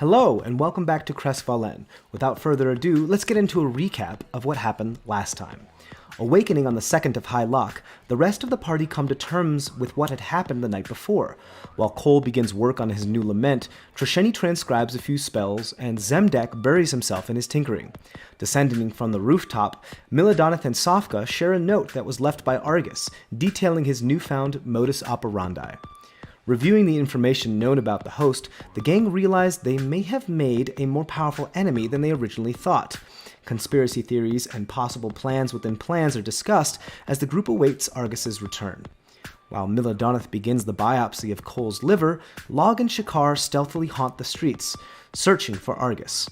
Hello, and welcome back to CrestVahllen. Without further ado, let's get into a recap of what happened last time. Awakening on the 2nd of High Lock, the rest of the party come to terms with what had happened the night before. While Cole begins work on his new lament, Trisheni transcribes a few spells, and Zemdek buries himself in his tinkering. Descending from the rooftop, Milodonoth and Sofka share a note that was left by Argus, detailing his newfound modus operandi. Reviewing the information known about the host, the gang realized they may have made a more powerful enemy than they originally thought. Conspiracy theories and possible plans within plans are discussed as the group awaits Argus's return. While Milodonoth begins the biopsy of Cole's liver, Log and Shakar stealthily haunt the streets, searching for Argus.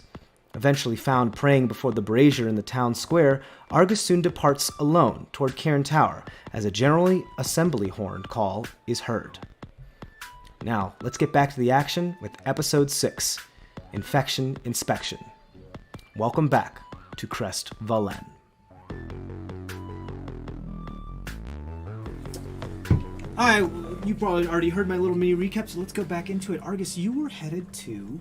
Eventually found praying before the brazier in the town square, Argus soon departs alone toward Cairn Tower as a generally assembly horn call is heard. Now, let's get back to the action with Episode 6, Infection Inspection. Welcome back to CrestVahllen. Alright, you probably already heard my little mini recap, so let's go back into it. Argus, you were headed to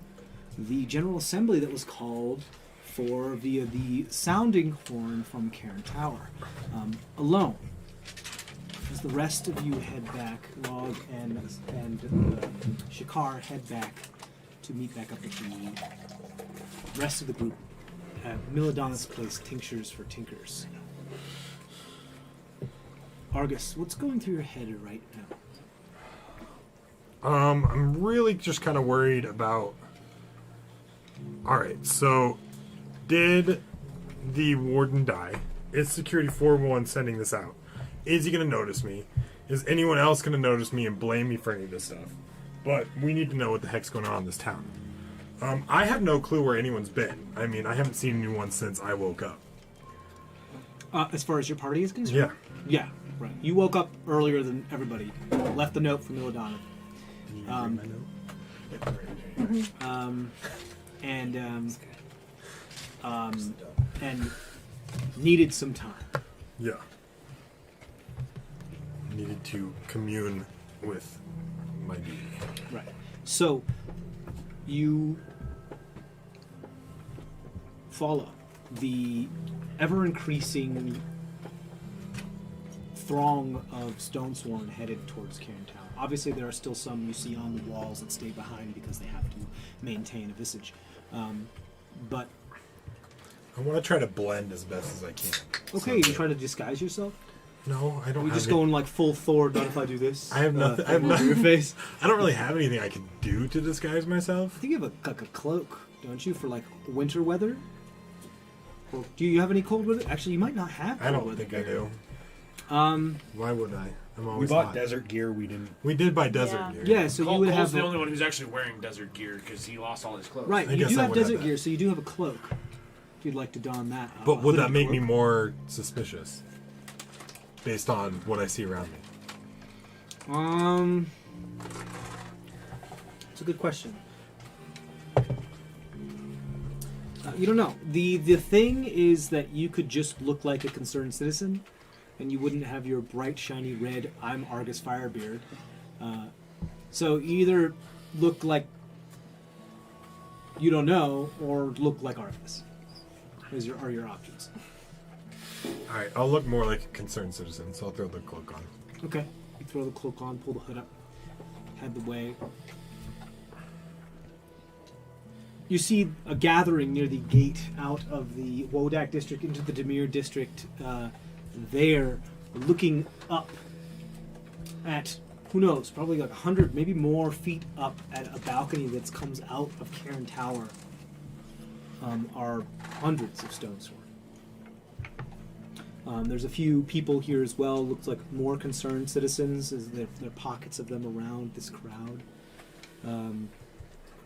the General Assembly that was called for via the sounding horn from Cairn Tower, alone. As the rest of you head back, Log and Shakar head back to meet back up with the rest of the group at Milodonoth's place, Tinctures for Tinkers. Argus, what's going through your head right now? I'm really just kind of worried about... Alright, so did the warden die? Is Security 411 sending this out? Is he going to notice me? Is anyone else going to notice me and blame me for any of this stuff? But we need to know what the heck's going on in this town. I have no clue where anyone's been. I mean, I haven't seen anyone since I woke up. As far as your party is concerned? Yeah. Yeah, right. You woke up earlier than everybody. Left the note for Milodonoth. And needed some time. Yeah. Needed to commune with my deity. Right. So, you follow the ever-increasing throng of Stonesworn headed towards Cairn Tower. Obviously, there are still some you see on the walls that stay behind because they have to maintain a visage. But... I want to try to blend as best as I can. Okay, you try to disguise yourself? No, I don't. We just going like full Thor. Done if I do this. I have nothing. I have nothing. Your face. I don't really have anything I can do to disguise I myself. think you have like a cloak, don't you, for like winter weather? Or do you have any cold weather? Actually, you might not have. I Cold don't weather think I gear. do. Why would I? I'm We always bought hot. desert gear. We didn't. We did buy desert Yeah. gear. Yeah, so you would Cole's have the only one who's actually wearing desert gear because he lost all his clothes. right. I You guess do I have would have desert that. gear, so you do have a cloak. If you'd like to don that. But would that hooded make me cloak. more suspicious? Based on what I see around me. It's a good question. You don't know. The thing is that you could just look like a concerned citizen, and you wouldn't have your bright, shiny red "I'm Argus Firebeard." So you either look like you don't know, or look like Argus. Are your options. Alright, I'll look more like a concerned citizen, so I'll throw the cloak on. Okay. You throw the cloak on, pull the hood up, head the way. You see a gathering near the gate out of the Wodak district into the Demir district. There, looking up at, who knows, probably like 100, maybe more feet up at a balcony that comes out of Cairn Tower, are hundreds of Stonesworn. There's a few people here as well. Looks like more concerned citizens. As there are pockets of them around this crowd,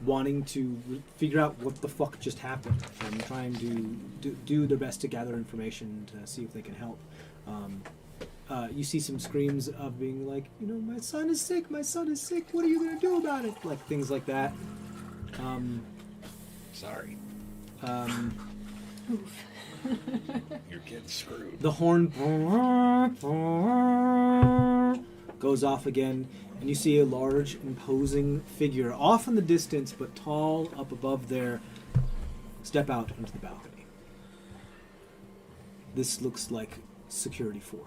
wanting to figure out what the fuck just happened and trying to do their best to gather information to see if they can help. You see some screams of being like, my son is sick. My son is sick. What are you gonna do about it? Like things like that. Sorry. You're getting screwed. The horn goes off again, And you see a large, imposing figure off in the distance, but tall up above there, step out into the balcony. This looks like Security 4.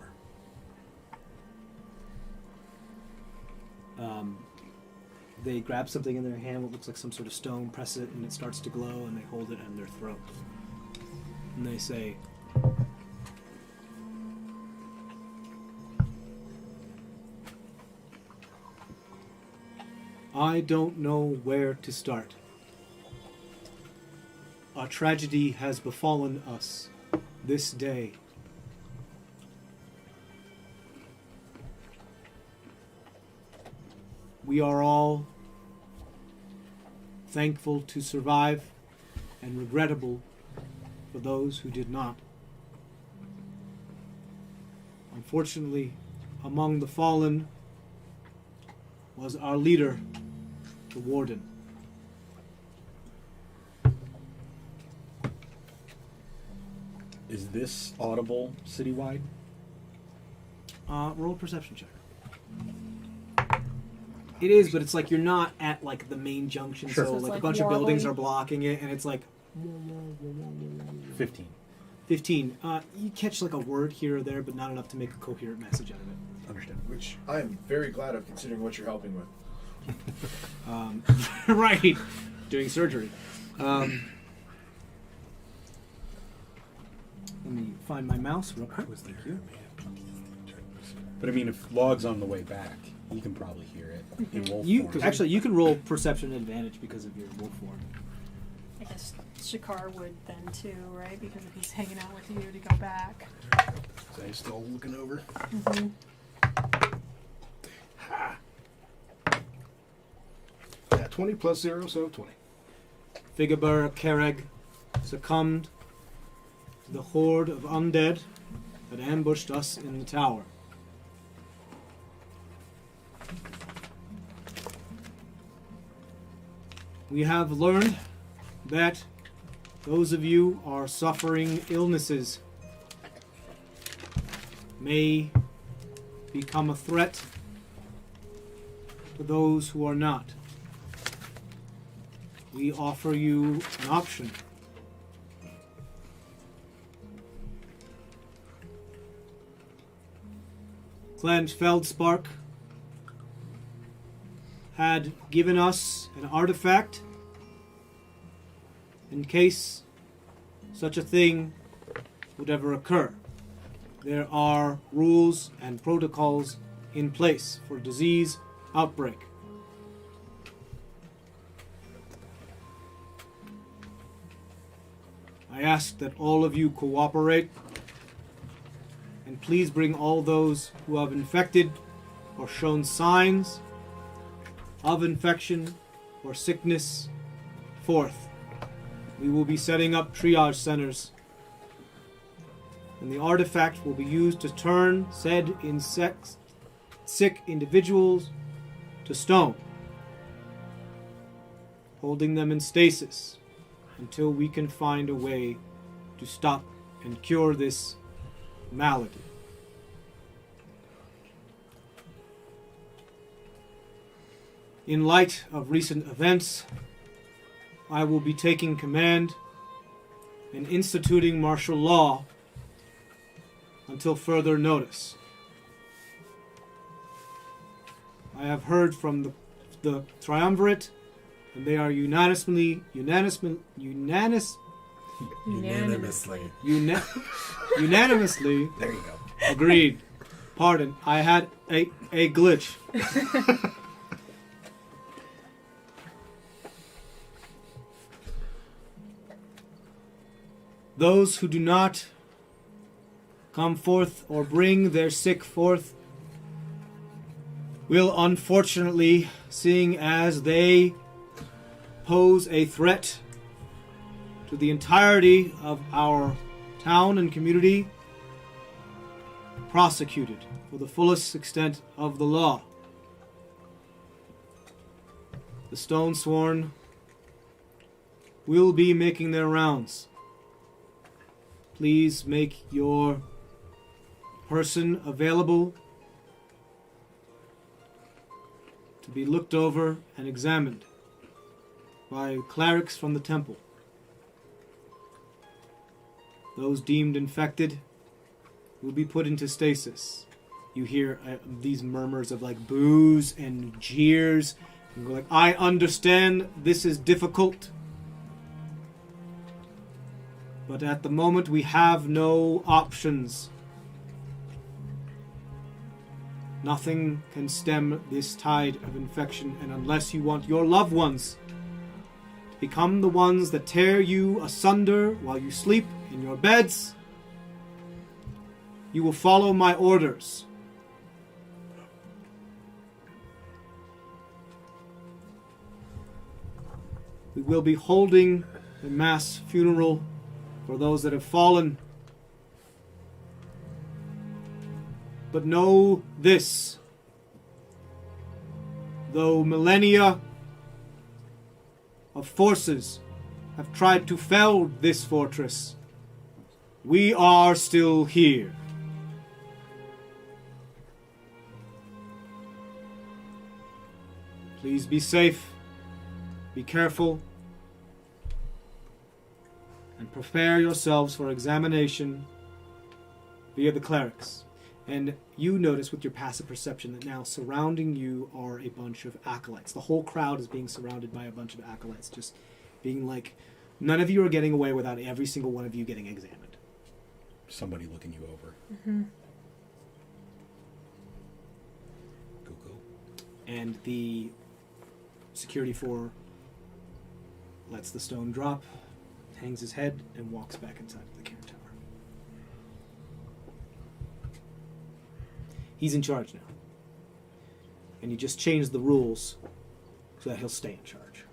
They grab something in their hand, what looks like some sort of stone, press it, and it starts to glow, and they hold it in their throat. And they say, I don't know where to start. A tragedy has befallen us this day. We are all thankful to survive and regrettable for those who did not. Unfortunately, among the fallen was our leader, the warden. Is this audible citywide? Roll a perception check. It is, but it's like you're not at like the main junction, Sure. so So it's like a like bunch of buildings wobbly. are blocking it, and it's like 15. 15. You catch like a word here or there, but not enough to make a coherent message out of it. Understood. Which I am very glad of, considering what you're helping with. Right, doing surgery. Let me find my mouse real quick. Thank you. But I mean, if Log's on the way back, you can probably hear it in wolf You form. actually you can roll perception advantage because of your wolf form. I guess Shakar would then too, right? Because if he's hanging out with you to go back. So I'm still looking over. Mm-hmm. Yeah, 20 plus 0, so 20. Figabur Kereg succumbed to the horde of undead that ambushed us in the tower. We have learned that those of you are suffering illnesses may become a threat to those who are not. We offer you an option. Clan Feldspark had given us an artifact in case such a thing would ever occur. There are rules and protocols in place for disease outbreak. I ask that all of you cooperate, and please bring all those who have infected or shown signs of infection or sickness forth. We will be setting up triage centers, and the artifact will be used to turn said sick individuals to stone, holding them in stasis until we can find a way to stop and cure this malady. In light of recent events, I will be taking command and instituting martial law until further notice. I have heard from the triumvirate, and they are unanimously Unanimously. There you go. agreed. Pardon, I had a glitch. Those who do not come forth or bring their sick forth will unfortunately, seeing as they pose a threat to the entirety of our town and community, prosecuted for the fullest extent of the law. The Stone Sworn will be making their rounds. Please make your person available to be looked over and examined by clerics from the temple. Those deemed infected will be put into stasis. You hear these murmurs of like boos and jeers. And go like, I understand this is difficult. But at the moment we have no options. Nothing can stem this tide of infection, and unless you want your loved ones to become the ones that tear you asunder while you sleep in your beds, you will follow my orders. We will be holding a mass funeral for those that have fallen. But know this. Though millennia of forces have tried to fell this fortress, we are still here. Please be safe, be careful, and prepare yourselves for examination via the clerics. And you notice with your passive perception that now surrounding you are a bunch of acolytes. The whole crowd is being surrounded by a bunch of acolytes, just being like, none of you are getting away without every single one of you getting examined. Somebody looking you over. Mm-hmm. Go. And the security 4 lets the stone drop, hangs his head, and walks back inside of the cairn tower. He's in charge now. And you just changed the rules so that he'll stay in charge.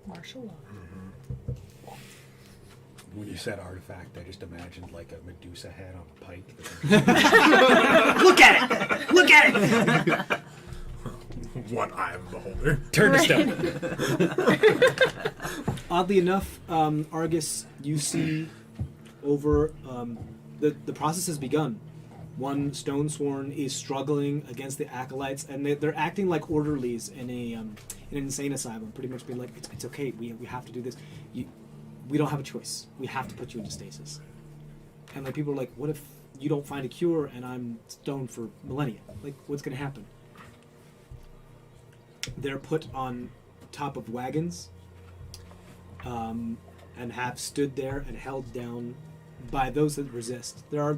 Martial law. When you said artifact, I just imagined like a Medusa head on a pike. Look at it! Look at it! One eye of the beholder. Turn to stone. Oddly enough, Argus, you see over the process has begun. One stone sworn is struggling against the acolytes, and they're acting like orderlies in an insane asylum. Pretty much being like, it's okay. We have to do this. We don't have a choice. We have to put you into stasis. And like people are like, what if you don't find a cure and I'm stoned for millennia? Like, what's gonna happen? They're put on top of wagons, and have stood there and held down by those that resist. There are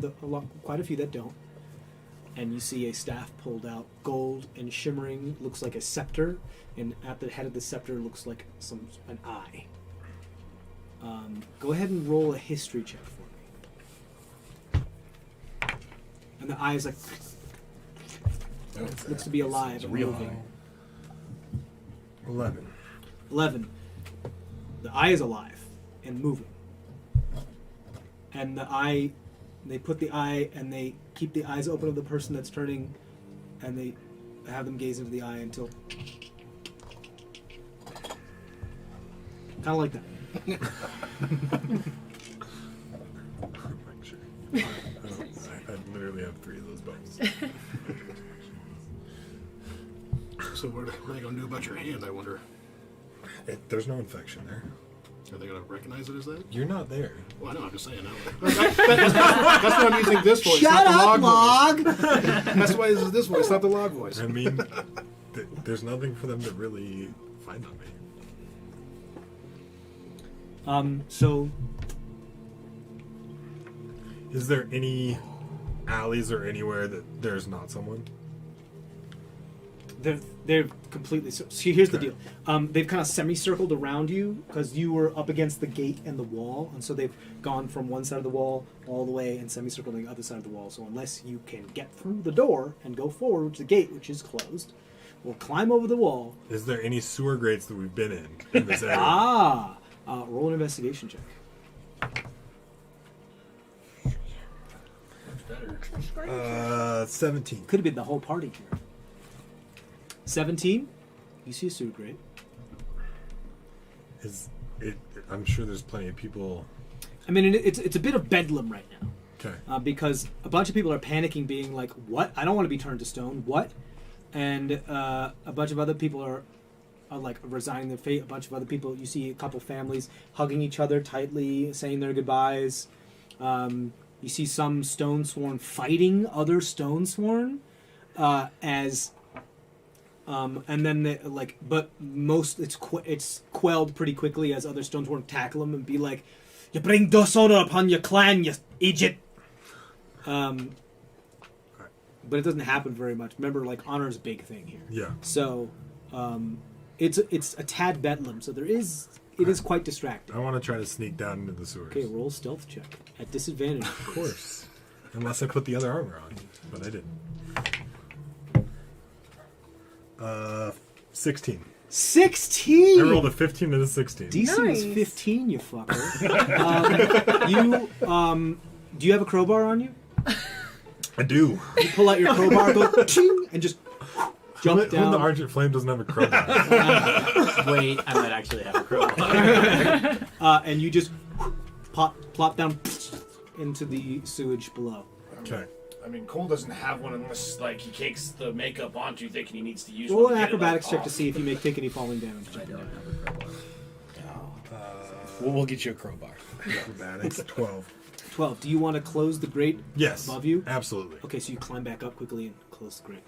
quite a few that don't. And you see a staff pulled out, gold and shimmering, looks like a scepter, and at the head of the scepter looks like an eye. Go ahead and roll a history check for me. And the eye is like, looks to be alive It's a and real moving. eye. 11. 11. The eye is alive and moving. And the eye, they put the eye and they keep the eyes open of the person that's turning, and they have them gaze into the eye until, kind of like that. Sure. I literally have 3 of those bones. So what are they going to do about your hand, I wonder? There's no infection there. Are they going to recognize it as that? You're not there. Well, I know, I'm just saying. That's why I'm using this voice, not the log voice. That's why this is this voice, not the log voice. I mean, there's nothing for them to really find on me. So Is there any alleys or anywhere that there's not someone? they're completely. So here's the Okay. deal. They've kind of semicircled around you because you were up against the gate and the wall, and so they've gone from one side of the wall all the way and semicircled the other side of the wall. So unless you can get through the door and go forward to the gate, which is closed, or climb over the wall. Is there any sewer grates that we've been in this area? Roll an investigation check. 17. Could have been the whole party here. 17. You see a sewer grate. Is it? I'm sure there's plenty of people. I mean, it's a bit of bedlam right now. Okay. Because a bunch of people are panicking, being like, what? I don't want to be turned to stone. What? and a bunch of other people are like resigning their fate. A bunch of other people, you see a couple families hugging each other tightly, saying their goodbyes. You see some Stonesworn fighting other Stonesworn as. And then but most it's quelled pretty quickly as other Stonesworn tackle him and be like, "You bring dishonor upon your clan, you idiot." But it doesn't happen very much. Remember, like, honor's a big thing here. Yeah. So, it's a tad bedlam. So it is quite distracting. I want to try to sneak down into the sewers. Okay, roll stealth check at disadvantage. Of course. Unless I put the other armor on, but I didn't. 16. 16. I rolled a 15 and a 16. DC Nice. is 15, you fucker. Do you have a crowbar on you? I do. You pull out your crowbar, go ching, and just jump Who in down. the Argent Flame doesn't have a crowbar? Wait, I might actually have a crowbar. And you just plop down into the sewage below. Okay. I mean, Cole doesn't have one unless like he takes the makeup onto thinking he needs to use Roll one. an to get it, acrobatics like, check to see if you take any falling damage. I don't have a crowbar. We'll get you a crowbar. Acrobatics 12. 12. Do you want to close the grate Yes. above you? Absolutely. Okay, so you climb back up quickly and close the grate.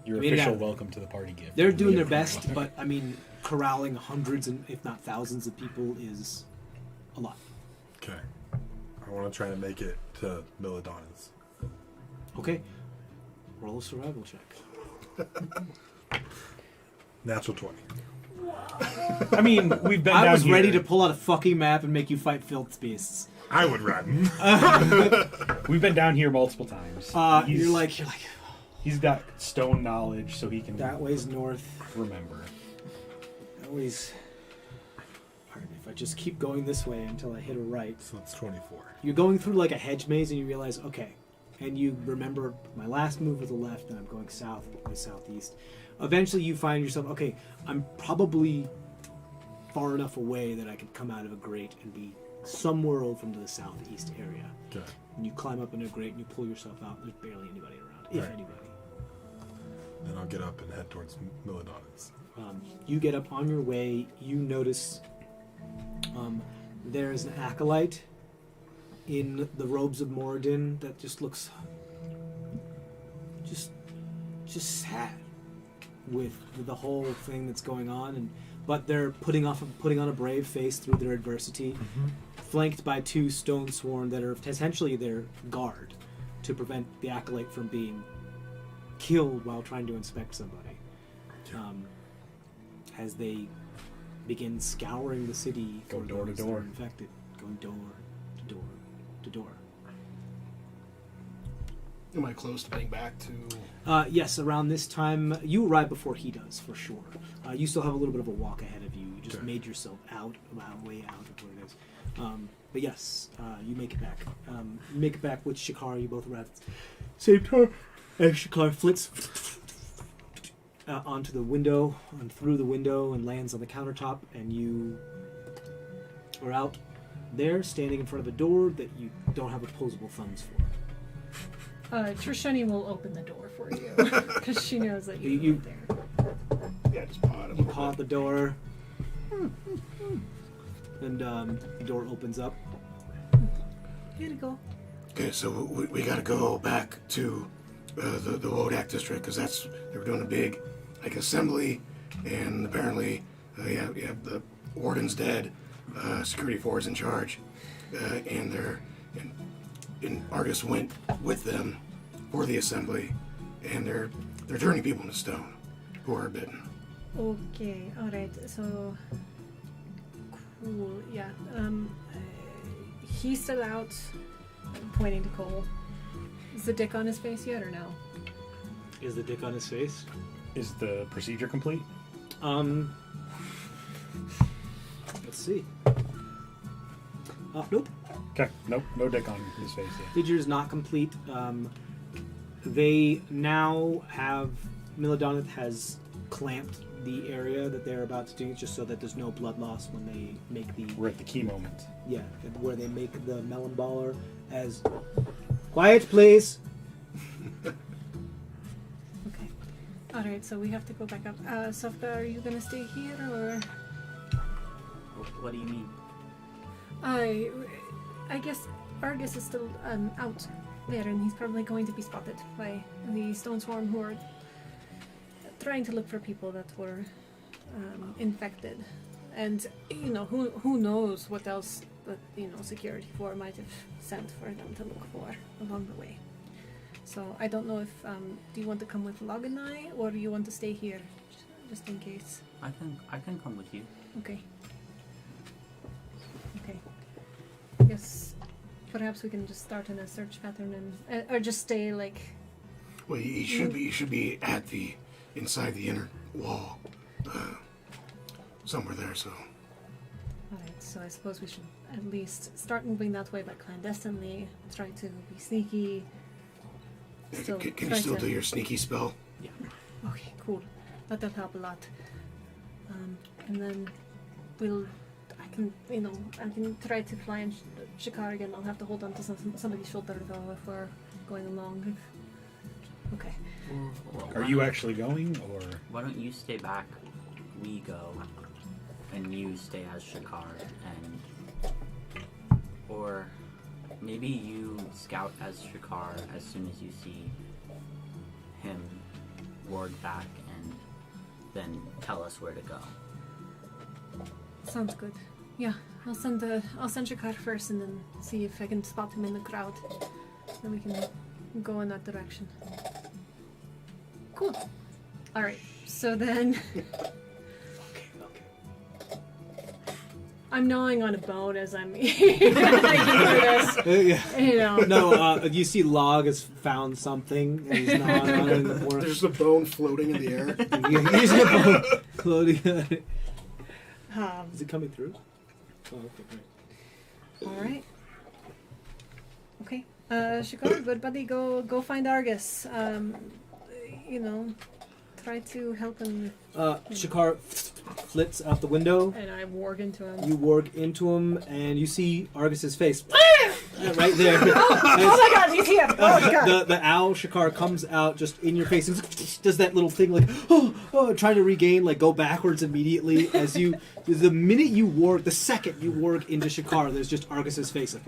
Your I mean, official yeah. welcome to the party gift. They're Give me doing a their crowbar. best, but I mean, corralling hundreds and if not thousands of people is a lot. Okay. I want to try to make it to Milladonna's. Okay, roll a survival check. Natural 20. I mean, we've been I down was here. ready to pull out a fucking map and make you fight filth beasts. I would run. We've been down here multiple times. You're like, He's got stone knowledge, so he can that way's north. remember. That way's. Pardon, if I just keep going this way until I hit a right. So it's 24. You're going through like a hedge maze and you realize, okay, and you remember my last move was the left and I'm going south, going southeast. Eventually you find yourself, okay, I'm probably far enough away that I could come out of a grate and be somewhere over into the southeast area. Okay. And you climb up in a grate and you pull yourself out. There's barely anybody around, if Right. anybody. Then I'll get up and head towards Milladonna's. You get up on your way. You notice there's an acolyte in the robes of Moradin that just looks just sad with the whole thing that's going on, but they're putting on a brave face through their adversity, flanked by two Stonesworn that are essentially their guard to prevent the acolyte from being killed while trying to inspect somebody. As they begin scouring the city Go for door to those that door. are infected, going door to door to door. Am I close to being back to? Yes, around this time, you arrive before he does, for sure. You still have a little bit of a walk ahead of you. You just Okay. made yourself way out of where it is. But yes, you make it back. You make it back with Shakar. You both arrive at the same time. And Shakar flits onto the window, and through the window, and lands on the countertop. And you are out there, standing in front of a door that you don't have opposable thumbs for. Trishani will open the door for you because she knows that You- you're there. Yeah, just paw it. You paw at the door, and the door opens up. Here you go. Okay, so we got to go back to the Wodak district because they were doing a big assembly, and apparently the warden's dead, security force in charge, and Argus went with them for the assembly, and they're turning people into stone who are bitten. Okay, all right. So cool. Yeah. He's still out, pointing to Cole. Is the dick on his face yet, or no? Is the dick on his face? Is the procedure complete? Let's see. Nope. Okay, nope, no dick on his face yet. Figure is not complete. They now have Milladonna has clamped the area that they're about to do, just so that there's no blood loss when they make the We're at the key moment. where they make the melon baller. As quiet, please. Alright, so we have to go back up. Sofka, are you gonna stay here or? What do you mean? I guess Argus is still out there, and he's probably going to be spotted by the Stone Swarm who are trying to look for people that were infected. And who knows what else that security for might have sent for them to look for along the way. So I don't know if do you want to come with Log and I, or do you want to stay here just in case? I can come with you. Okay. I guess perhaps we can just start in a search pattern and or just stay like. Well, he should be at the inside the inner wall, somewhere there. So. All right. So I suppose we should at least start moving that way, but clandestinely. Try to be sneaky. Can you still do your sneaky spell? Yeah. Okay. Cool. That'll help a lot. And then I can try to fly in Shikar again. I'll have to hold on to somebody's shoulder though if we're going along. Okay. Are you actually going, or? Why don't you stay back? We go, and you stay as Shikar, or maybe you scout as Shikar as soon as you see him ward back, and then tell us where to go. Sounds good. Yeah, I'll send Shikar first and then see if I can spot him in the crowd. Then we can go in that direction. Cool. Alright, so then I'm gnawing on a bone as I'm eating this. No, you see Log has found something and he's gnawing on it in the forest. There's a bone floating in the air. He's a bone floating on it. Is it coming through? Oh, okay, great. Alright. Okay. Shikar, good buddy, go find Argus. Try to help him. Shikar flits out the window. And I warg into him. You warg into him, and you see Argus's face right there. Oh my god, he's here! Oh my god! The owl Shikar comes out just in your face and does that little thing like, trying to regain, like go backwards immediately as you. The minute you warg, the second you warg into Shikar, there's just Argus's face like.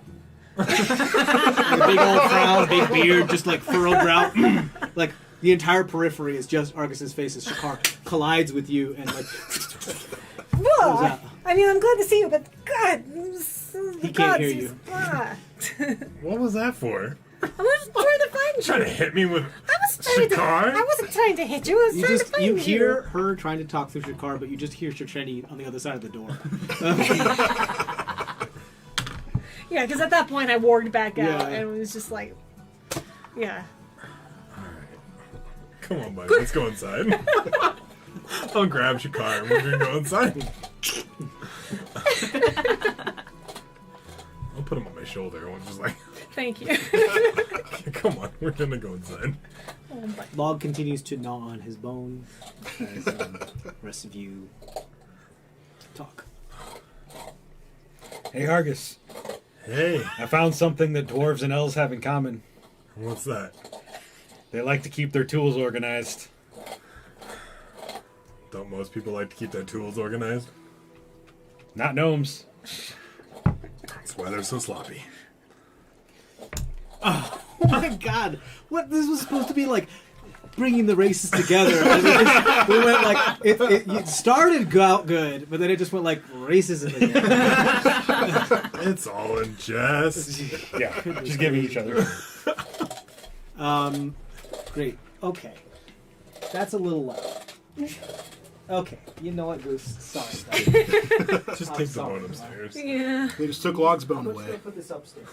Like a big old frown, big beard, just like furrowed brow. Like the entire periphery is just Argus's face as Shikar collides with you and like. Well, I mean, I'm glad to see you, but God, he can't hear you. What was that for? I was trying to find you. Trying to hit me with I wasn't trying to hit you. I was trying to find you. You hear her trying to talk through Shikar, but you just hear Shircheni on the other side of the door. Yeah, because at that point I warged back out, Yeah. and it was just like, yeah. Come on, buddy. Let's go inside. I'll grab Shikar and we're gonna go inside. I'll put him on my shoulder and just like, Thank you. come on, we're gonna go inside. Log continues to gnaw on his bone as the rest of you talk. Hey, Argus. Hey, I found something that dwarves and elves have in common. what's that? They like to keep their tools organized. Don't most people like to keep their tools organized? Not gnomes. That's why they're so sloppy. Oh my god! What, this was supposed to be like bringing the races together. And we went like it started out good, but then it just went like racism again. It's all in jest. Yeah, just giving each other. Great. Okay, that's a little loud. Okay, you know what, Goose? Sorry. Just I'm take the sorry. boat upstairs. Yeah. They just took Log's bone I'm just away. gonna put this upstairs.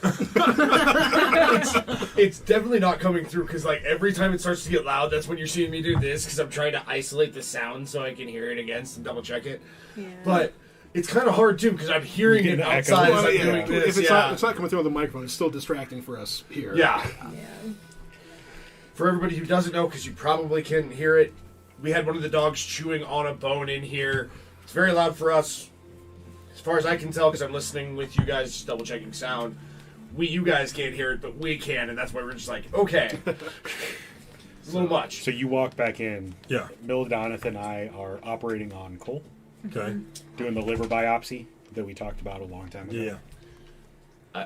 It's definitely not coming through because, like, every time it starts to get loud, that's when you're seeing me do this because I'm trying to isolate the sound so I can hear it against and double check it. Yeah. But it's kind of hard too because I'm hearing You it get an echo. outside as Well, I'm yeah, doing this. if it's yeah. not coming through on the microphone, it's still distracting for us here. Yeah. Yeah. For everybody who doesn't know, because you probably can't hear it, we had one of the dogs chewing on a bone in here. It's very loud for us. As far as I can tell, because I'm listening with you guys, just double checking sound. You guys can't hear it, but we can, and that's why we're just like, okay. A little much. So you walk back in. Yeah. Mildonoth and I are operating on Cole, Okay. doing the liver biopsy that we talked about a long time ago. Yeah.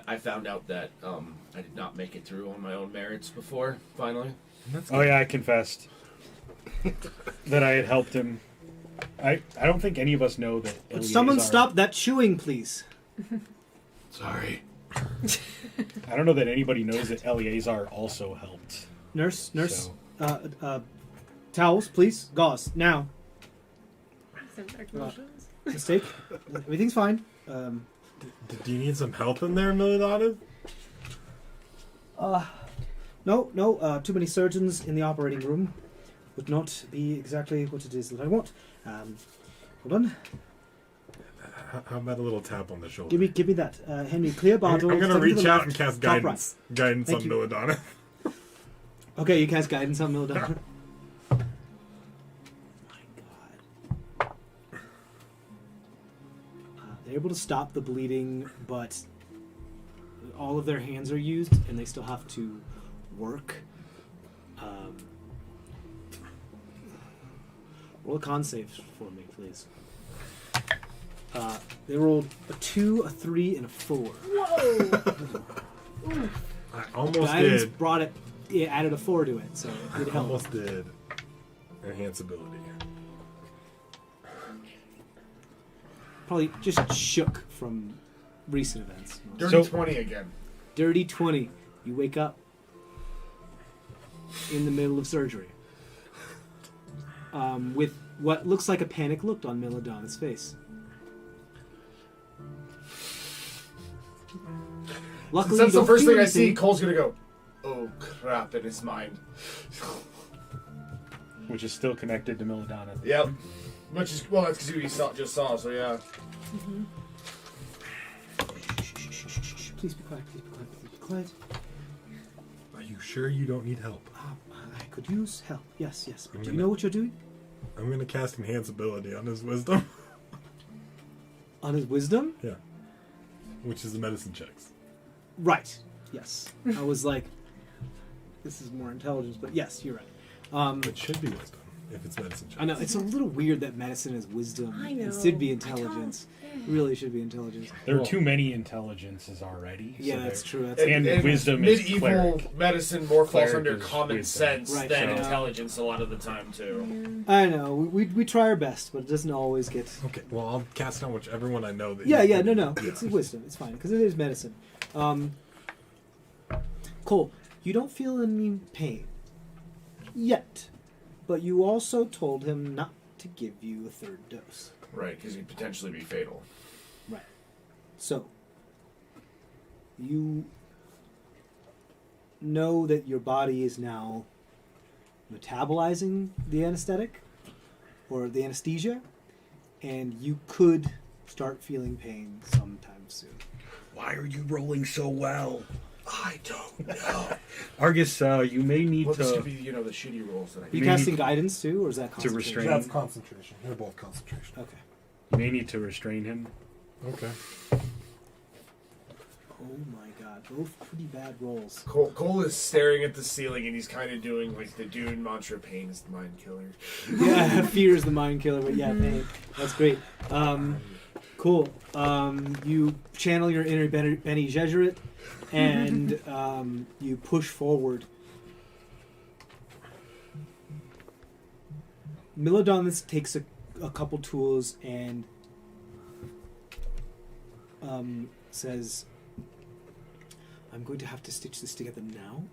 I found out that I did not make it through on my own merits before, finally. Oh yeah, I confessed that I had helped him. I don't think any of us know that. Would Eleazar- someone stop that chewing, please? Sorry. I don't know that anybody knows that Eleazar also helped. Nurse, So- towels, please. Gauze, now. Some dark motions. Mistake. Everything's fine. Do you need some help in there, Milodon? No, too many surgeons in the operating room would not be exactly what it is that I want. Hold on. How about a little tap on the shoulder? Give me that. Henry, clear I'm bottle. going to second reach the out left, and cast top guidance. Guidance Thank on you. Milodon. Okay, you cast guidance on Mildana. My God. They're able to stop the bleeding, but all of their hands are used, and they still have to work. Roll a con save for me, please. They rolled a 2, a 3, and a 4. Whoa! I almost Guidance did. brought it, added a 4 to it, so it helped. Almost did. Enhance ability. Probably just shook from recent events. Dirty So- 20 again. Dirty 20. You wake up in the middle of surgery with what looks like a panic look on Milodon's face. Luckily, Since that's you the don't first feel thing I see, anything. Cole's gonna go, oh crap, in his mind. which is still connected to Milodona. Yep. Much as, well, that's because you just saw, so yeah. Please be quiet. Please be quiet. Please be quiet. Are you sure you don't need help? I could use help. Yes. But I'm do you gonna- know what you're doing? I'm going to cast enhance ability on his wisdom. On his wisdom? Yeah. Which is the medicine checks. Right. Yes. I was like, this is more intelligence, but yes, you're right. It should be wisdom if it's medicine checks. I know it's a little weird that medicine is wisdom. I know. It should be I intelligence. don't. Really should be intelligence. There are too many intelligences already. Yeah, so that's there- true. That's And wisdom is medieval cleric. medicine more falls Cleric under is common wisdom. sense Right, than so- intelligence a lot of the time too. I know. We try our best, but it doesn't always get. Okay, well, I'll cast on whichever one I know that Yeah. you- No. It's wisdom. It's fine because it is medicine. Cole, you don't feel any pain yet, but you also told him not to give you a third dose. Right, because he'd potentially be fatal. Right. So, you know that your body is now metabolizing the anesthetic or the anesthesia, and you could start feeling pain sometime soon. Why are you rolling so well? I don't know. Argus, you may need Well, this to could be, the shitty rolls that I Are you Maybe casting guidance too, or is that to concentration? restrain. That's concentration. They're both concentration. Okay. you may need to restrain him. Okay. Oh my god, both pretty bad rolls. Cole is staring at the ceiling and he's kind of doing like the Dune mantra, pain is the mind killer. Yeah, fear is the mind killer, but yeah, pain. That's great. Cool. You channel your inner Benny Gesserit, and you push forward. Milodonus takes a couple tools and says, I'm going to have to stitch this together now.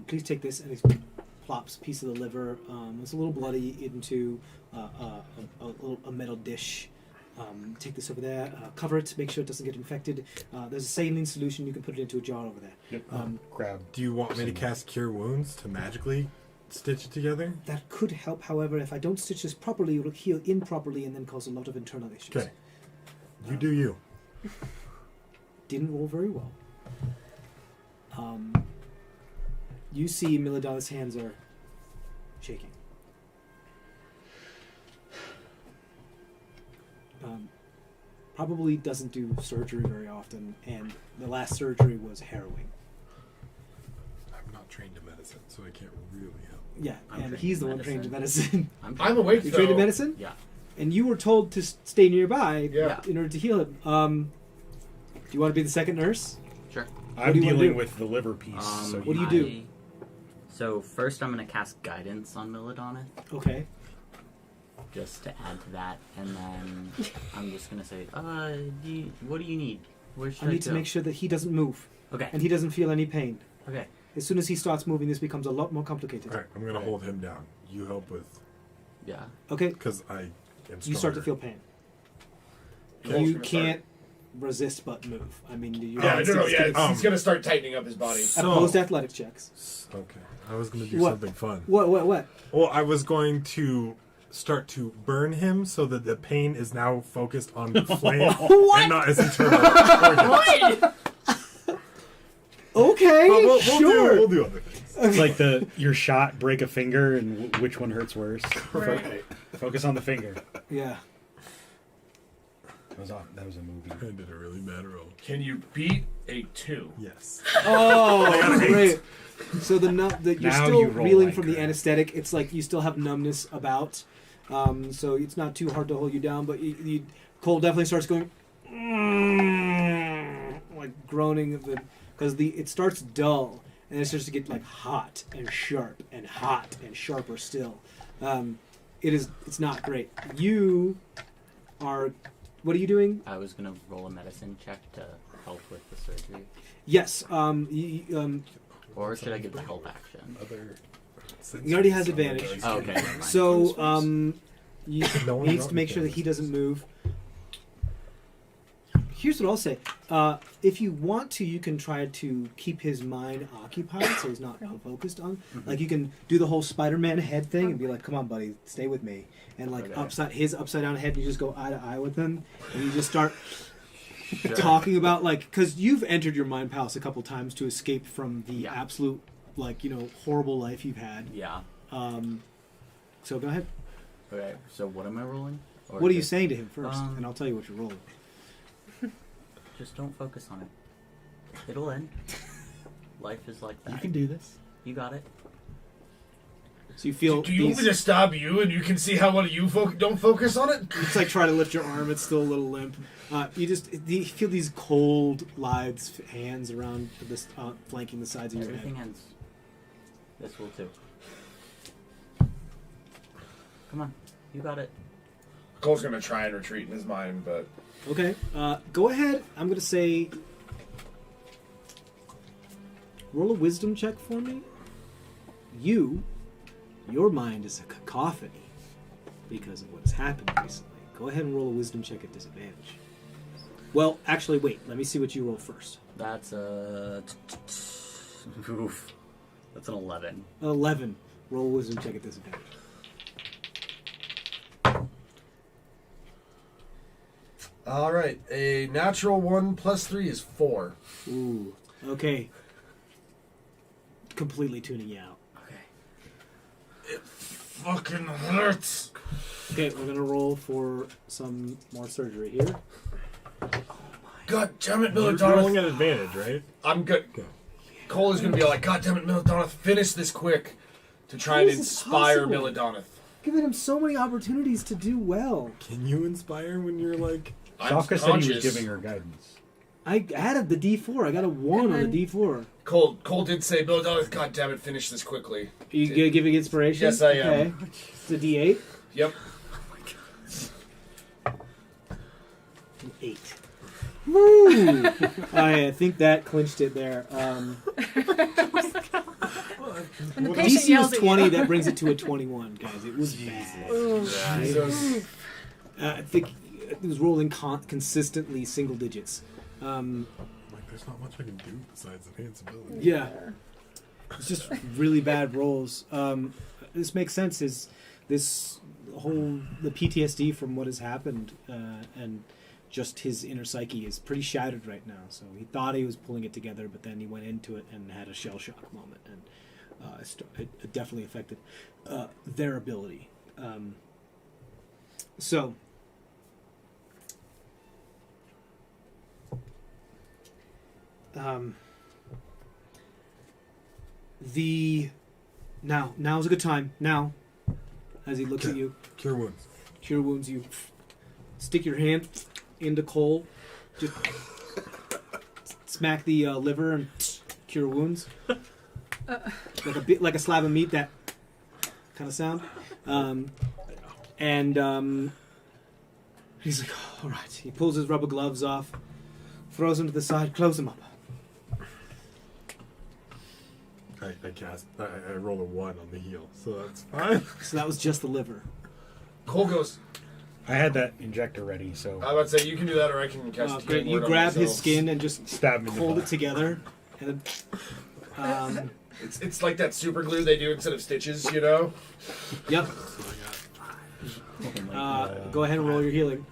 Please take this, and he plops a piece of the liver. It's a little bloody into a metal dish. Take this over there, cover it, make sure it doesn't get infected. There's a saline solution, you can put it into a jar over there. Yep. Grab. Do you want me to cast Cure Wounds to magically stitch it together? That could help, however, if I don't stitch this properly, it will heal improperly and then cause a lot of internal issues. Okay. You do you. Didn't roll very well. You see Milodon's hands are shaking. Probably doesn't do surgery very often, and the last surgery was harrowing. I'm not not trained in medicine, so I can't really help. Yeah, I'm and trained he's in the one trained in medicine. I'm awake You though. trained in medicine? Yeah. And you were told to stay nearby Yeah. in order to heal him. Do you want to be the second nurse? Sure. I'm do you wanna dealing do? with the liver piece. so What do you do? So first, I'm gonna cast guidance on Milladonna, Okay. just to add to that, and then I'm just gonna say, what do you need? Where should I I need to go? make sure that he doesn't move Okay. and he doesn't feel any pain. Okay. As soon as he starts moving, this becomes a lot more complicated. All right, I'm gonna hold him down. You help with, Yeah. Okay, because I am stronger. you start to feel pain. Cole's You gonna can't resist but move. I mean, you're Yeah, no, yeah. Um, He's gonna start tightening up his body. opposed athletics checks. Okay, I was gonna do What? something fun. What? Well, I was going to start to burn him so that the pain is now focused on the flame and not as internal. Okay, We'll sure. we'll do other things. It's like your shot, break a finger, and which one hurts worse. Focus on the finger. Yeah. That was a movie. I did a really bad roll. Can you beat a 2? Yes. Oh, great. So you're Now still you roll reeling like from the that. anesthetic. It's like you still have numbness about, so it's not too hard to hold you down. But Cole definitely starts going, like groaning, because it starts dull and it starts to get like hot and sharp and hot and sharper still. It's not great. You are. What are you doing? I was gonna roll a medicine check to help with the surgery, Yes. or should I give the help action? He already has advantage. Oh, okay. Never mind. So, you No one needs wrote to make sure that anything. he doesn't move. Here's what I'll say. If you want to, you can try to keep his mind occupied so he's not focused on. Like, you can do the whole Spider-Man head thing and be like, come on, buddy, stay with me. And, like, Okay. upside down head, and you just go eye to eye with him. And you just start talking about, like, because you've entered your mind palace a couple times to escape from the absolute, like, horrible life you've had. Yeah. So go ahead. Okay. So what am I rolling? Or What are you just- saying to him first? Um, And I'll tell you what you're rolling. Just don't focus on it. It'll end. Life is like that. You can do this. You got it. So you feel Do you want me to stop you and you can see how well you don't focus on it? It's like trying to lift your arm. It's still a little limp. You feel these cold, lithe hands around this, flanking the sides of your Everything head. ends. This will too. Come on. You got it. Cole's gonna try and retreat in his mind, but Okay. Go ahead. I'm gonna say, roll a wisdom check for me. Your mind is a cacophony because of what has happened recently. Go ahead and roll a wisdom check at disadvantage. Well, actually, wait. Let me see what you roll first. That's a. Oof. That's an 11. 11. Roll a wisdom check at disadvantage. all right. A natural 1 plus 3 is 4. Ooh. Okay. Completely tuning you out. Okay. Fucking hurts. Okay, we're gonna roll for some more surgery here. God damn it, You're rolling Milladonna. at advantage, right? I'm good. Cole is gonna be like, God damn it, Milladonna, finish this quick to try and How is it inspire possible? Milladonna. Giving him so many opportunities to do well. Can you inspire when you're like? I'm Shaka said he was conscious. giving her guidance. I added the D4. I got a 1 on the D4. Cole did say, Milladonna, God damn it, finish this quickly. Are you giving inspiration? Yes, I am. Okay. It's a D8. Yep. An 8. Woo! I think that clinched it there. When the patient DC yells was at 20. you. That brings it to a 21, guys. It was bad. Jesus. I think it was rolling consistently single digits. Like, there's not much I can do besides enhance ability. Yeah. It's just really bad rolls. This makes sense. Is this the PTSD from what has happened and just his inner psyche is pretty shattered right now. So he thought he was pulling it together, but then he went into it and had a shell shock moment, and it definitely affected their ability. So. Now's a good time. Now, as he looks at you, Cure wounds. cure wounds. You stick your hand into Cole, just smack the liver and cure wounds. Like a slab of meat, that kind of sound. He's like, all right. He pulls his rubber gloves off, throws them to the side, close them up. I roll a 1 on the heal, so that's fine. So that was just the liver. Cole goes, I had that injector ready, so I would say you can do that, or I can cast the Great. healing You word on grab his myself. skin and just stab him in the hold it butt. together, and then, It's like that super glue they do instead of stitches, you know? yep. Go ahead and roll your healing.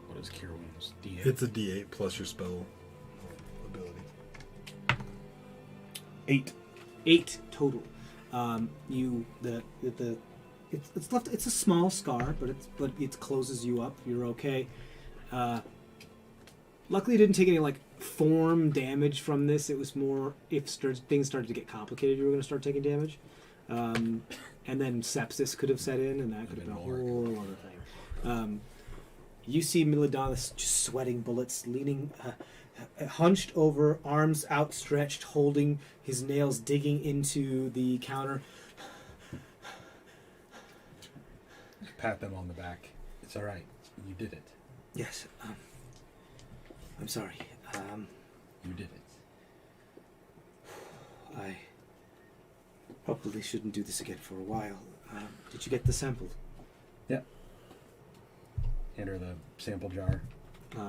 What is cure wounds? D8. It's a D8 plus your spell ability. 8. 8 total. It's left. It's a small scar, but it closes you up. You're okay. Luckily, you didn't take any form damage from this. It was more if things started to get complicated, you were going to start taking damage, and then sepsis could have set in, and that could have been a whole other thing. You see Milidanis just sweating bullets, leaning, hunched over, arms outstretched, holding his nails, digging into the counter. Pat them on the back. It's all right. You did it. Yes. I'm sorry. You did it. I probably shouldn't do this again for a while. Did you get the sample? Yeah. Enter the sample jar.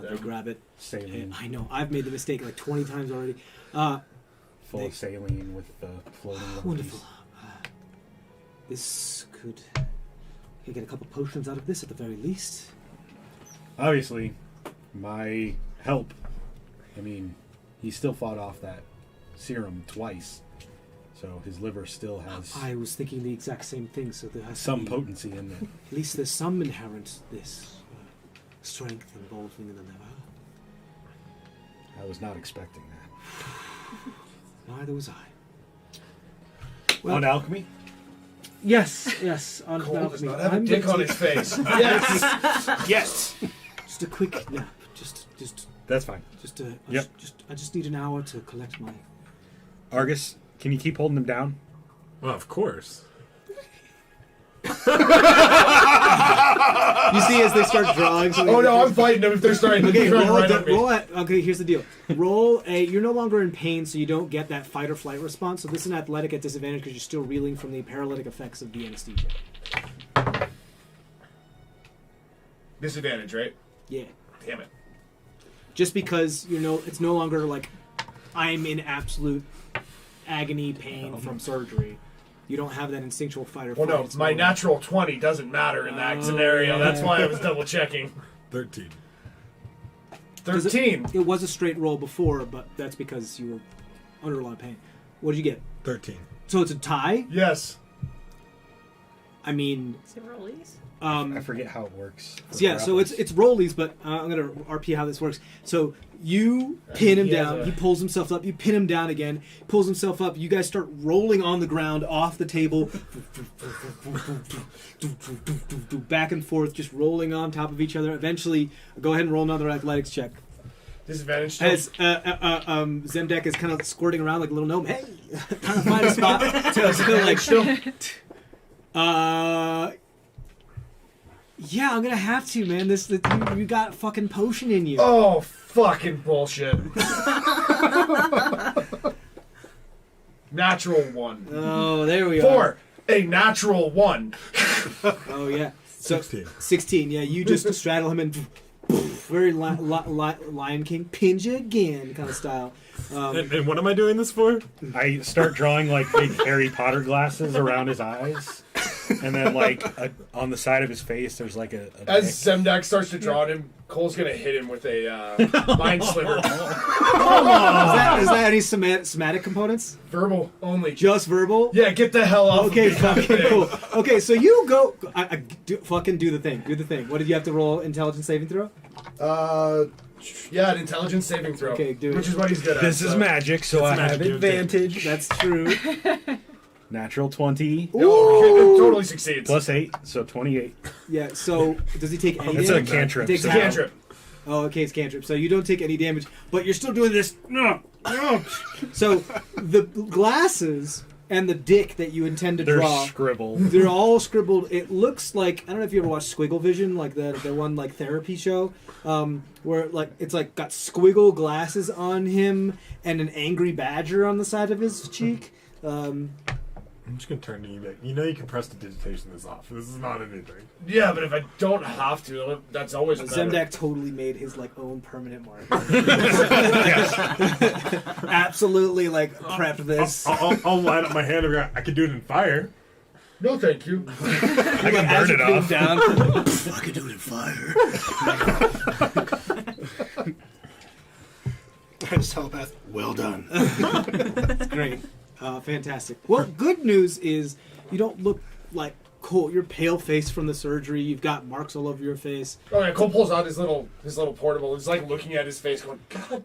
They grab it. Saline. I know. I've made the mistake 20 times already. Full of saline with the floating little Wonderful. piece. This could... I get a couple potions out of this at the very least. Obviously, my help. I mean, he still fought off that serum twice, so his liver still has I was thinking the exact same thing, so there has some to be, potency in it. at least there's some inherent strength involved in the liver. I was not expecting that. Neither was I. On alchemy? Yes. On Cole does alchemy. not have a I'm dick gonna on take his face. Yes. Just a quick nap. Just That's fine. I just need an hour to collect my... Argus, can you keep holding them down? Well, of course. You see as they start drawing something. Oh no, I'm fighting them if they're starting to Okay, run right at me. okay, here's the deal. Roll a... You're no longer in pain, so you don't get that fight or flight response. So this is an athletic at disadvantage because you're still reeling from the paralytic effects of the anesthesia. Disadvantage, right? Yeah. Damn it. Just because it's no longer like I'm in absolute agony pain from surgery. You don't have that instinctual fight or Well, flight. no, It's my more- natural 20 doesn't matter in that scenario. That's why I was double checking. 13. 13. It was a straight roll before, but that's because you were under a lot of pain. What did you get? 13. So it's a tie? Yes. I mean, Is it rollies? I forget how it works. so yeah, so it's rollies, but I'm gonna RP how this works. So you pin him he has down. a- He pulls himself up. You pin him down again. Pulls himself up. You guys start rolling on the ground off the table, back and forth, just rolling on top of each other. Eventually, go ahead and roll another athletics check. Disadvantage still. As Zemdek is kind of squirting around like a little gnome. Hey, trying to find a spot. Yeah, I'm gonna have to, man. You got fucking potion in you. Oh, fucking bullshit. Natural 1. Oh, there we are. 4. A natural 1. Oh yeah. So 16. 16. Yeah, you just straddle him and very Lion King pinch you again kind of style. And what am I doing this for? I start drawing like big Harry Potter glasses around his eyes, and then on the side of his face, there's like a As dick. Zemdak starts to draw on him, Cole's gonna hit him with a mind sliver. Is that any somatic components? Verbal only. Just verbal? Yeah, get the hell off. Okay, of me. okay, cool. Okay, so you go. Fucking do the thing. Do the thing. What did you have to roll? Intelligence saving throw? Yeah, an intelligence saving throw. Okay, do it. Which is what he's good at. This is so. magic, so I have magic, advantage. That's true. Natural 20 Oh, it totally succeeds. plus 8, so 28. Yeah. So does he take any It's a damage? cantrip. Takes so- half. Cantrip. Oh, okay, it's cantrip. So you don't take any damage, but you're still doing this. So the glasses and the dick that you intend to They're draw, scribbled. they're all scribbled. It looks like, I don't know if you ever watched Squiggle Vision, like the one like therapy show, where like it's like got squiggle glasses on him and an angry badger on the side of his cheek. I'm just gonna turn to you. You know you can prestidigitation this off. This is not anything. Yeah, but if I don't have to, that's always better. Zemdak totally made his like own permanent mark. Absolutely, like prepped this. I'll light up my hand and go, I can do it in fire. No, thank you. I can As burn you it put him off. down. I can do it in fire. I just telepath. Well done. Great. Fantastic. Well, good news is you don't look like Cole. You're pale faced from the surgery. You've got marks all over your face. Oh yeah, Cole pulls out his little portable. He's like looking at his face, going, "God,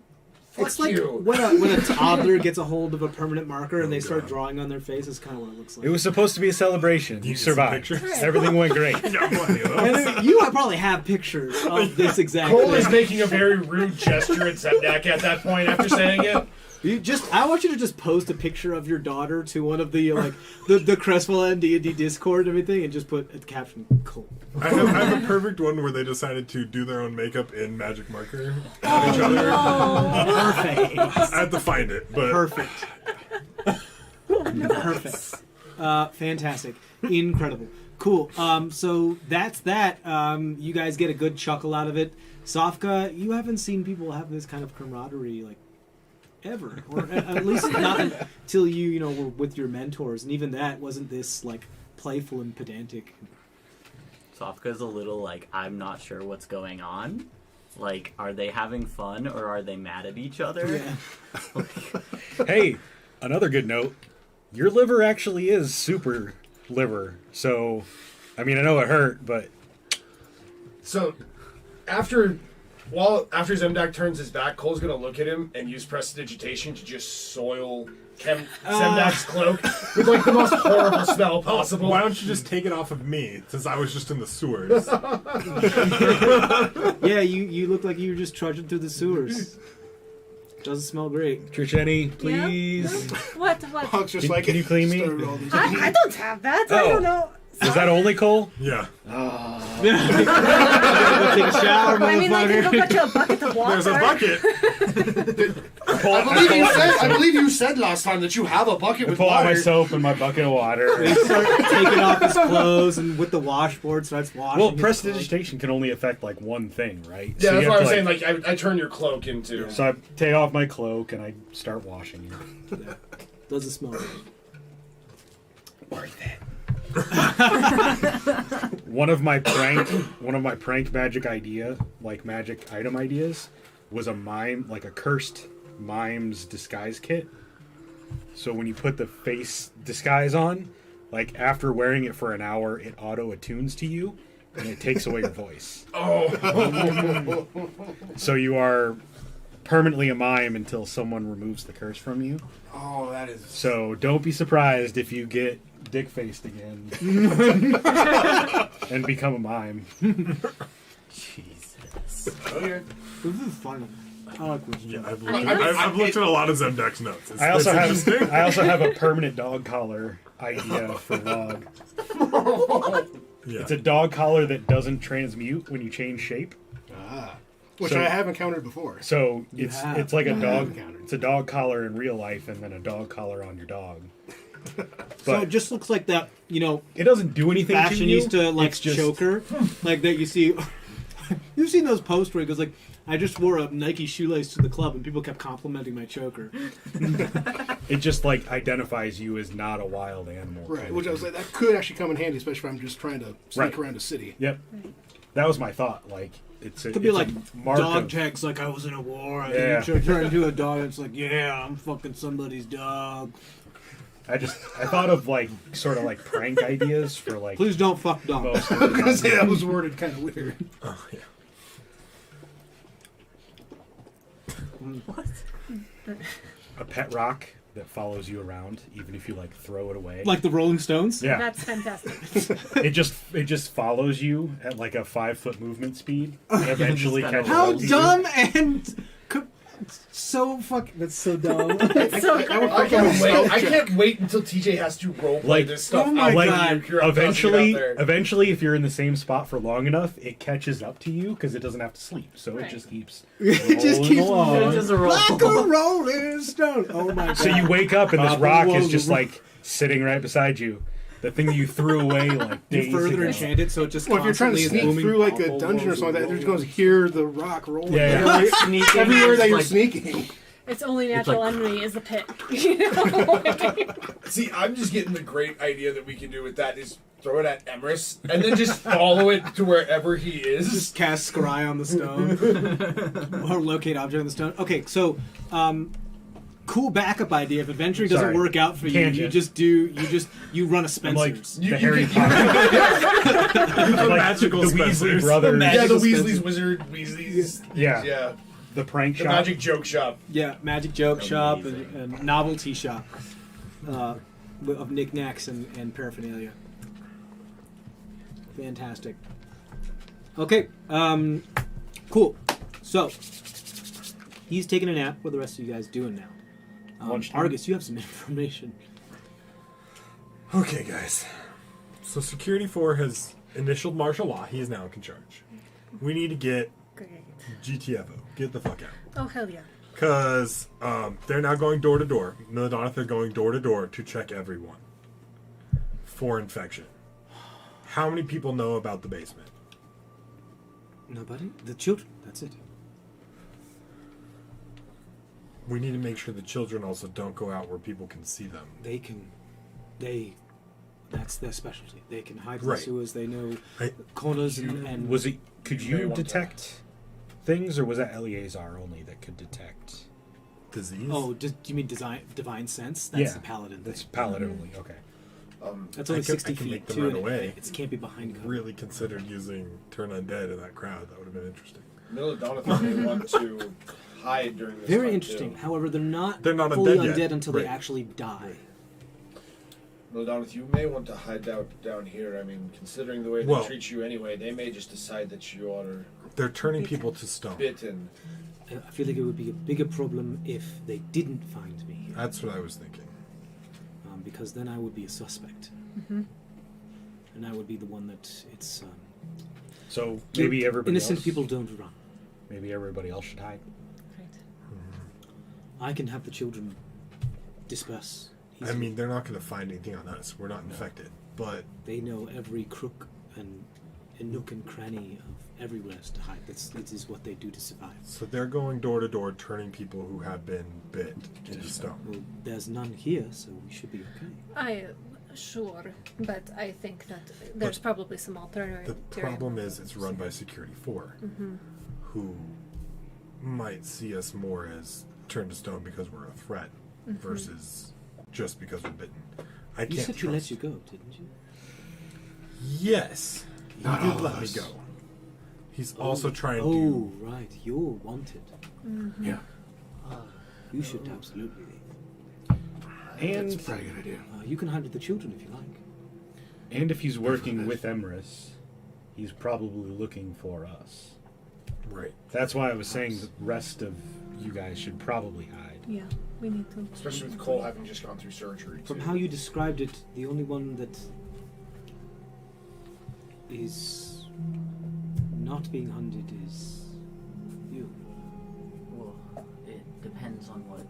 fuck It's like you." when a toddler gets a hold of a permanent marker and they start drawing on their face. Is kind of what it looks like. It was supposed to be a celebration. You get some survived. pictures? Everything went great. Yeah, plenty of those. And you probably have pictures of this exact Cole is thing. making a very rude gesture at Zemdak at that point after saying it. I want you to just post a picture of your daughter to one of the like the CrestVahllen D&D Discord and everything, and just put a caption Cole. I have a perfect one where they decided to do their own makeup in magic marker on each other. Perfect. I have to find it, but Perfect. Perfect. Fantastic. Incredible. Cool. So that's that. You guys get a good chuckle out of it. Safka, you haven't seen people have this kind of camaraderie like ever, or at least not until you were with your mentors, and even that wasn't this like playful and pedantic. Sofka's a little like, I'm not sure what's going on. Like, are they having fun or are they mad at each other? Yeah. Hey, another good note. Your liver actually is super liver. So, I mean, I know it hurt, but So, after Zemdak turns his back, Cole's gonna look at him and use prestidigitation to just soil Zemdak's cloak with like the most horrible smell possible. why don't you just take it off of me, since I was just in the sewers? Yeah, you look like you were just trudging through the sewers. Doesn't smell great. Tricheni, please. What? Hawk's just Can you clean me? stirred all these- I don't have that. I Oh. don't know. Is that only Cole? Yeah. Go take a shower, I mean, I can go motherfucker. put you a bucket of water. There's a bucket. I believe you said last time that you have a bucket with Pull out my water. soap and my bucket of water. He starts taking off his clothes and with the washboard starts washing. Well, his clothes. prestidigitation can only affect like one thing, right? Yeah, So that's you what have I'm to, saying. Like, I turn your cloak into. So I take off my cloak and I start washing it. Doesn't smell good. Worth it. One of my prank magic magic item ideas was a mime, like a cursed mime's disguise kit. So when you put the face disguise on, like after wearing it for an hour, it auto attunes to you and it takes away your voice. Oh. So you are permanently a mime until someone removes the curse from you. Oh, that is. So don't be surprised if you get dick-faced again and become a mime. Jesus. Okay. This is fun. I like what you Yeah, do. I've looked at a lot of Zemdak's notes. It's, I also it's interesting. have a permanent dog collar idea for Log. Yeah. It's a dog collar that doesn't transmute when you change shape. Which So- I have encountered before. So have. it's like a dog. encountered. It's a dog collar in real life, and then a dog collar on your dog. So But it just looks like that, it doesn't do anything to you. fashionista like It's just choker, like that you see. You've seen those posts where it goes like, "I just wore a Nike shoelace to the club, and people kept complimenting my choker." It just like identifies you as not a wild animal. Right, which I was like, that could actually come in handy, especially if I'm just trying to sneak Right. around a city. Yep. That was my thought. Like it's Could be it's like a mark dog of- tags, like I was in a war. Yeah. And you turn into a dog, and it's like, yeah, I'm fucking somebody's dog. I thought of like sort of like prank ideas for like Please don't fuck dogs. most of I was gonna the say that was worded kind of weird. Oh, yeah. a pet rock that follows you around, even if you like throw it away. Like the Rolling Stones? Yeah. That's fantastic. It just follows you at like a 5-foot movement speed and eventually catches How up to dumb and so fucking. That's so dumb. It's so good. I can't wait until TJ has to roleplay Like- this stuff. Oh my out Like God. here. I'm tossing it out there. eventually, if you're in the same spot for long enough, it catches up to you because it doesn't have to sleep. So Right. it just keeps It just rolling keeps along. Just a roll. like a Rolling Stone. Oh my God. So you wake up and this Pop rock and is roll just the- like sitting right beside you. The thing that you threw away like You days further ago. enchant it, so it just Well, if you're trying to constantly is sneak booming. through like a dungeon or something like that, you're just going to hear the rock rolling. Yeah, yeah. Sneaking Everywhere that you're like- sneaking. Its only natural like- enemy is the pit. You know? See, I'm just getting the great idea that we can do with that is throw it at Emrys and then just follow it to wherever he is. Just cast scry on the stone or locate object on the stone. Okay, so cool backup idea. If adventuring doesn't Sorry. work out for you, Tangent. you run a I'm like Spencer's. the Harry Potter, like magical the Weasley Spencers. brothers. Yeah, the Magical Weasley's Spencer. Wizard, Weasley's. Yeah. Yeah. The prank The shop. magic joke shop. Yeah, magic joke shop Amazing. and novelty shop of knickknacks and paraphernalia. Fantastic. Okay, cool. So he's taking a nap. What are the rest of you guys doing now? Lunchtime. Argus, you have some information. Okay, guys. So Security 4 has initialed martial law. He is now in charge. We need to get Great. GTFO. Get the fuck out. Oh, hell yeah. Because they're now going door to door. Milodonith are going door to door to check everyone for infection. How many people know about the basement? Nobody? The children. That's it. We need to make sure the children also don't go out where people can see them. That's their specialty. They can hide in Right. the sewers. They know I- corners and Was it? Could You may you want to- detect things, or was that Eleazar only that could detect? Disease? Oh, do you mean divine sense? That's Yeah, the paladin. That's thing. paladin only. Okay. That's only I can 60 make feet them too. run and away. It can't be behind cover. Really considered using Turn Undead in that crowd. That would have been interesting. Milodonith may want to hide during this Very time, interesting. too. However, they're not They're not fully undead undead yet. until they Right. actually die. Milodonith, you may want to hide out down here. I mean, considering the way Well- they treat you anyway, they may just decide that you are They're turning people to stone. bitten. I feel like it would be a bigger problem if they didn't find me here, That's what I was thinking. because then I would be a suspect, and I would be the one that it's. So maybe everybody innocent else, people don't run. Maybe everybody else should hide. Right. I can have the children disperse. I easily. mean, they're not going to find anything on us. We're not infected. But They know every crook and nook and cranny of everywhere to hide. That is what they do to survive. so they're going door to door, turning people who have been bit into stone. Well, there's none here, so we should be okay. Sure, but I think that there's probably some The alternative. problem is it's run by Security 4, who might see us more as turned to stone because we're a threat versus just because we're bitten. I You can't said you let trust- you go, didn't you? Yes. He Not did all let of me us. go. He's also trying Oh, to... right. You're wanted. Yeah. You should absolutely leave. And That's probably a good idea. You can hide with the children if you like. and if he's working with Emrys, he's probably looking for us. Right. That's why I was saying the rest of you guys should probably hide. Yeah, we need to. Especially with Cole having just gone through surgery. From too. how you described it, the only one that is not being hunted is you. Well, it depends on what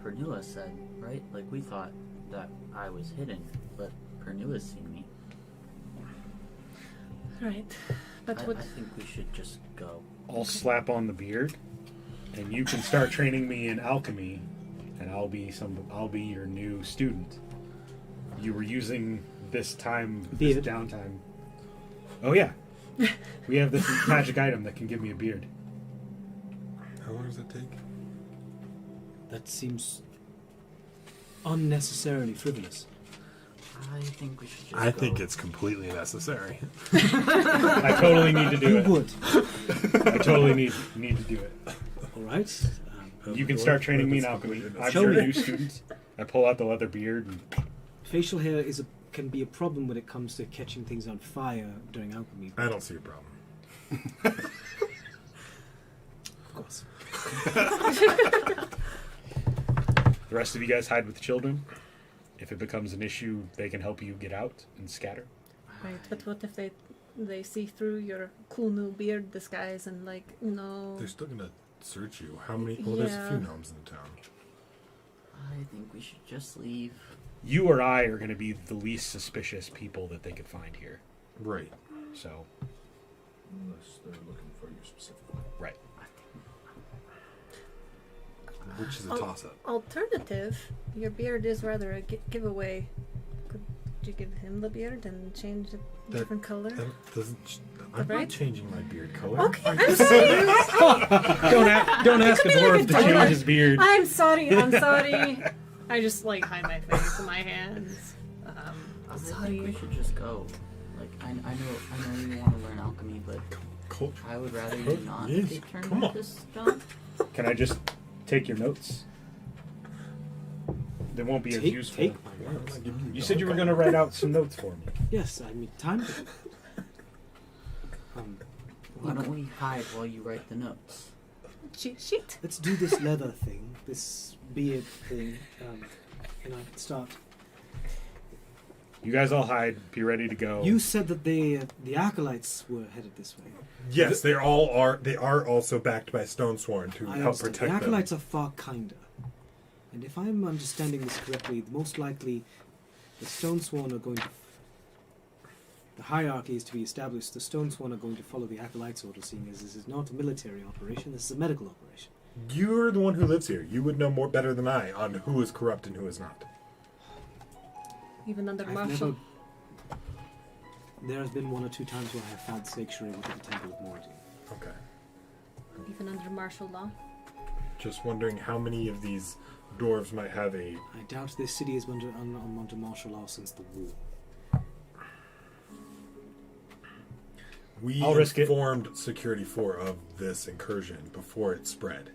Pernua said, right? Like, we thought that I was hidden, but Pernua's seen me. Right, but I what? think we should just go. I'll slap on the beard, and you can start training me in alchemy, and I'll be your new student. You were using this Beard. downtime. Oh yeah, we have this magic item that can give me a beard. How long does it take? That seems unnecessarily frivolous. I think we should just I go. think it's completely necessary. I totally need to do You it. would. I totally need to do it. All right. You can start training me in alchemy. I'm Show sure me. new students. I pull out the leather beard and Facial hair can be a problem when it comes to catching things on fire during alchemy. I don't see a problem. Of course. the rest of you guys hide with the children. If it becomes an issue, they can help you get out and scatter. Right, but what if they see through your cool new beard disguise and like, no. They're still gonna search you. How many? Well, there's a few Yeah. gnomes in the town. I think we should just leave. You or I are going to be the least suspicious people that they could find here. Right. So, Unless they're looking for you specifically. right. Which is a toss-up. Alternative, your beard is rather a giveaway. Could you give him the beard and change it a That- different color? That doesn't. I'm Right? not changing my beard color. Okay, I'm sorry. Don't ask a dwarf to Come change on. his beard. I'm sorry. I just like hide my face in my hands. I'm I think we sorry. should just go. Like I know you want to learn alchemy, but Culture. I would rather you not Yes, take turns come with on. this job. Can I just take your notes? They won't be as useful. Take my notes. You said you were going to write out some notes for me. Yes, I mean time. Why don't we hide while you write the notes? Cheat sheet. Let's do this leather thing, this beard thing, and I can start. You guys all hide. Be ready to go. You said that the acolytes were headed this way. Yes, they all are. They are also backed by Stone Sworn to I help understand. protect The them. acolytes are far kinder. And if I'm understanding this correctly, most likely the Stone Sworn are going to... The hierarchy is to be established. The Stone Sworn are going to follow the acolytes' order, seeing as this is not a military operation, this is a medical operation. You're the one who lives here. You would know more better than I on who is corrupt and who is not. Even under I've martial. There has been one or two times where I have found sanctuary within the Temple of Moradin. Okay. Even under martial law. Just wondering how many of these dwarves might have a. I doubt this city is under martial law since the war. We I'll risk it. informed Security 4 of this incursion before it spread.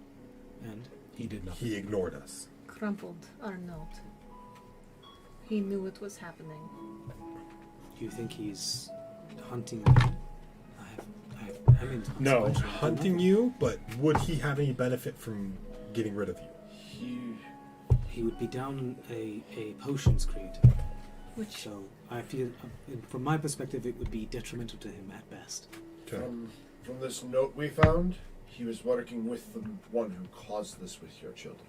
And He did nothing. He ignored us. Crumpled our note. He knew it was happening. do you think he's hunting? I mean, No. consequential. Hunting you, but would he have any benefit from getting rid of you? He would be down a potions creator. Which So I feel, from my perspective, it would be detrimental to him at best. Okay. From this note we found, he was working with the one who caused this with your children.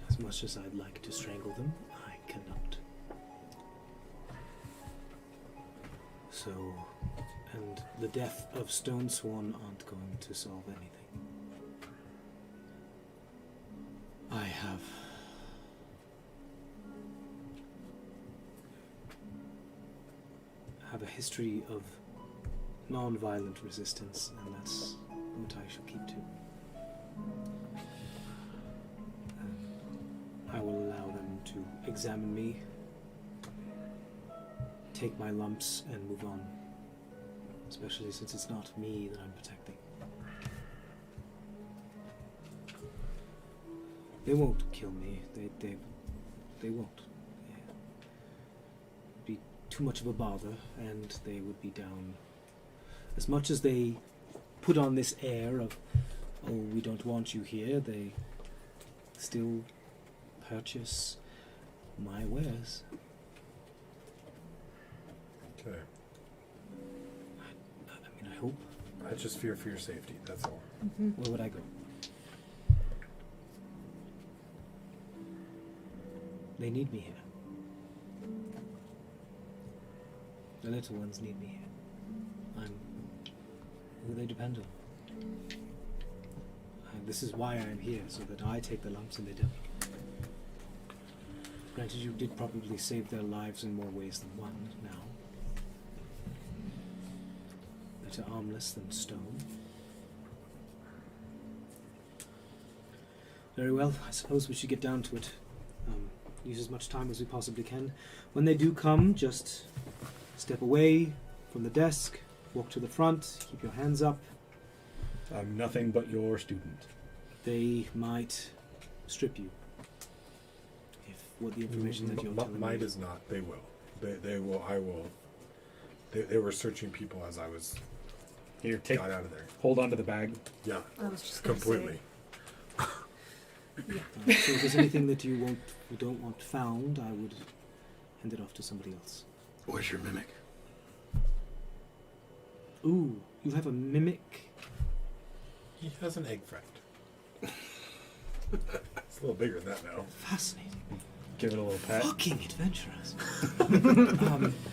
As much as I'd like to strangle them, I cannot. So, and the death of Stone Sworn aren't going to solve anything. I have a history of non-violent resistance, and that's what I shall keep to. I will allow them to examine me, take my lumps, and move on. Especially since it's not me that I'm protecting. They won't kill me. They won't. It'd be too much of a bother, and they would be down. As much as they put on this air of, oh, we don't want you here, they still purchase my wares. Okay. I mean, I hope. I just fear for your safety, that's all. Where would I go? They need me here. The little ones need me here. I'm who they depend on. This is why I'm here, so that I take the lumps and they don't. Granted, you did probably save their lives in more ways than one now. Better armless than stone. Very well, I suppose we should get down to it. use as much time as we possibly can. When they do come, just step away from the desk, walk to the front, keep your hands up. I'm nothing but your student. They might strip you. If what the information that you're telling Might me. is not. They will. They will. I will. They were searching people as I was Here, take. got out of there. Hold on to the bag. Yeah, I was just gonna completely. So if there's anything that you don't want found, I would hand it off to somebody else. Where's your mimic? Ooh, you have a mimic? He has an egg friend. It's a little bigger than that now. Fascinating. Give it a little pat. Fucking adventurous.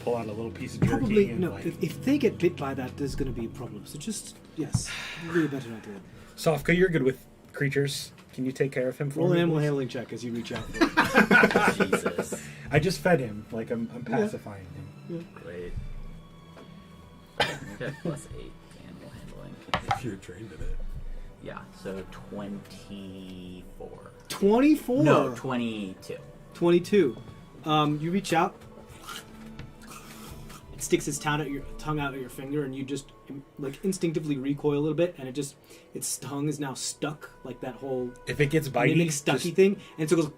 Pull out a little piece of jerky. Probably, and no, like, if they get bit by that, there's going to be a problem. So just, yes, really a better idea. Sofka, you're good with creatures. Can you take care of him for Roll an me? animal please? handling check as you reach out for it. Jesus. I just fed him. Like I'm pacifying him. Great. Okay, plus 8 animal handling. If you're trained in it. Yeah, so 24. 24? No, 22. 22. You reach out. It sticks its tongue out at your finger, and you just like instinctively recoil a little bit, and its tongue is now stuck, like that whole If it gets bitey, mimic stucky just- thing, and so it goes.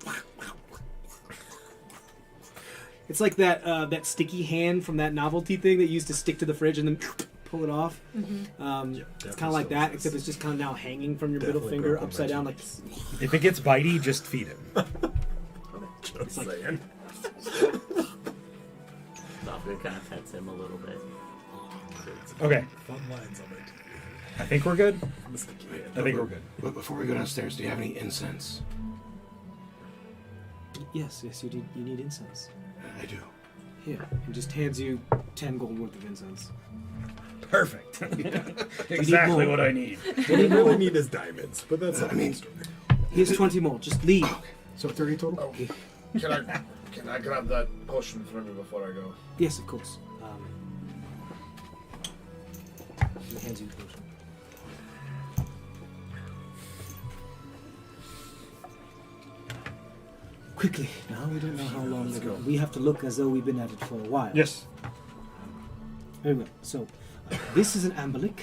It's like that sticky hand from that novelty thing that you used to stick to the fridge and then pull it off. It's kind of like that, except it's just kind of now hanging from your middle Definitely finger broke on upside my down, like. cheeks. If it gets bitey, just feed him. Just saying. Sofka kind of pets him a little bit. Okay, Fun lines of it. I think we're good. Mysticky. I think we're good. But before we go downstairs, do you have any incense? Yes, you need incense. I do. Here, and just hands you 10 gold worth of incense. Perfect. Exactly more. what I need. What we really need is diamonds, but that's not I mean- the story. Here's 20 more. Just leave. So 30 total? Oh, can I grab that potion from you before I go? Yes, of course. He hands you the potion. Quickly, now we don't know how long Let's go. we have to look as though we've been at it for a while. Yes. Very well. So, this is an ambalic.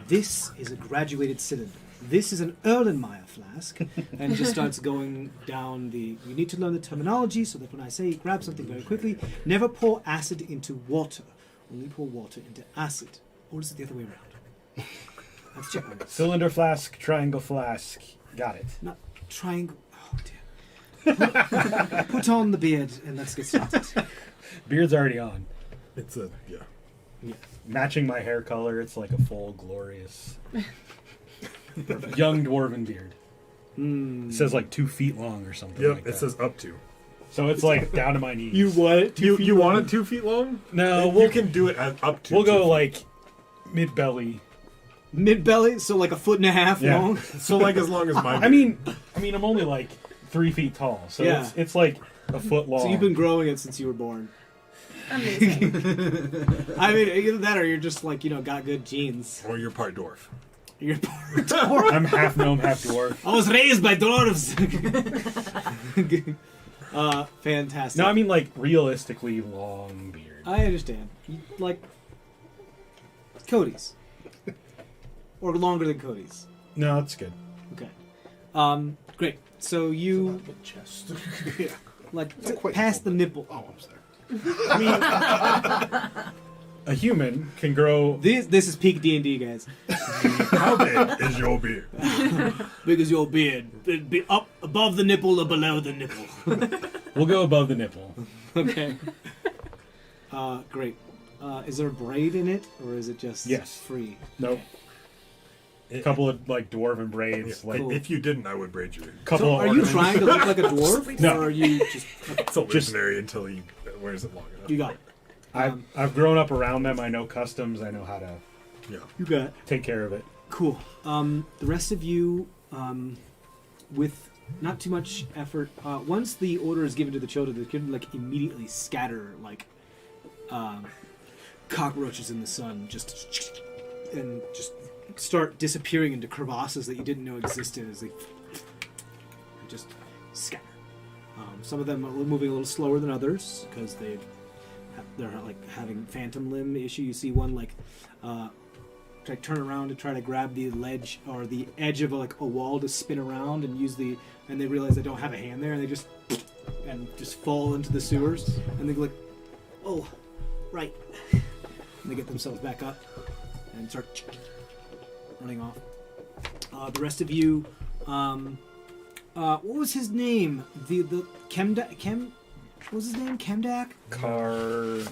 This is a graduated cylinder. This is an Erlenmeyer flask. And just starts going down the... You need to learn the terminology so that when I say grab something very quickly, never pour acid into water. Only pour water into acid. Or is it the other way around? Let's check on this. Cylinder flask, triangle flask. Got it. Not triangle... Oh, dear. Put on the beard and let's get started. Beard's already on. It's a Matching my hair color, it's like a full, glorious, young dwarven beard. It says like 2 feet long or something Yep, like it that. says up to. So it's like down to my knees. You want it? You want it 2 feet long? No, You can do it at up to. we'll 2 go feet. like mid-belly. Mid-belly, so like a foot and a half Yeah. long? So like as long as my. I mean, I'm only like 3 feet tall, so Yeah. it's like a foot long. So you've been growing it since you were born. Amazing. I mean, either that or you're just like, got good genes. Or you're part dwarf. You're part dwarf. I'm half gnome, half dwarf. I was raised by dwarves. Fantastic. No, I mean like realistically long beard. I understand. Like Cody's. Or longer than Cody's. No, that's good. Okay. Great. So you With chest. quite past the full, nipple. Almost there. A human can grow. This is peak D&D, guys. How big is your beard? Big as your beard. It'd be up above the nipple or below the nipple. We'll go above the nipple. Okay. Great. Is there a braid in it, or is it just Yes. free? Nope. A couple of like dwarven braids, like Cool. If you didn't, I would braid you. couple So of are you ornaments. trying to look like a dwarf, No. or are you just... It's illusionary until he wears it long enough. You got it. I've grown up around them. I know customs. I know how to Yeah. You got it. take care of it. Cool. The rest of you, with not too much effort, once the order is given to the children, they can like immediately scatter like cockroaches in the sun, just start disappearing into crevasses that you didn't know existed as they just scatter. Some of them are moving a little slower than others because they're like having phantom limb issue. You see one like try to turn around to try to grab the ledge or the edge of a wall to spin around and and they realize they don't have a hand there and they just fall into the sewers and they go like, oh, right, and they get themselves back up and start running off. The rest of you, what was his name? The what was his name? Kemdak? Kordak.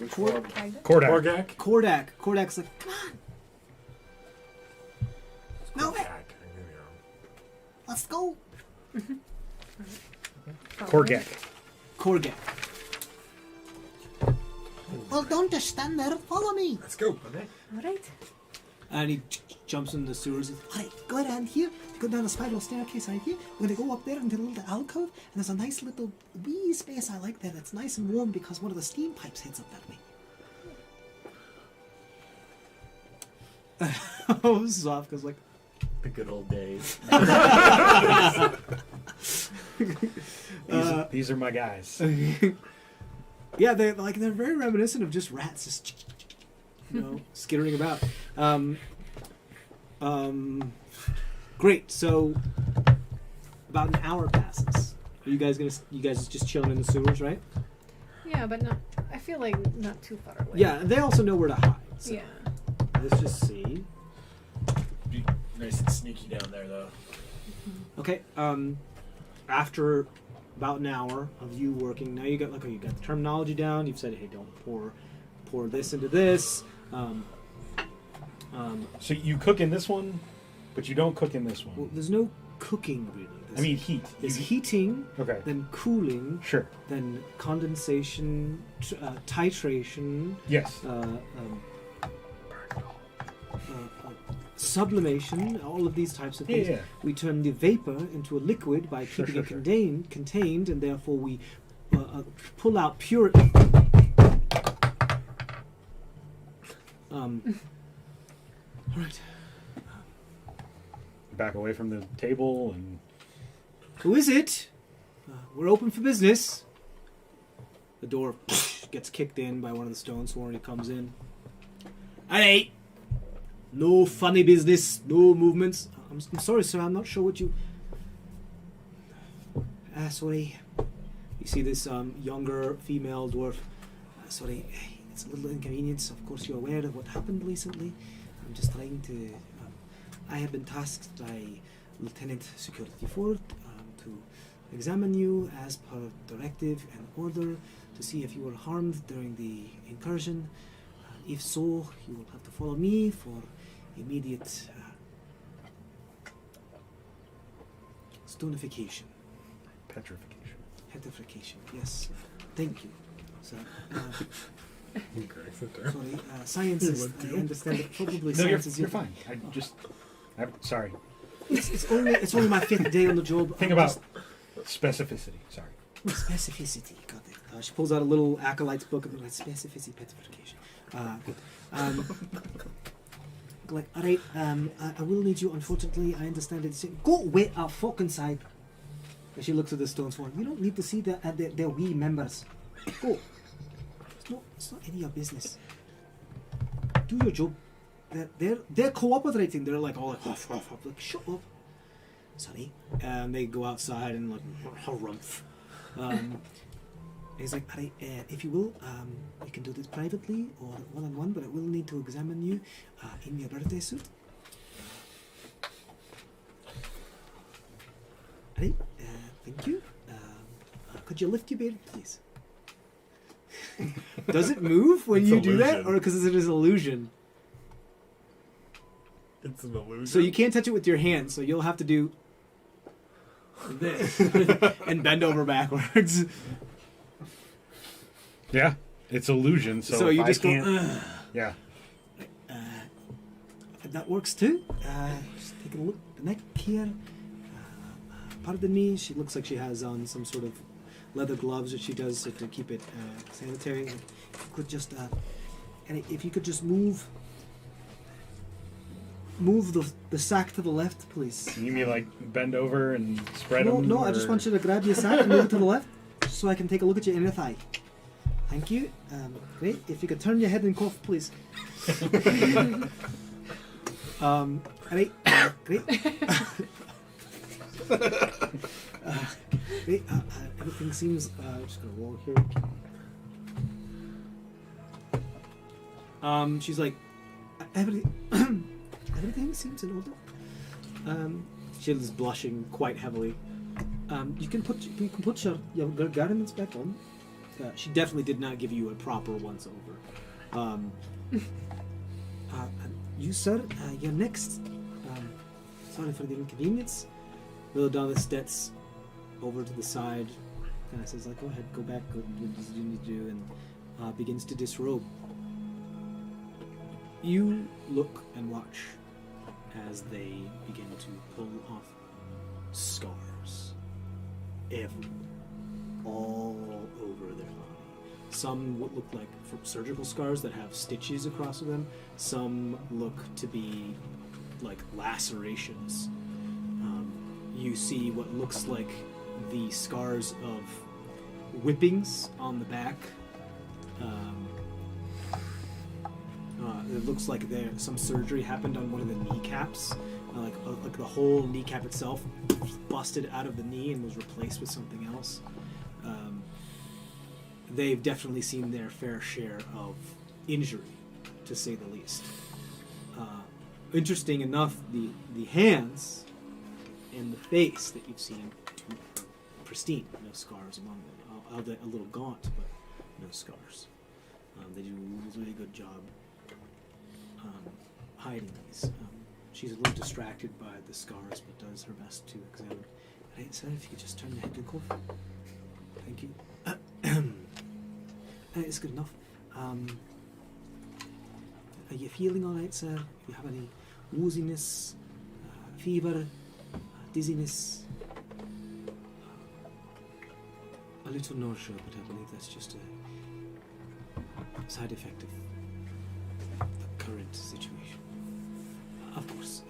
Kordak's like, come on. No, let's go. Korgak. Well, don't just stand there. Follow me. Let's go. All right. And he jumps into the sewers. All right, go around here. Go down a spiral staircase right here. We're going to go up there into the little alcove. And there's a nice little wee space I like there. That's nice and warm because one of the steam pipes heads up that way. Oh, Zoff goes like, The good old days. These are my guys. yeah, they're very reminiscent of just rats, just skittering about. Great. So about an hour passes. Are you guys just chilling in the sewers, right? Yeah, but not. I feel like not too far away. Yeah, they also know where to hide. So. Yeah. Let's just see. Be nice and sneaky down there, though. Okay. After about an hour of you working, now you got the terminology down. You've said, hey, don't pour this into this. So you cook in this one, but you don't cook in this one. Well, there's no cooking really. I mean heat. There's heating, Okay. then cooling, Sure. then condensation, titration, Yes. sublimation, all of these types of things. Yeah. We turn the vapor into a liquid by Sure, keeping sure, it contained, and therefore we pull out pure. All right. Back away from the table and Who is it? We're open for business. The door gets kicked in by one of the stone sworn. He comes in. Hey! No funny business, no movements. I'm sorry, sir. I'm not sure what you. Sorry. You see this younger female dwarf. Sorry, it's a little inconvenience. Of course, you're aware of what happened recently. I'm just trying to. I have been tasked by Lieutenant Security Ford to examine you as per directive and order to see if you were harmed during the incursion. If so, you will have to follow me for immediate stonification. Petrification, yes. Thank you. So, sorry, science I understand that probably no, science is you're fine. I'm sorry. It's only my 5th day on the job. Think about specificity. Sorry. Specificity, got it. She pulls out a little acolyte's book about specificity, petrification. Good. Like, all right, I will need you. Unfortunately, I understand it. Go wait our fucking side. And she looks at the stones for. You don't need to see their wee members. Go. It's not any of your business. Do your job. They're cooperating. They're like all like, huff, huff, huff. Like, shut up. Sorry. And they go outside and like harumph. He's like, all right, if you will, you can do this privately or one-on-one, but I will need to examine you in your birthday suit. All right, thank you. Could you lift your beard, please? Does it move when It's you do that, illusion. or because it is illusion? It's an illusion. So you can't touch it with your hands, so you'll have to do this and bend over backwards. Yeah, it's illusion. So you if just I go. can't, yeah. That works too. Just taking a look at the neck here. Pardon me. She looks like she has on some sort of leather gloves that she does to keep it sanitary. If you could just, and if you could just move the sack to the left, please. You mean like bend over and spread them? No, I just want you to grab your sack and move it to the left. so I can take a look at your inner thigh. Thank you. Great. If you could turn your head and cough, please. Alright. Great. Great. Everything seems. Just gonna roll here. She's like, everything seems in order. She is blushing quite heavily. You can put your garments back on. She definitely did not give you a proper once over. You, sir, you're next. Sorry for the inconvenience. Milodalis steps over to the side, kind of says, like, go ahead, go back, go do what you need to do, and begins to disrobe. You look and watch as they begin to pull off scars everywhere, all over their body. Some would look like surgical scars that have stitches across them. Some look to be like lacerations. You see what looks like the scars of whippings on the back. It looks like some surgery happened on one of the kneecaps. Like the whole kneecap itself busted out of the knee and was replaced with something else. They've definitely seen their fair share of injury, to say the least. Interesting enough, the hands and the face that you've seen, pristine, no scars among them. A little gaunt, but no scars. They do a really good job hiding these. She's a little distracted by the scars, but does her best to examine. Right, sir, if you could just turn your head to cough. Thank you. It's good enough. Are you feeling all right, sir? If you have any wooziness, fever, dizziness, a little nausea, but I believe that's just a side effect of the current situation. Of course.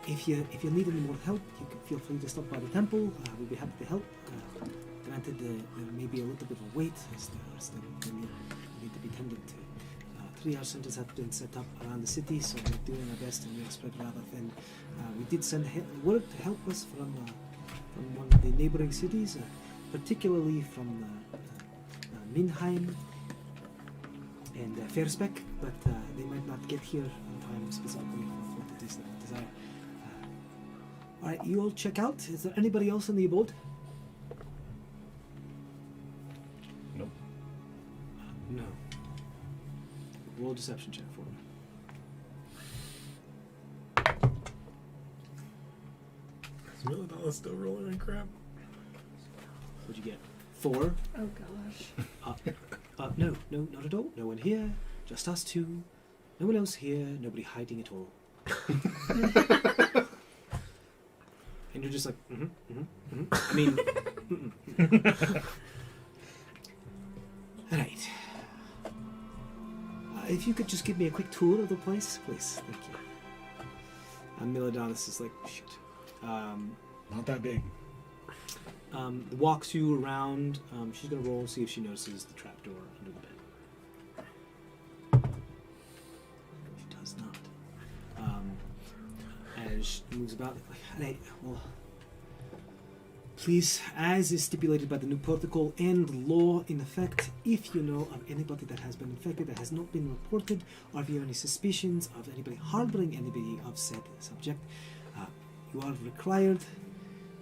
If you need any more help, you can feel free to stop by the temple. We'll be happy to help. Granted, there may be a little bit of wait as they need to be tended to. 3 centers have been set up around the city, so we're doing our best and we're spread rather thin. We did send word to help us from one of the neighboring cities, particularly from Minheim and Fairspeck, but they might not get here in time specifically for what it is that we desire. Alright, you all check out. Is there anybody else on the boat? Nope. No. Roll a deception check for me. Is Milodalis still rolling in crap? What'd you get? 4? Oh gosh. No, not at all. No one here. Just us two. No one else here. Nobody hiding at all. And you're just like, I mean, Alright. If you could just give me a quick tour of the place, please. Thank you. And Milodalis is like, shoot. Not that big. Walks you around. She's going to roll and see if she notices the trapdoor under the bed. She does not. As she moves about, like, hey, well, please, as is stipulated by the new protocol and law in effect, if you know of anybody that has been infected that has not been reported, or if you have any suspicions of anybody harboring anybody of said subject, you are required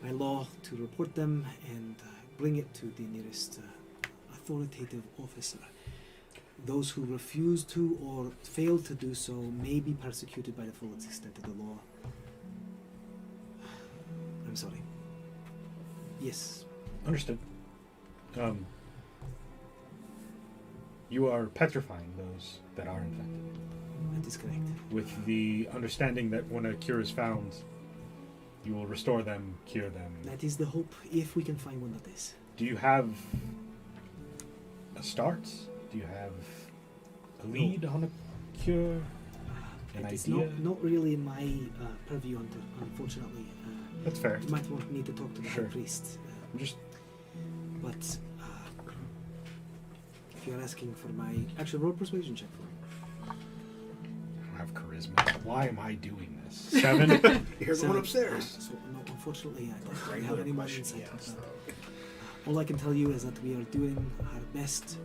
by law to report them and bring it to the nearest authoritative officer. Those who refuse to or fail to do so may be persecuted by the full extent of the law. I'm sorry. Yes. Understood. You are petrifying those that are infected. That is correct. With the understanding that when a cure is found, you will restore them, cure them. That is the hope, if we can find one that is. Do you have a start? Do you have a lead on a cure? An It is idea? not really in my purview, unfortunately. That's fair. You might need to talk to the Sure. high priest. I'm just But if you're asking for my actual roll persuasion check for me. I don't have charisma. Why am I doing this? 7? You're going upstairs. So, no, unfortunately, I don't have any more insight. All I can tell you is that we are doing our best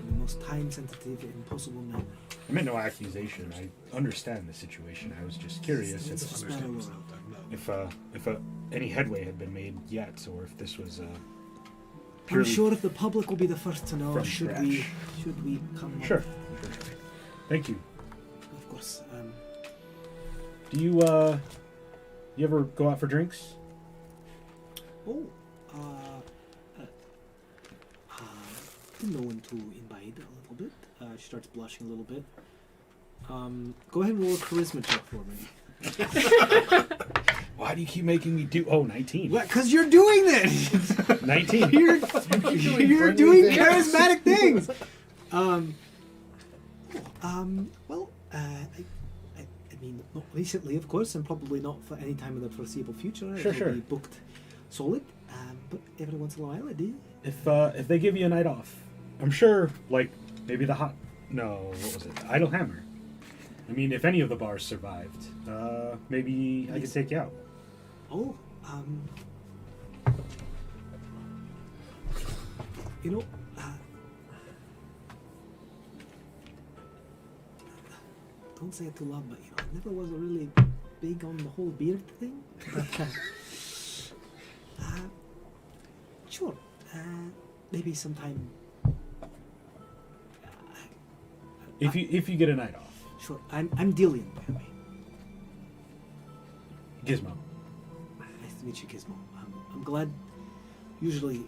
in the most time-sensitive and possible manner. I meant no accusation. I understand the situation. I was just curious It's just a matter of if any headway had been made yet, or if this was I'm purely sure if the public will be the first to know. from Should scratch. we come? up? Sure. Thank you. Of course. Do you ever go out for drinks? Didn't know when to invite a little bit. She starts blushing a little bit. Go ahead and roll a charisma check for me. Why do you keep making me do? Oh, 19. What? Because you're doing this. 19. You're friendly doing things. charismatic things. Well, I mean, not recently, of course, and probably not for any time in the foreseeable future. Sure, I'll sure. be booked solid, but every once in a while I do. If they give you a night off, I'm sure, like, maybe what was it? Idle Hammer. I mean, if any of the bars survived, maybe I could take you out. Oh, you know, don't say it too loud, but you know, I never was really big on the whole beard thing. But, sure, maybe sometime. If you get a night off, Sure, I'm Dillian, by the way. Gizmo. Nice to meet you, Gizmo. I'm glad. Usually,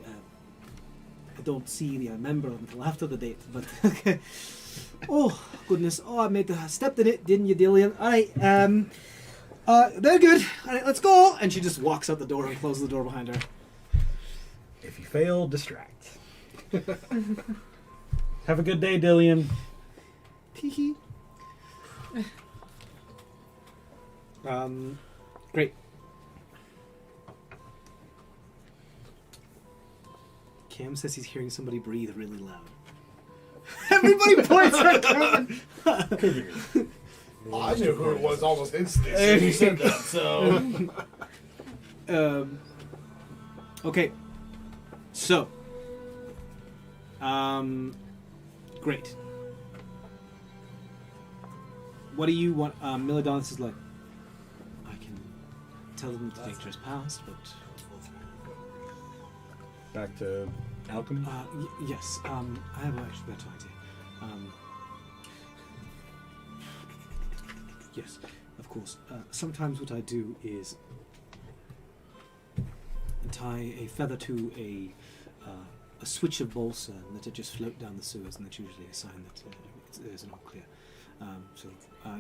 I don't see the member until after the date, but okay. Oh goodness! Oh, I stepped in it, didn't you, Dillian? All right. Very good. All right, let's go. And she just walks out the door and closes the door behind her. If you fail, distract. Have a good day, Dillian. Tee. Great. Cam says he's hearing somebody breathe really loud. Everybody points at Cam. Well, I knew who it was almost instantly as soon as you said that, so... Okay. So. Great. What do you want? Milidonis is like, I can tell them the danger is past, but... Back to alchemy. Yes, I have an actually better idea. Yes, of course. Sometimes what I do is tie a feather to a switch of balsa and let it just float down the sewers, and that's usually a sign that there's an all clear. So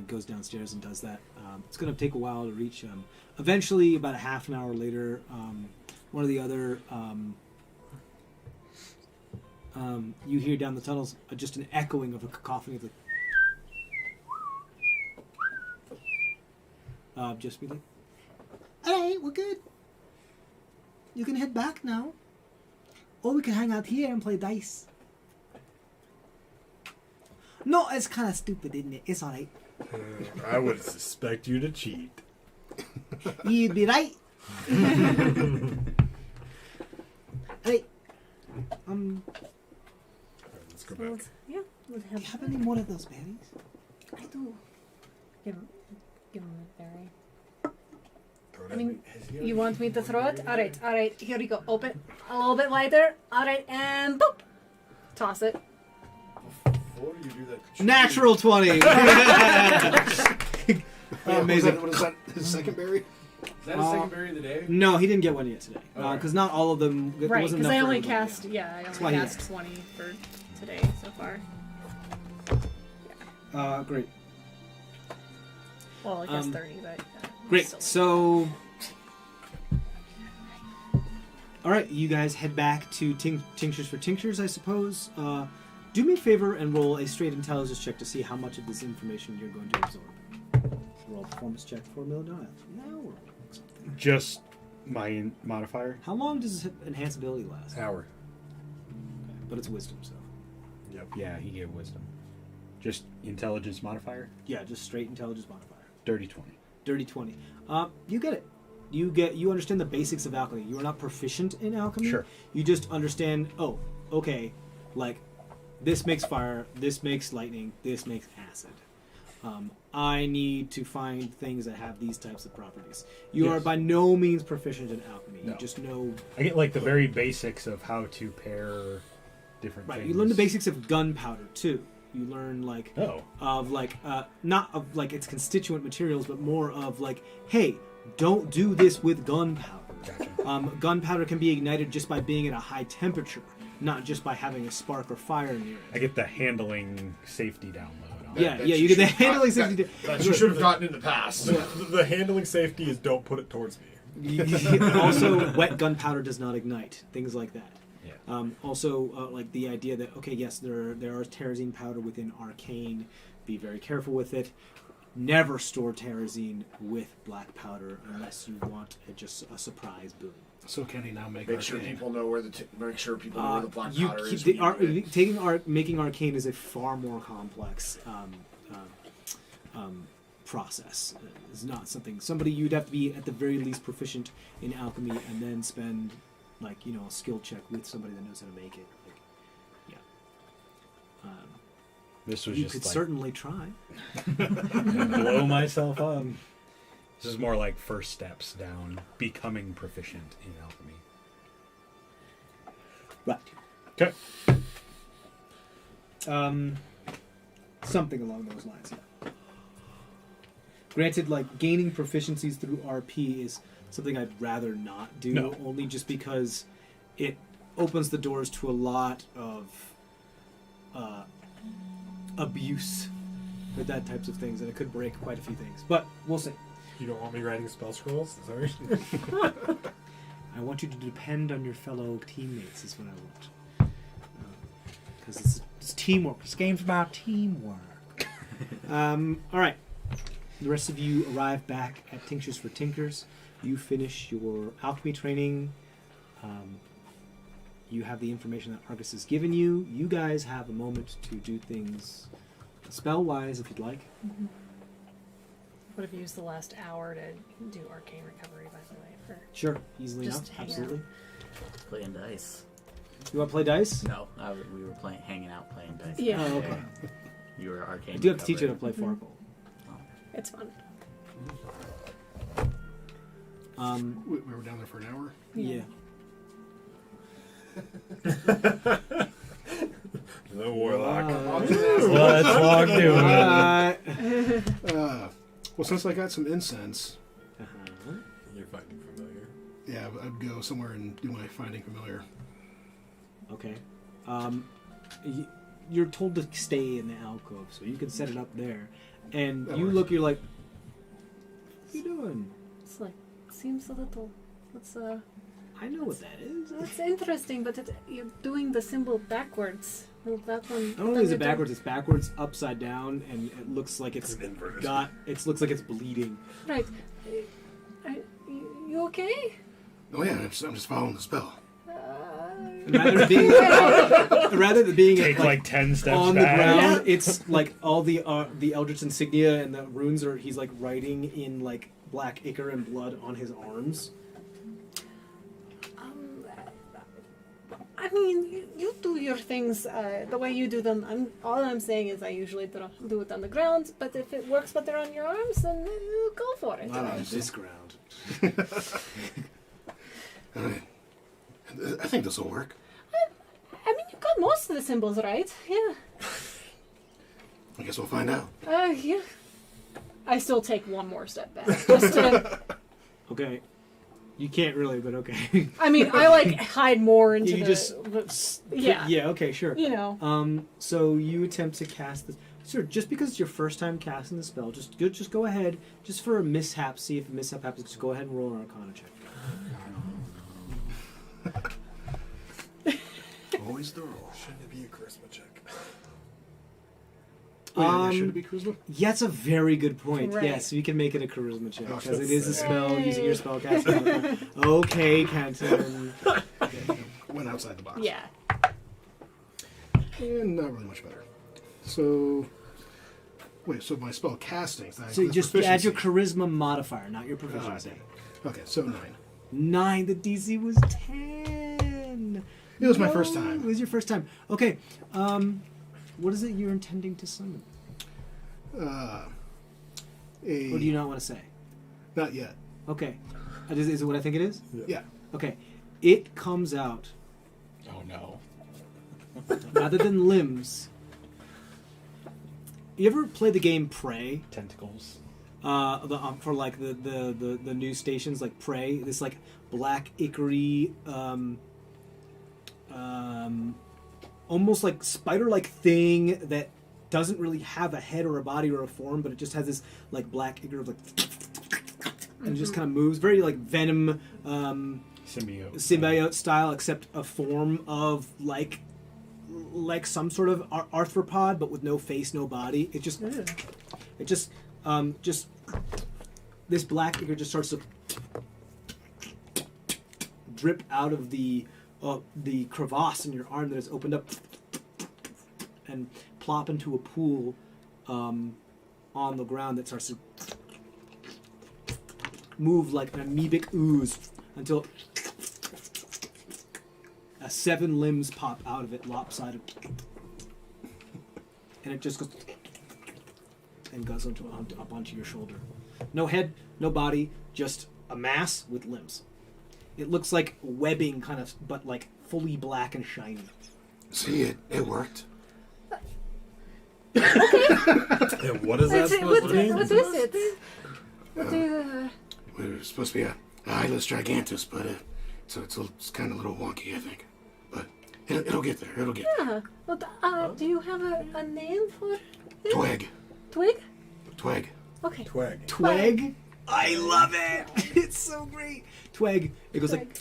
goes downstairs and does that. It's going to take a while to reach. Eventually, about a half an hour later, one of the other... you hear down the tunnels just an echoing of a cacophony of like... just be like, alright, we're good. You can head back now. Or we can hang out here and play dice. No, it's kind of stupid, isn't it? It's alright. I would suspect you to cheat. You'd be right. Hey, Let's go back. Yeah, we'll do you have any more of those berries? I do. Give him a berry. I mean, you want me to throw it? All right. Here you go. Open a little bit wider. All right, and boop. Toss it. Before you do that... Natural 20. Amazing. What is that? His second berry? Is that his second berry of the day? No, he didn't get one yet today. Okay. Because not all of them. There Right, wasn't because enough I for only everybody, cast. yeah. Yeah, I why only he cast asked. 20 for today so far. Great. Well, I guess 30, but Great. still. So, all right, you guys head back to Tinctures for Tinctures, I suppose. Do me a favor and roll a straight intelligence check to see how much of this information you're going to absorb. Roll a performance check for Milodon. Now we're rolling something. Just My modifier? How long does enhance ability last? Hour. But it's wisdom, so. Yep. Yeah, he gave wisdom. Just intelligence modifier? Yeah, just straight intelligence modifier. Dirty 20. Dirty 20. You get it. You understand the basics of alchemy. You are not proficient in alchemy. Sure. You just understand, oh, okay, like, this makes fire, this makes lightning, this makes acid. I need to find things that have these types of properties. You are Yes. by no means proficient in alchemy. No. You just know... I get like the very basics of how to pair different Right, things. you learn the basics of gunpowder, too. You learn, like, Oh. of, like, not of, like, its constituent materials, but more of, like, hey, don't do this with gunpowder. Gotcha. Gunpowder can be ignited just by being at a high temperature, not just by having a spark or fire near it. I get the handling safety download on it. Yeah, you get the handling safety. That you should have gotten in the past. The handling safety is don't put it towards me. Also, wet gunpowder does not ignite. Things like that. Yeah. Also, like the idea that okay, yes, there are terrazine powder within arcane. Be very careful with it. Never store terrazine with black powder unless you want just a surprise boon. So can he now make Make sure arcane? people know where the black You powder keep is. the, when you need it. making arcane is a far more complex process. It's not somebody you'd have to be at the very least proficient in alchemy and then spend like a skill check with somebody that knows how to make it. Like, yeah. This was You just could like certainly try. blow myself up. This is more like first steps down becoming proficient in alchemy. Right. Okay. Something along those lines, yeah. Granted, like, gaining proficiencies through RP is something I'd rather not do, No. only just because it opens the doors to a lot of abuse with that types of things, and it could break quite a few things. But we'll see. You don't want me writing spell scrolls? Sorry. I want you to depend on your fellow teammates is what I want. Because it's teamwork. This game's about teamwork. All right. The rest of you arrive back at Tinctures for Tinkers. You finish your alchemy training. You have the information that Argus has given you. You guys have a moment to do things spell-wise if you'd like. Would have used the last hour to do arcane recovery, by the way. For Sure, easily Just enough. hang out. Absolutely. Playing dice. You want to play dice? No, we were hanging out playing dice. Yeah. Oh, okay. You were arcane. I do have to teach you recovery. how to play Farkle. it's fun. We were down there for an hour. Yeah. The warlock. Let's walk through it. Well, since I got some incense, You're finding familiar. yeah, I'd go somewhere and do my finding familiar. Okay. You're told to stay in the alcove, so you can set it up there. And That you works. look, you're like, what are you doing? It's like seems a little. It's I know what that is. It's interesting, but you're doing the symbol backwards. Well, that one. Not only is it backwards, it's backwards, upside down, and it looks like it's It's inverted. looks like it's bleeding. Right. You okay? Oh yeah, I'm just following the spell. And rather than being Take like 10 steps on back. the ground, it's like all the Eldritch insignia and the runes are. He's like writing in like black ichor and blood on his arms. I mean, you do your things the way you do them. All I'm saying is I usually do it on the ground, but if it works better on your arms, then go for it. Not on this ground. All right. I think this will work. I mean, you got most of the symbols right. Yeah. I guess we'll find out. Yeah. I still take one more step back. Just to, Okay. You can't really, but okay. I mean, I like hide more into You the. just yeah. Yeah. Okay. Sure. You know. So you attempt to cast this. Sure. Just because it's your first time casting the spell, just go ahead. Just for a mishap, see if a mishap happens. Just go ahead and roll an Arcana check. Always the roll. Shouldn't it be a charisma check? Should it be charisma? Yeah, that's a very good point. Right. Yes, you can make it a charisma check I was because gonna it is a say. spell using your spellcasting modifier. Okay, Kenton. Went outside the box. Yeah. And not really much better. So, wait, so my spell casting. So you just add your charisma modifier, not your proficiency. Okay, so 9. 9. The DC was 10. It was my first time. It was your first time. Okay. What is it you're intending to summon? Or do you not want to say? Not yet. Okay. Is it what I think it is? Yeah. Okay. It comes out Oh no. rather than limbs. You ever play the game Prey? Tentacles. For like the news stations like Prey, this like black ichor-y, almost like spider-like thing that doesn't really have a head or a body or a form, but it just has this like black ichor of like, and it just kind of moves, very like Venom symbiote style, except a form of like some sort of arthropod, but with no face, no body. It just this black ichor just starts to drip out of the crevasse in your arm that is opened up and plop into a pool on the ground that starts to move like an amoebic ooze until 7 limbs pop out of it, lopsided, and it just goes and goes up onto your shoulder. No head, no body, just a mass with limbs. It looks like webbing, kind of, but like fully black and shiny. See, it worked. Yeah, what is that supposed to mean? What is it? What do you... We're supposed to be a eyeless gigantus, but it's kind of a little wonky, I think. But it'll get there. It'll get there. Yeah. Well, do you have a name for it? Twig. Twig? Twig. Okay. Twig. Twig? I love it! It's so great! Twig. It goes like,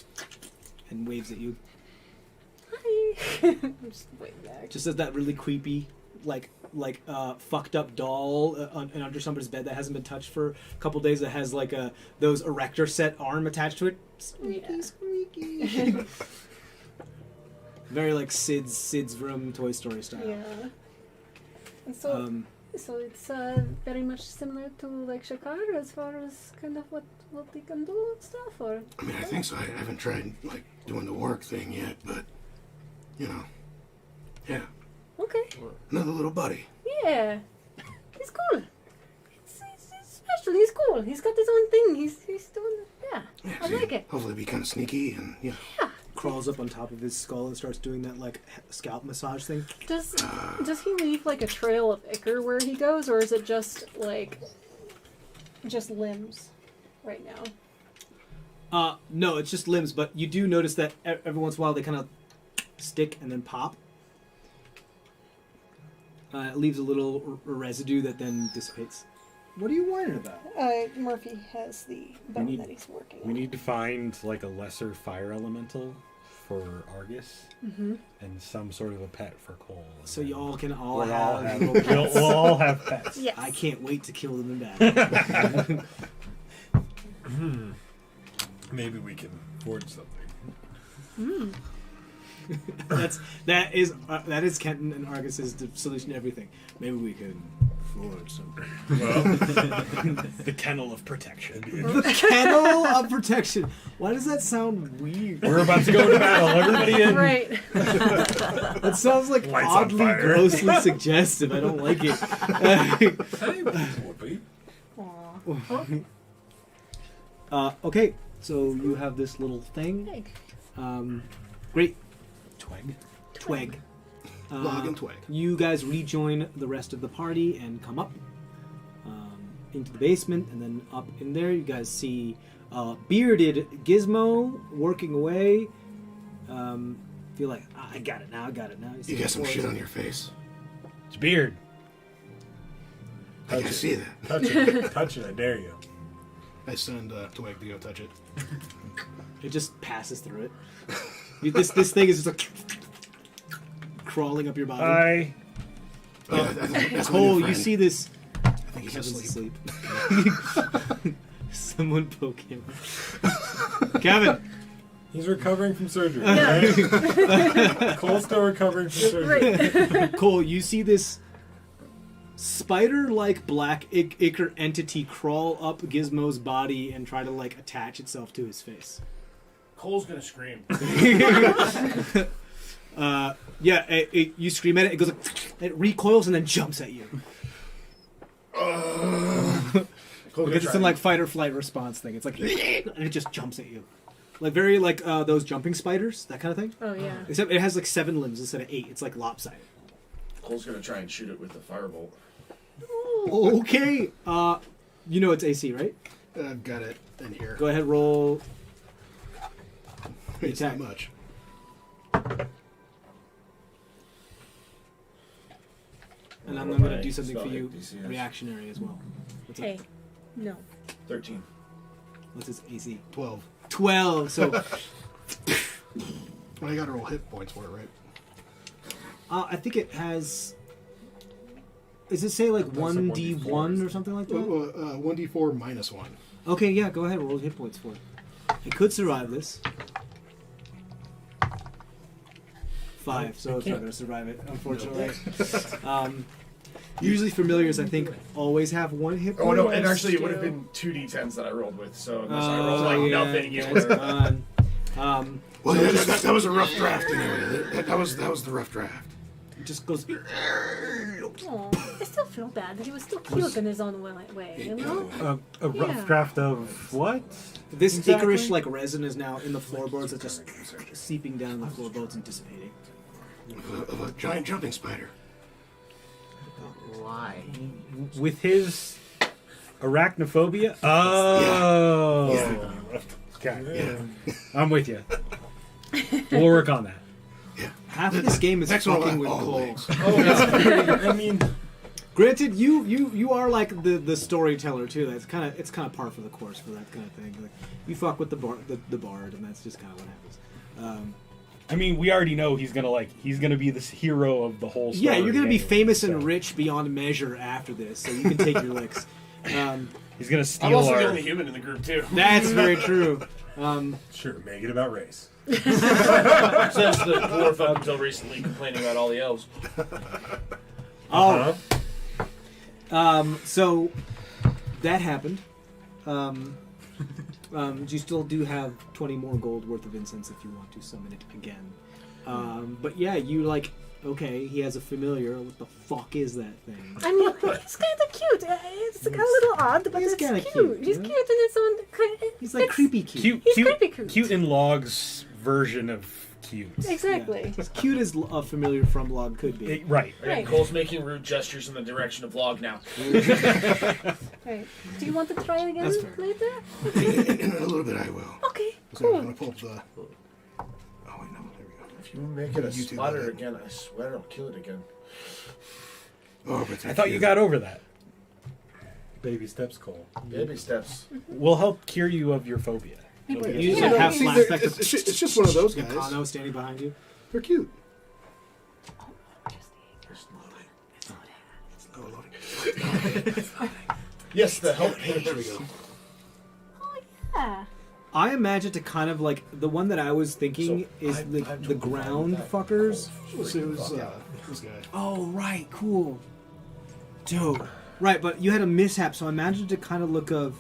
and waves at you. Hi. I'm just waiting back. Just as that really creepy, like fucked up doll and under somebody's bed that hasn't been touched for a couple days that has like those erector set arm attached to it. Squeaky, squeaky. Very like Sid's room Toy Story style. Yeah. And so, so it's very much similar to like Shakar as far as kind of what they can do and stuff, or? I mean, I think so. I haven't tried like doing the work thing yet, but you know, yeah. Okay. Another little buddy. Yeah. He's cool. He's special. He's cool. He's got his own thing. He's doing. Yeah. I like it. Hopefully, be kind of sneaky and Yeah. Crawls up on top of his skull and starts doing that like scalp massage thing. Does he leave like a trail of ichor where he goes, or is it just limbs right now? No, it's just limbs, but you do notice that every once in a while they kind of stick and then pop. It leaves a little residue that then dissipates. What are you whining about? Murphy has the bone that he's working on. We need to find like a lesser fire elemental for Argus, and some sort of a pet for Cole. So you all can We'll all have have, little pets. we'll all have pets. Yes. I can't wait to kill them in battle. Maybe we can forge something. that is Kenton and Argus's solution to everything. Maybe we can forge something. Well, The kennel of protection. The kennel of protection. Why does that sound weird? we're about to go to battle. Everybody in. Right. That sounds like Lights on oddly, fire. grossly suggestive. I don't like it. Hey, Whoopi. Okay, so you have this little thing. Great. Twig. Log and Twig. You guys rejoin the rest of the party and come up into the basement, and then up in there you guys see bearded Gizmo working away. Feel like, I got it now. see You got some the shit boys. on your face. It's beard. I can see that. Touch it, I dare you. I send Twig to go touch it. It just passes through it. This thing is just like crawling up your body. That's my Cole, new you friend. see this. I think he's Kevin's asleep. asleep. Someone poke him. Kevin. He's recovering from surgery. Yeah. Right? Cole's still recovering from surgery. Right. Cole, you see this spider-like black ichor entity crawl up Gizmo's body and try to like attach itself to his face. Cole's gonna scream. You scream at it. It goes, it recoils and then jumps at you. Because it's in like fight or flight response thing. It's like, and it just jumps at you, like very like those jumping spiders, that kind of thing. Oh yeah. Except it has like 7 limbs instead of 8. It's like lopsided. Cole's gonna try and shoot it with the firebolt. Okay. You know it's AC, right? I've got it in here. Go ahead, roll. It's attack. not much. And I'm What going my to do something for spell you, hit DC is? reactionary as well. What's Hey. No. 13. What's his AC? 12. 12. So Well, I got to roll hit points for it, right? I think it has. Does it say like That's a 1d1 or something like that? 1d4 minus 1. Okay, yeah, go ahead. Roll hit points for it. It could survive this. 5, so it's not going to survive it, unfortunately. Usually familiars, I think, always have 1 hit point. Oh no, and actually it would have been 2d10s that I rolled with, so unless I rolled like nothing, you that's were... fine. Well, that was a rough draft anyway. That was the rough draft. It just goes. Oh, I still feel bad. He was still cute in his own way, you know? A rough Yeah. draft of what? This Exactly. licorice like resin is now in the floorboards. It's just seeping down the floorboards and dissipating. Of a giant jumping spider. Why? With his arachnophobia? Oh. Yeah. Okay. I'm with you. We'll work on that. Half of this game is Next one, fucking with all Cole. legs. Oh, yeah. I mean, Granted, you are like the storyteller too. It's kind of par for the course for that kind of thing. Like you fuck with the bard, and that's just kind of what happens. I mean, we already know he's gonna be this hero of the whole story. Yeah, you're gonna be anyway, famous so. and rich beyond measure after this, so you can take your licks. He's gonna I'm steal also our. the only human in the group too. That's very true. sure, make it about race. Says the dwarf up until recently complaining about all the elves. Oh, so that happened. You still do have 20 more gold worth of incense if you want to summon it again. But yeah, you like, okay, he has a familiar. What the fuck is that thing? I mean, he's kind of cute. It's a little odd, but He's it's kinda cute. cute, He's yeah. cute in its own kind. He's like creepy cute. He's creepy cute. Cute in Log's version of cute. Exactly. As cute as a familiar from Log could be. Right. Right. Cole's making rude gestures in the direction of Log now. Right. Do you want to try it again That's fair. later? In a little bit, I will. Okay. So I'm Cool. going to pull up the... Oh, wait, no, there we go. If you make it a YouTube splatter edit. again, I swear I'll kill it again. Oh, but I thought you got over that. Baby steps, Cole. Baby steps. We'll help cure you of your phobia. You Yeah, just like have see, flashbacks of it's just one of those guys. Nakano standing behind you. They're cute. Oh, loading. Yes, the help page. There we go. Yeah. I imagine to kind of like the one that I was thinking So, is I've the totally ground fine with that. fuckers. So it was this guy. Oh right, cool, dope. Right, but you had a mishap, so I imagined to kind of look of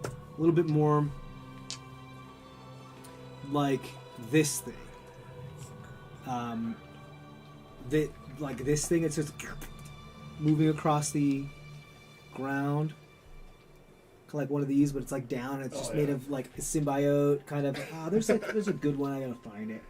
a little bit more like this thing. Like this thing. It's just moving across the ground. Kind of like one of these, but it's like down. And it's just made of like a symbiote kind of. There's a good one. I gotta find it.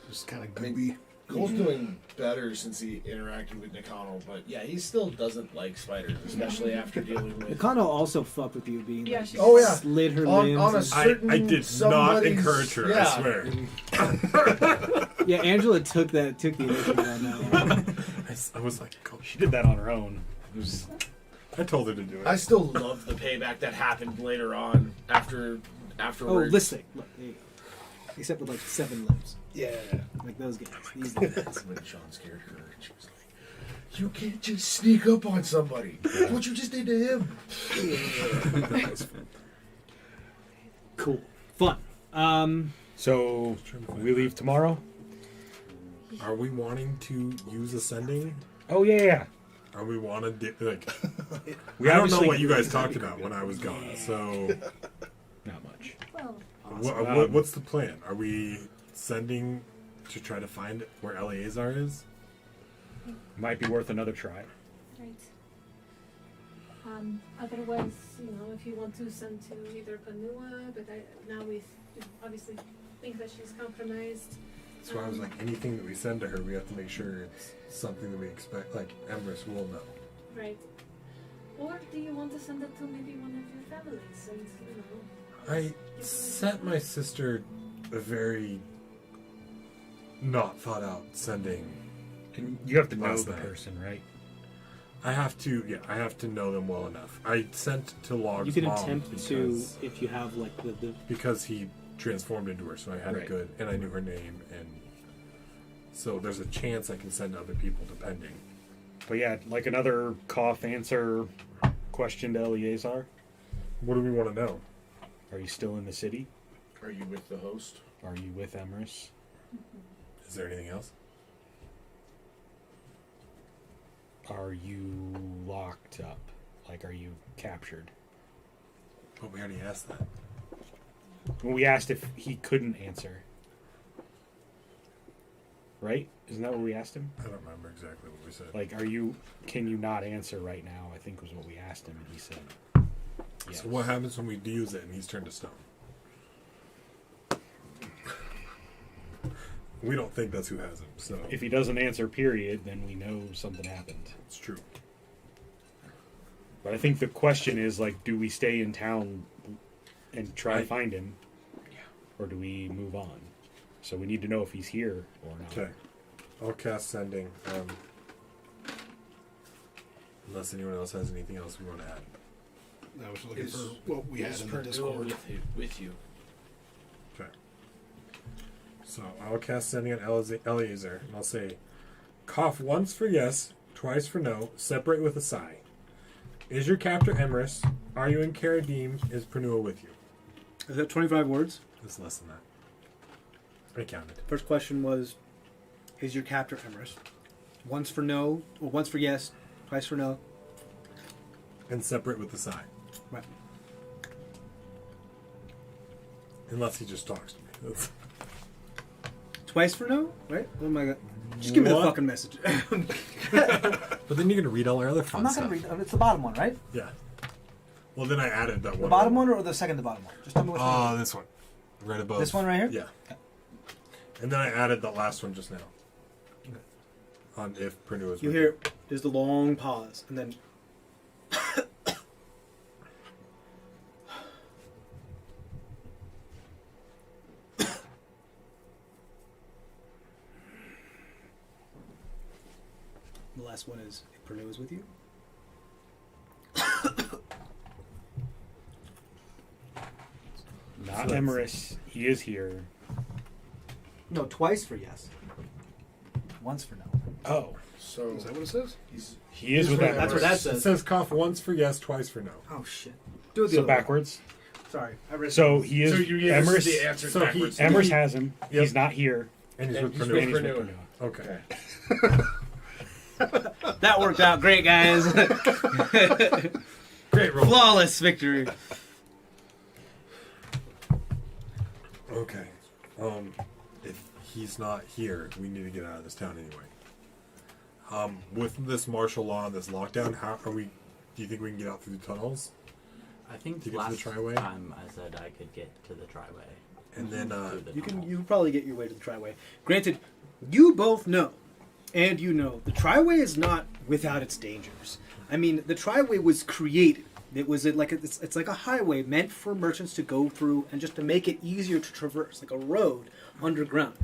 Just kind of goopy. Cole's doing better since he interacted with Nakano, but yeah, he still doesn't like spiders, especially after dealing with. Nakano also fucked with you, being Yeah, like, she- Oh, yeah. slid her On limbs. a and- certain I did not somebody's- encourage her, yeah. I swear. Yeah, Angela took the initiative on that one. I was like, Cole, She did that on her own. It was, I told her to do it. I still love the payback that happened later on Oh, afterwards. this thing. Look, there you go. Except with like 7 limbs. Yeah. Like those guys. These guys. When Sean scared her, and she was like, You can't just sneak up on somebody. What you just did to him. Cool. Fun. So we leave tomorrow. Are we wanting to use ascending? Oh yeah. Are we want to like? We I don't know obviously- what you guys talked about when I was gone. So, Not much. Well, what's the plan? Are we sending to try to find where Eleazar is? Might be worth another try. right. Otherwise, if you want to send to either Panua, but now we obviously think that she's compromised. So I was like, anything that we send to her, we have to make sure it's something that we expect. Like Emrys will know. Right. Or do you want to send it to maybe one of your families? And I sent my sister a very not thought out sending. And you have to know Last the night. person, right? I have to know them well enough. I sent to Log's You can mom attempt to, if you have like the because he transformed into her, so I had Right. a good, and I knew her name, and so there's a chance I can send to other people depending. But yeah, like another cough answer question to Eleazar. What do we want to know? Are you still in the city? Are you with the host? Are you with Emrys? Is there anything else? Are you locked up? Like, are you captured? But we already asked that. When we asked if he couldn't answer. Right? Isn't that what we asked him? I don't remember exactly what we said. Like, can you not answer right now? I think was what we asked him, and he said yes. So what happens when we do use it and he's turned to stone? We don't think that's who has him, so If he doesn't answer, period, then we know something happened. it's true. But I think the question is, like, do we stay in town and try to Right. find him? Yeah. Or do we move on? So we need to know if he's here or not. Okay. I'll cast sending. Unless anyone else has anything else we want to add. I was looking for what we had in the Discord. with you. Okay. So I'll cast sending on Eleazar, and I'll say, cough once for yes, twice for no, separate with a sigh. Is your captor Emrys? Are you in Karadim? Is Pernua with you? is that 25 words? It's less than that. I counted. First question was, is your captor Emrys? Once for no, or once for yes, twice for no. And separate with a sigh. Right. Unless he just talks to me. That's... Twice for no, right? Oh my god. Just give me the What? fucking message. But then you're going to read all our other fun I'm not stuff. going to read. It's the bottom one, right? Yeah. Well, then I added that one. The bottom one or the second to bottom one? Just tell me which one. Oh, this one. Right above. This one right here? Yeah. And then I added the last one just now. On if Pernua is You with hear, there's the long pause, and then. The last one is if Pernod is with you. Not Emrys. He is here. No, twice for yes. Once for no. Oh. So Is that what it says? He is with Emrys. That's what that It says. says cough once for yes, twice for no. Oh shit. Do it the So other way. backwards. Sorry, I read. So he is So you gave us Emrys. the answers so he- backwards. Emrys has him. Yep. He's not here. And he's And with he's Pernua. And he's with Pernua. Pernua. Okay. That worked out great, guys. Great roll. Flawless victory. Okay. If he's not here, we need to get out of this town anyway. With this martial law and this lockdown, how are we? Do you think we can get out through the tunnels? I think To get to the last Triway? time I said I could get to the Triway. And then, through the You can tunnel. you can probably get your way to the Triway. Granted, you both know, and you know, the Triway is not without its dangers. I mean, the Triway was created. It was it's like a highway meant for merchants to go through and just to make it easier to traverse, like a road underground.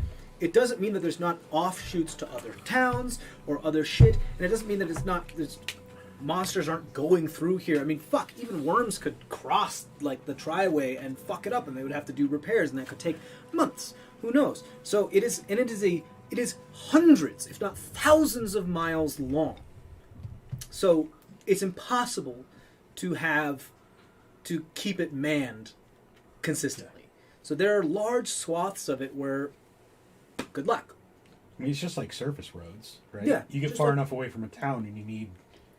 It doesn't mean that there's not offshoots to other towns or other shit, and it doesn't mean that there's monsters aren't going through here. I mean, fuck, even worms could cross like the Triway and fuck it up, and they would have to do repairs, and that could take months. Who knows? So it is hundreds, if not thousands, of miles long. So it's impossible to keep it manned consistently. So there are large swaths of it where, good luck. I mean, it's just like surface roads, right? Yeah, You get just far like- enough away from a town and you need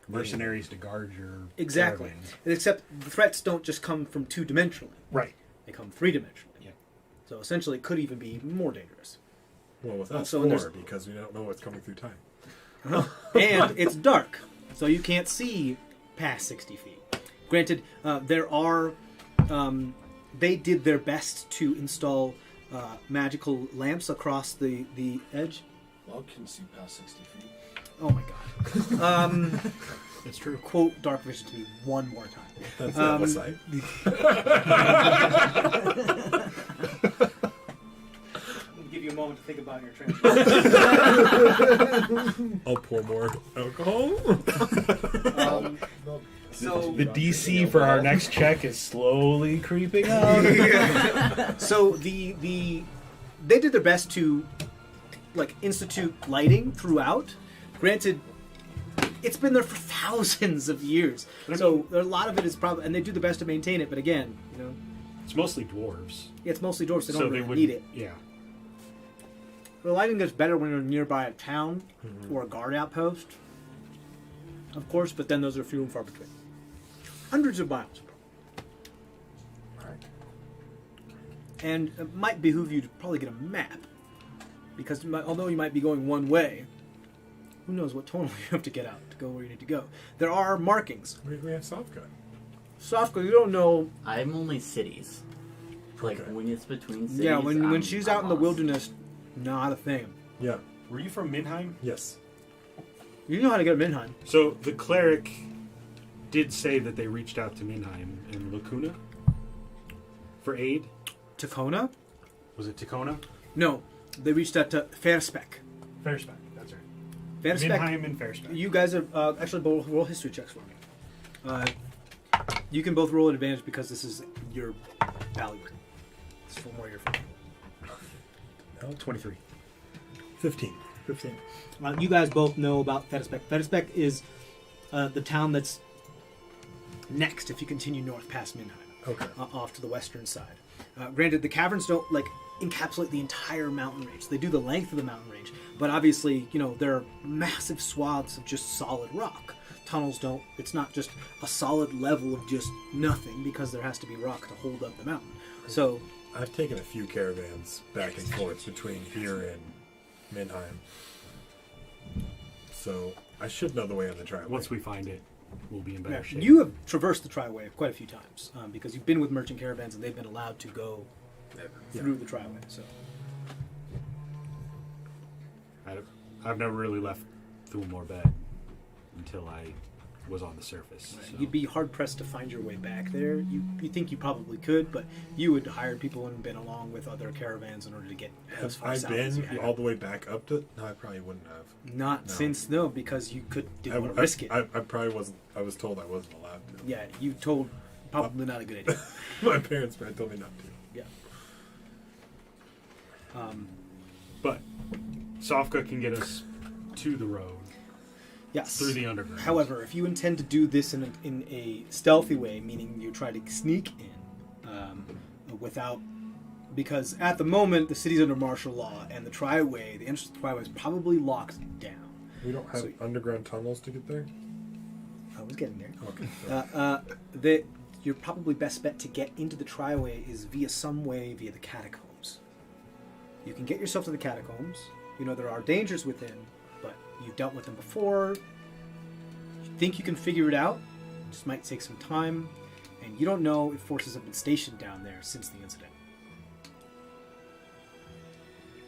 mercenaries to guard your Exactly. caravans. Except the threats don't just come from two-dimensionally. Right. They come three-dimensionally. Yeah. So essentially it could even be more dangerous. Well, with us, So when there's- 4, because we don't know what's coming through time. And it's dark, so you can't see past 60 feet. Granted, there are... they did their best to install magical lamps across the edge. Log can see past 60 feet. Oh my god. It's true. Quote Dark Vision to me one more time. That's not the site. I'll give you a moment to think about your translation. I'll pour more alcohol. So The DC for our next check is slowly creeping up. So they did their best to like institute lighting throughout. Granted, it's been there for thousands of years, so a lot of it is probably, and they do the best to maintain it. But again, It's mostly dwarves. it's mostly dwarves. They don't really would need it. Yeah. The lighting gets better when you're nearby a town or a guard outpost, of course. But then those are few and far between. Hundreds of miles. And it might behoove you to probably get a map, because although you might be going one way, who knows what tonal you have to get out to go where you need to go. There are markings. We have soft cut. Sofka, you don't know. I'm only cities. Like Okay. when it's between cities. Yeah, when she's out in the lost. wilderness, not a thing. Yeah. Were you from Minheim? Yes. You know how to get to Minheim. So the cleric did say that they reached out to Minheim and Lacuna for aid. Tacona? Was it Tacona? No, they reached out to Fairspec. Fairspec, that's right. Fairspec. Minheim and Fairspec. You guys are actually both roll history checks for me. You can both roll an advantage because this is your value. It's from where you're from. 23. 15. 15. You guys both know about Fetispec. Fetispec is the town that's next if you continue north past Minheim, Okay. off to the western side. Granted, the caverns don't encapsulate the entire mountain range. They do the length of the mountain range, but obviously, there are massive swaths of just solid rock. Tunnels don't. It's not just a solid level of just nothing, because there has to be rock to hold up the mountain. So I've taken a few caravans back and forth between here and Minheim. So I should know the way on the driveway. Once we find it, we'll be in better yeah, shape. you have traversed the Triway quite a few times because you've been with merchant caravans and they've been allowed to go through the Triway. So I've never really left Thulmore bed until I was on the surface. So. you'd be hard pressed to find your way back there. You think you probably could, but you would hire people and been along with other caravans in order to get as Have far I south as you been have. all the way back up to? No, I probably wouldn't have. Not No. since because you didn't want to risk it. I probably wasn't. I was told I wasn't allowed to. Yeah, you told probably not a good idea. My parents probably told me not to. Yeah. But Sofka can get us to the road Yes. through the underground. However, if you intend to do this in a stealthy way, meaning you try to sneak in without, because at the moment the city's under martial law and the entrance to the Triway is probably locked down. We don't have So- underground tunnels to get there. I was getting there. Okay. Your probably best bet to get into the Triway is via the catacombs. You can get yourself to the catacombs. There are dangers within, but you've dealt with them before. You think you can figure it out. It just might take some time, and you don't know if forces have been stationed down there since the incident.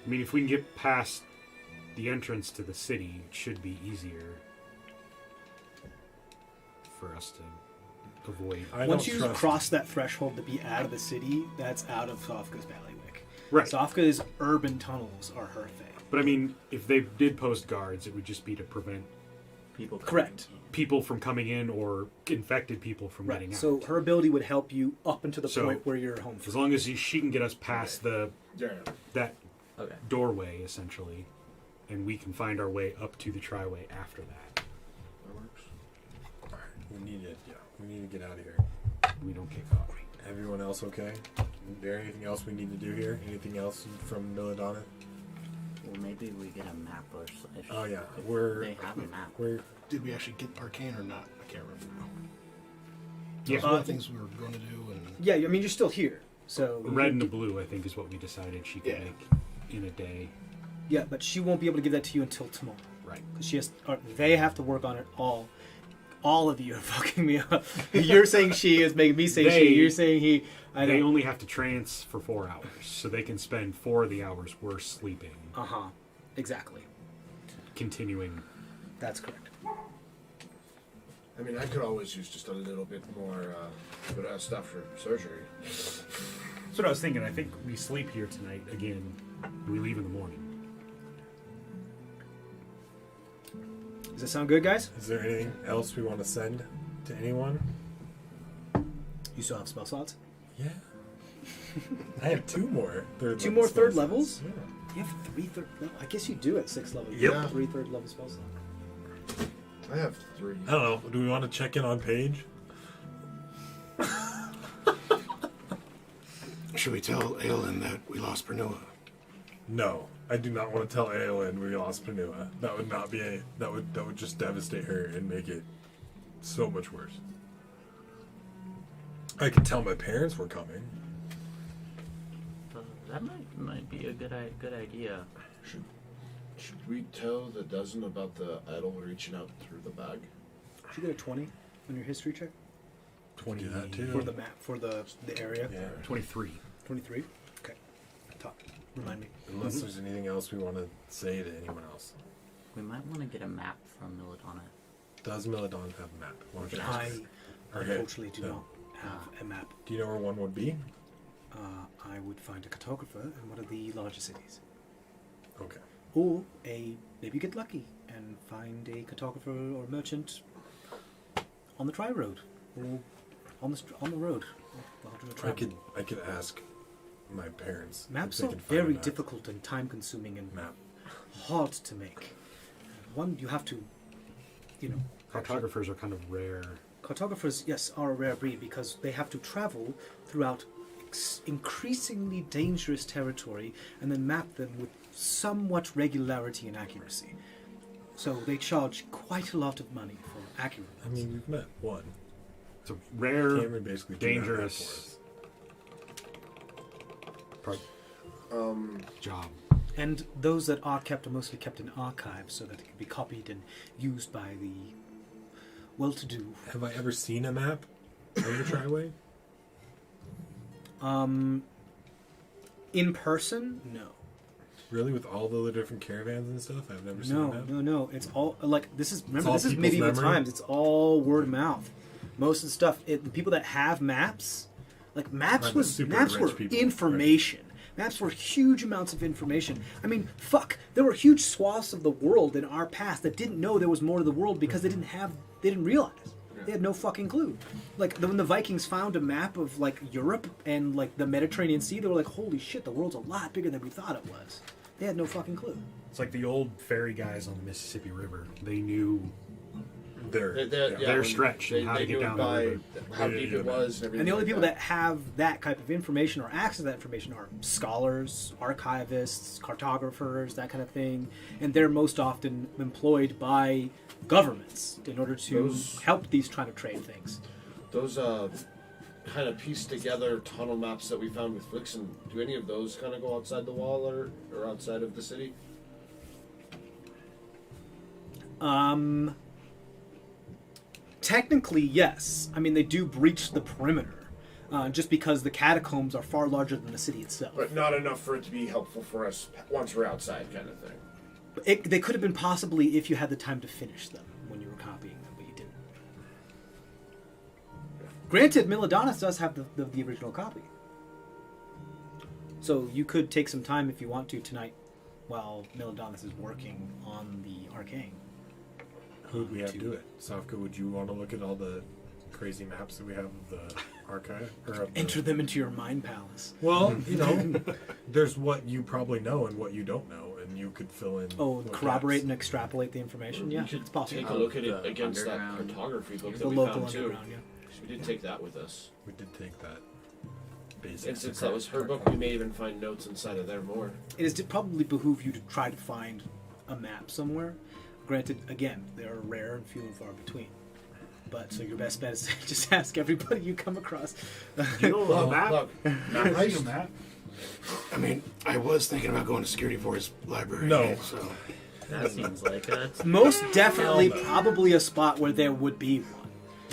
I mean, if we can get past the entrance to the city, it should be easier for us to avoid. Once you cross that threshold to be out of the city, that's out of Sofka's bailiwick. Right. Sofka's urban tunnels are her thing. But I mean, if they did post guards, it would just be to prevent People. Correct. people from coming in or infected people from getting out. So her ability would help you up until the So, point where you're home free. as long as she can get us past that Okay. doorway, essentially, and we can find our way up to the Triway after that. That works. We need to get out of here. We don't get caught. Everyone else okay? Is there anything else we need to do here? Anything else from Milladonna? Well, maybe we get a map or something. Oh yeah, They have a map. Did we actually get Arcane or not? I can't remember now. Yeah. Those were the things we were going to do. And Yeah, I mean, you're still here. So Red and the blue, I think, is what we decided she could Yeah. make in a day. Yeah, but she won't be able to give that to you until tomorrow. Right. Because she has. They have to work on it all. All of you are fucking me up. You're saying she is making me say They- she. You're saying he. I They know. only have to trance for 4 hours, so they can spend 4 of the hours we're sleeping, Exactly. continuing. That's correct. I mean, I could always use just a little bit more stuff for surgery. That's what I was thinking. I think we sleep here tonight. Again, we leave in the morning. Does that sound good, guys? Is there anything else we want to send to anyone? You still have spell slots? Yeah. I have 2 more third. Two level more spell third slots. levels? Yeah. You have 3 third level. I guess you do at 6 level. Yep. You have 3 third level spell slots. I have 3. I don't know. Do we want to check in on Paige? Should we tell Aelin that we lost Pernua? No, I do not want to tell Aelin we lost Panua. That would not be that would just devastate her and make it so much worse. I could tell my parents were coming. That might be a good idea. Should we tell the dozen about the idol reaching out through the bag? Did you get a 20 on your history check? 20 that too. For the map, for the area? Yeah. 23. 23? Okay. Talk. Remind me. Unless there's anything else we want to say to anyone else. We might want to get a map from Milladonna. Does Milladon have a map? Why don't you I ask? Okay, unfortunately do so, not have a map. Do you know where one would be? I would find a cartographer in one of the larger cities. Okay. Or maybe get lucky and find a cartographer or merchant on the tri-road or on the road. I could ask my parents. Maps if they are can find a very map. difficult and time-consuming and Map. hard to make. One, you have to, Cartographers are kind of rare. Cartographers, yes, are a rare breed because they have to travel throughout increasingly dangerous territory and then map them with somewhat regularity and accuracy. So they charge quite a lot of money for accurate I mean, we've met one. It's a rare, Cameron basically did that dangerous job. And those that are kept are mostly kept in archives so that it can be copied and used by the well-to-do. for us. Have I ever seen a map of the Triway? In person, no. Really, with all the different caravans and stuff, I've never seen a map. No. It's all like this is. Remember, all this is people's medieval memory? times. It's all word of mouth. Most of the stuff, the people that have maps, like maps Not the was super maps rich were people, information. Maps were huge amounts of information. I mean, fuck, there were huge swaths of the world in our past that didn't know there was more to the world because they didn't realize. They had no fucking clue. Like when the Vikings found a map of like Europe and like the Mediterranean Sea, they were like, "Holy shit, the world's a lot bigger than we thought it was." They had no fucking clue. It's like the old ferry guys on the Mississippi River. They knew They're stretched and how to get knew down the by river. how deep it was and everything. And the only like people that have that type of information or access to that information are scholars, archivists, cartographers, that kind of thing. And they're most often employed by governments in order to help these trying to trade things. Those kind of pieced together tunnel maps that we found with Vixen, do any of those kind of go outside the wall or outside of the city? Technically, yes. I mean, they do breach the perimeter, just because the catacombs are far larger than the city itself. But not enough for it to be helpful for us once we're outside, kind of thing. They could have been possibly if you had the time to finish them when you were copying them, but you didn't. Granted, Miladonis does have the original copy. So you could take some time if you want to tonight while Miladonis is working on the arcane. Who would we have do it? Safka, would you want to look at all the crazy maps that we have of the archive? Or of the... Enter them into your mind palace. Well, you know, there's what you probably know and what you don't know, and you could fill in. Oh, what corroborate gaps. and extrapolate the information. Yeah, we could it's possible. take a look at it The against that underground. cartography book The that we local found too. underground. Yeah. We did take that with us. We did take that. Basic. And since that was her book, we may even find notes inside of there more. It is to probably behoove you to try to find a map somewhere. Granted, again, they are rare and few and far between. But so your best bet is to just ask everybody you come across. You know Look, a map? look, I see a map. I mean, I was thinking about going to security force library. No. So That seems like it. Most definitely, probably a spot where there would be one.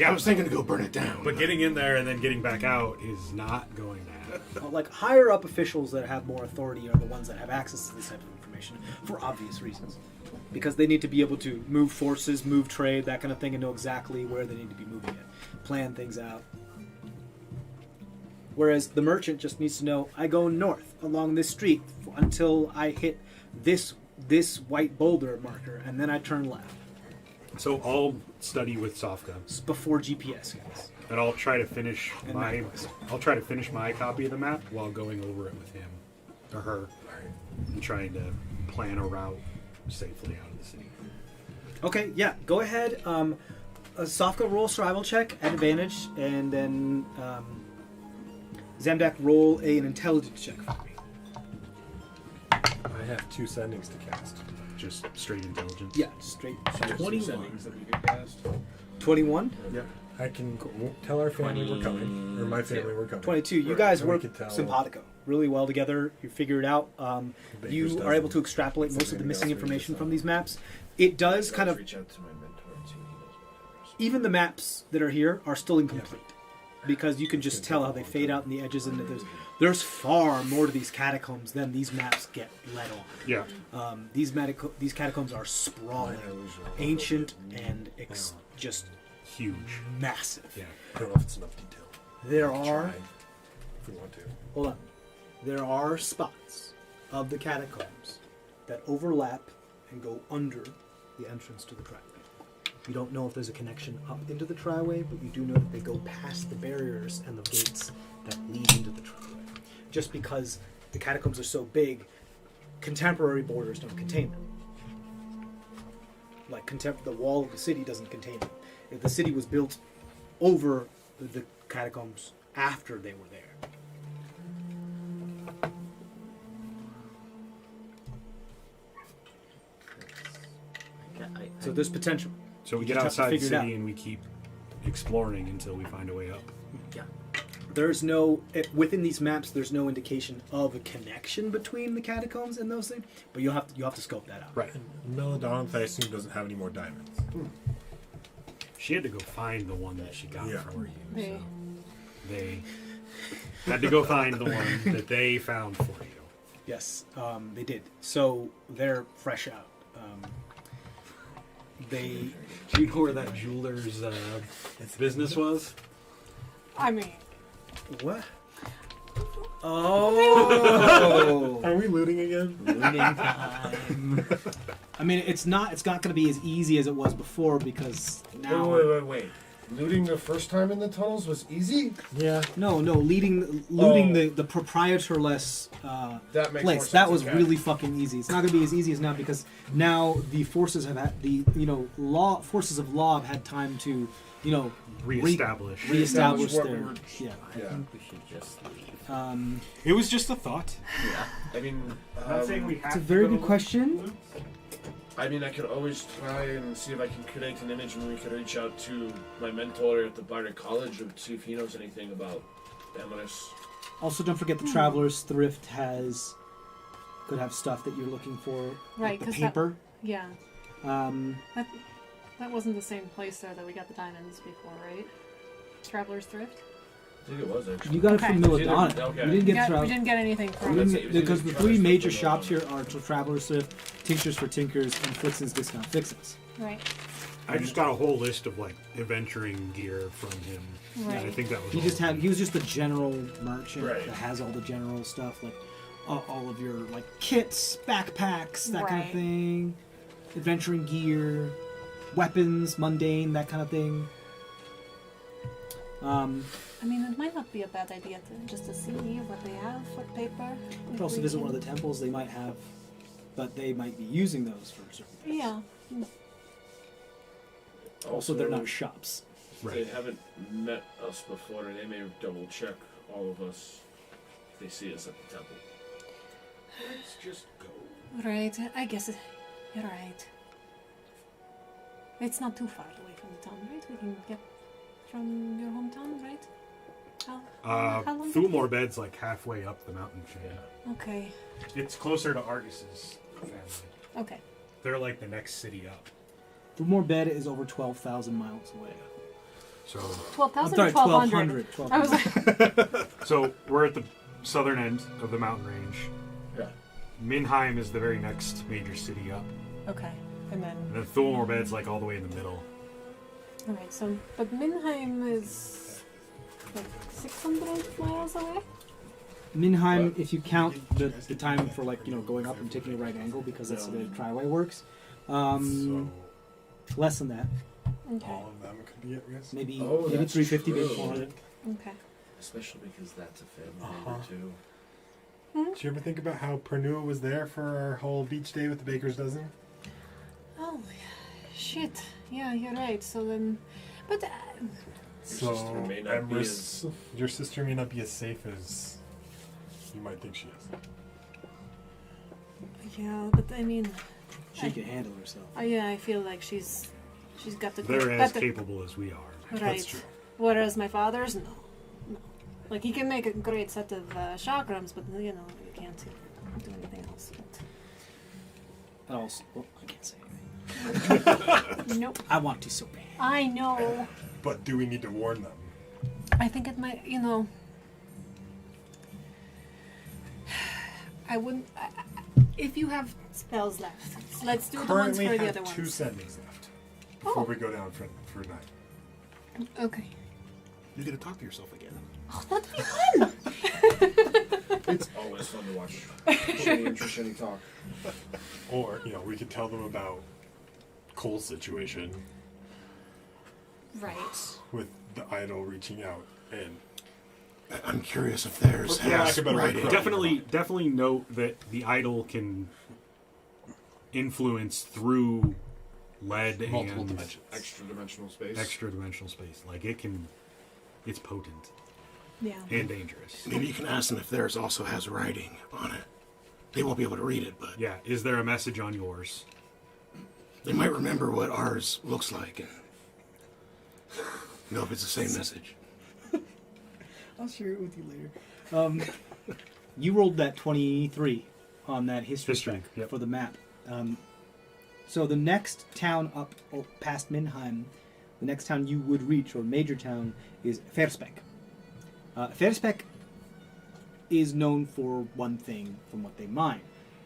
I was thinking to go burn it down. But getting in there and then getting back out is not going to happen. Like higher up officials that have more authority are the ones that have access to this type of information for obvious reasons. Because they need to be able to move forces, move trade, that kind of thing, and know exactly where they need to be moving it. Plan things out. Whereas the merchant just needs to know, I go north along this street until I hit this white boulder marker, and then I turn left. So I'll study with Sofka, It's before GPS, guys. and I'll try to finish And my MapQuest. I'll try to finish my copy of the map while going over it with him or her, and trying to plan a route safely out of the city. Okay, yeah, go ahead. Sofka, roll survival check at advantage, and then Zamdak, roll an intelligence check for me. I have 2 sendings to cast. Just straight intelligence. Yeah, straight. there's 21. settings that we could cast. 21? Yep. I can tell our family we're coming, or my family we're coming. 22. You Right. guys And we work could tell- simpatico really well together. You figure it out. Baker's You dozen. are able to extrapolate Is most there of the anything missing else we information missed from on? these maps. It does kind of... Reach out to my mentor and see what he knows about it. Even the maps that are here are still incomplete. Because you can just tell how they fade out in the edges, and there's far more to these catacombs than these maps get let on. Yeah. These catacombs are sprawling, ancient, and just Huge. massive. Yeah. I don't know if it's enough detail. There We can are... try if we want to. Hold on. There are spots of the catacombs that overlap and go under the entrance to the triway. You don't know if there's a connection up into the triway, but you do know that they go past the barriers and the gates that lead into the triway. Just because the catacombs are so big, contemporary borders don't contain them. Like the wall of the city doesn't contain them. If the city was built over the catacombs after they were there. So there's potential. So we You get just have to outside the figure it city out. and we keep exploring until we find a way up. Yeah. There's no within these maps. There's no indication of a connection between the catacombs and those things. But you'll have to scope that out. Right. Melodon, I assume, doesn't have any more diamonds. She had to go find the one that she got Yeah. for you. They- So they had to go find the one that they found for you. Yes, they did. So they're fresh out. They Do you know where that jeweler's business was? I mean, what? Oh. Are we looting again? Looting time. I mean, it's not going to be as easy as it was before because now. Wait. Looting the first time in the tunnels was easy? Yeah. No, looting the proprietorless That makes more place. sense. That was okay. really fucking easy. It's not going to be as easy as now because now the forces have had forces of law have had time to Reestablish. reestablish what their we were- yeah. I Yeah. think we should just leave. It was just a thought. Yeah. I mean, It's a very good question. I mean, I could always try and see if I can create an image, and we could reach out to my mentor at the Bardic College and see if he knows anything about Amaris. Also, don't forget the Traveler's Thrift could have stuff that you're looking for. Right, like the 'cause that- paper. yeah. Um, That wasn't the same place though that we got the diamonds before, right? Traveler's Thrift. I think it was actually. you got it Okay. from You Milladonna. didn't- okay. You didn't We, get we didn't get anything from That's it. it. because the three Traveler's major Thrift shops from here are Traveler's Thrift, Tinctures for Tinkers, and Fritz's Discount Fixes. Right. I just got a whole list of like adventuring gear from him. Right. And I think that was He was just the general merchant Right. that has all the general stuff, like all of your like kits, backpacks, that kind of Right. thing, adventuring gear, weapons, mundane, that kind of thing. I mean, it might not be a bad idea to see what they have, what paper. You could also visit one of the temples. They might have but they might be using those for certain things. Yeah. Also, they're not shops. They haven't met us before, and they may double check all of us if they see us at the temple. Let's just go. Right. I guess you're right. It's not too far away from the town, right? We can get from your hometown, right? How long? Thulmore Bed's like halfway up the mountain chain. Okay. It's closer to Argus's family. Okay. They're like the next city up. Thulmore Bed is over 12,000 miles away. So 12,000 I'm or sorry, 1,200? 1,200. I was like, so we're at the southern end of the mountain range. Yeah. Minheim is the very next major city up. okay. And then, And then Thulmore Bed's like all the way in the middle. alright, so, but Minheim is like 600 miles away? Minheim, if you count the time for going up and taking a right angle because that's the way the triway works, So less than that. Okay. all of them could be at risk. Maybe Oh, maybe that's 350, maybe true. 400. Okay. Especially because that's a family Uh-huh. member too. Did you ever think about how Pernua was there for our whole beach day with the baker's dozen? Oh, shit. Yeah, you're right. So then, but So, sister may not be Emrys, your sister may not be as safe as you might think she is. yeah, but I mean, She can handle herself. yeah, I feel like she's got the They're as better- capable as we are. right. That's true. Whereas my father's no. Like he can make a great set of chakrams, but you can't do anything else. And also, well, I can't say anything. But nope. I want to so bad. I know. But do we need to warn them? I think it might. I wouldn't. If you have spells left, let's do the ones Currently for the have other 2 ones. sendings left before Oh. we go down for night. Okay. You get to talk to yourself again. Oh, that'd be fun. It's always fun to watch Shani and Trishani talk. Or, we could tell them about Cole's situation Right. with the idol reaching out and I'm curious if theirs For lack has of a better word, writing. Definitely note that the idol can influence through lead multiple and dimensions. Extra dimensional space. extra dimensional space. Like it's potent Yeah. and dangerous. Maybe you can ask them if theirs also has writing on it. They won't be able to read it, but Yeah, is there a message on yours? they might remember what ours looks like and know if it's the same message. I'll share it with you later. You rolled that 23 on that history check Yep. for the map. So the next town up past Minheim, the next town you would reach, or major town, is Fersbeck. Fersbeck is known for one thing from what they mine,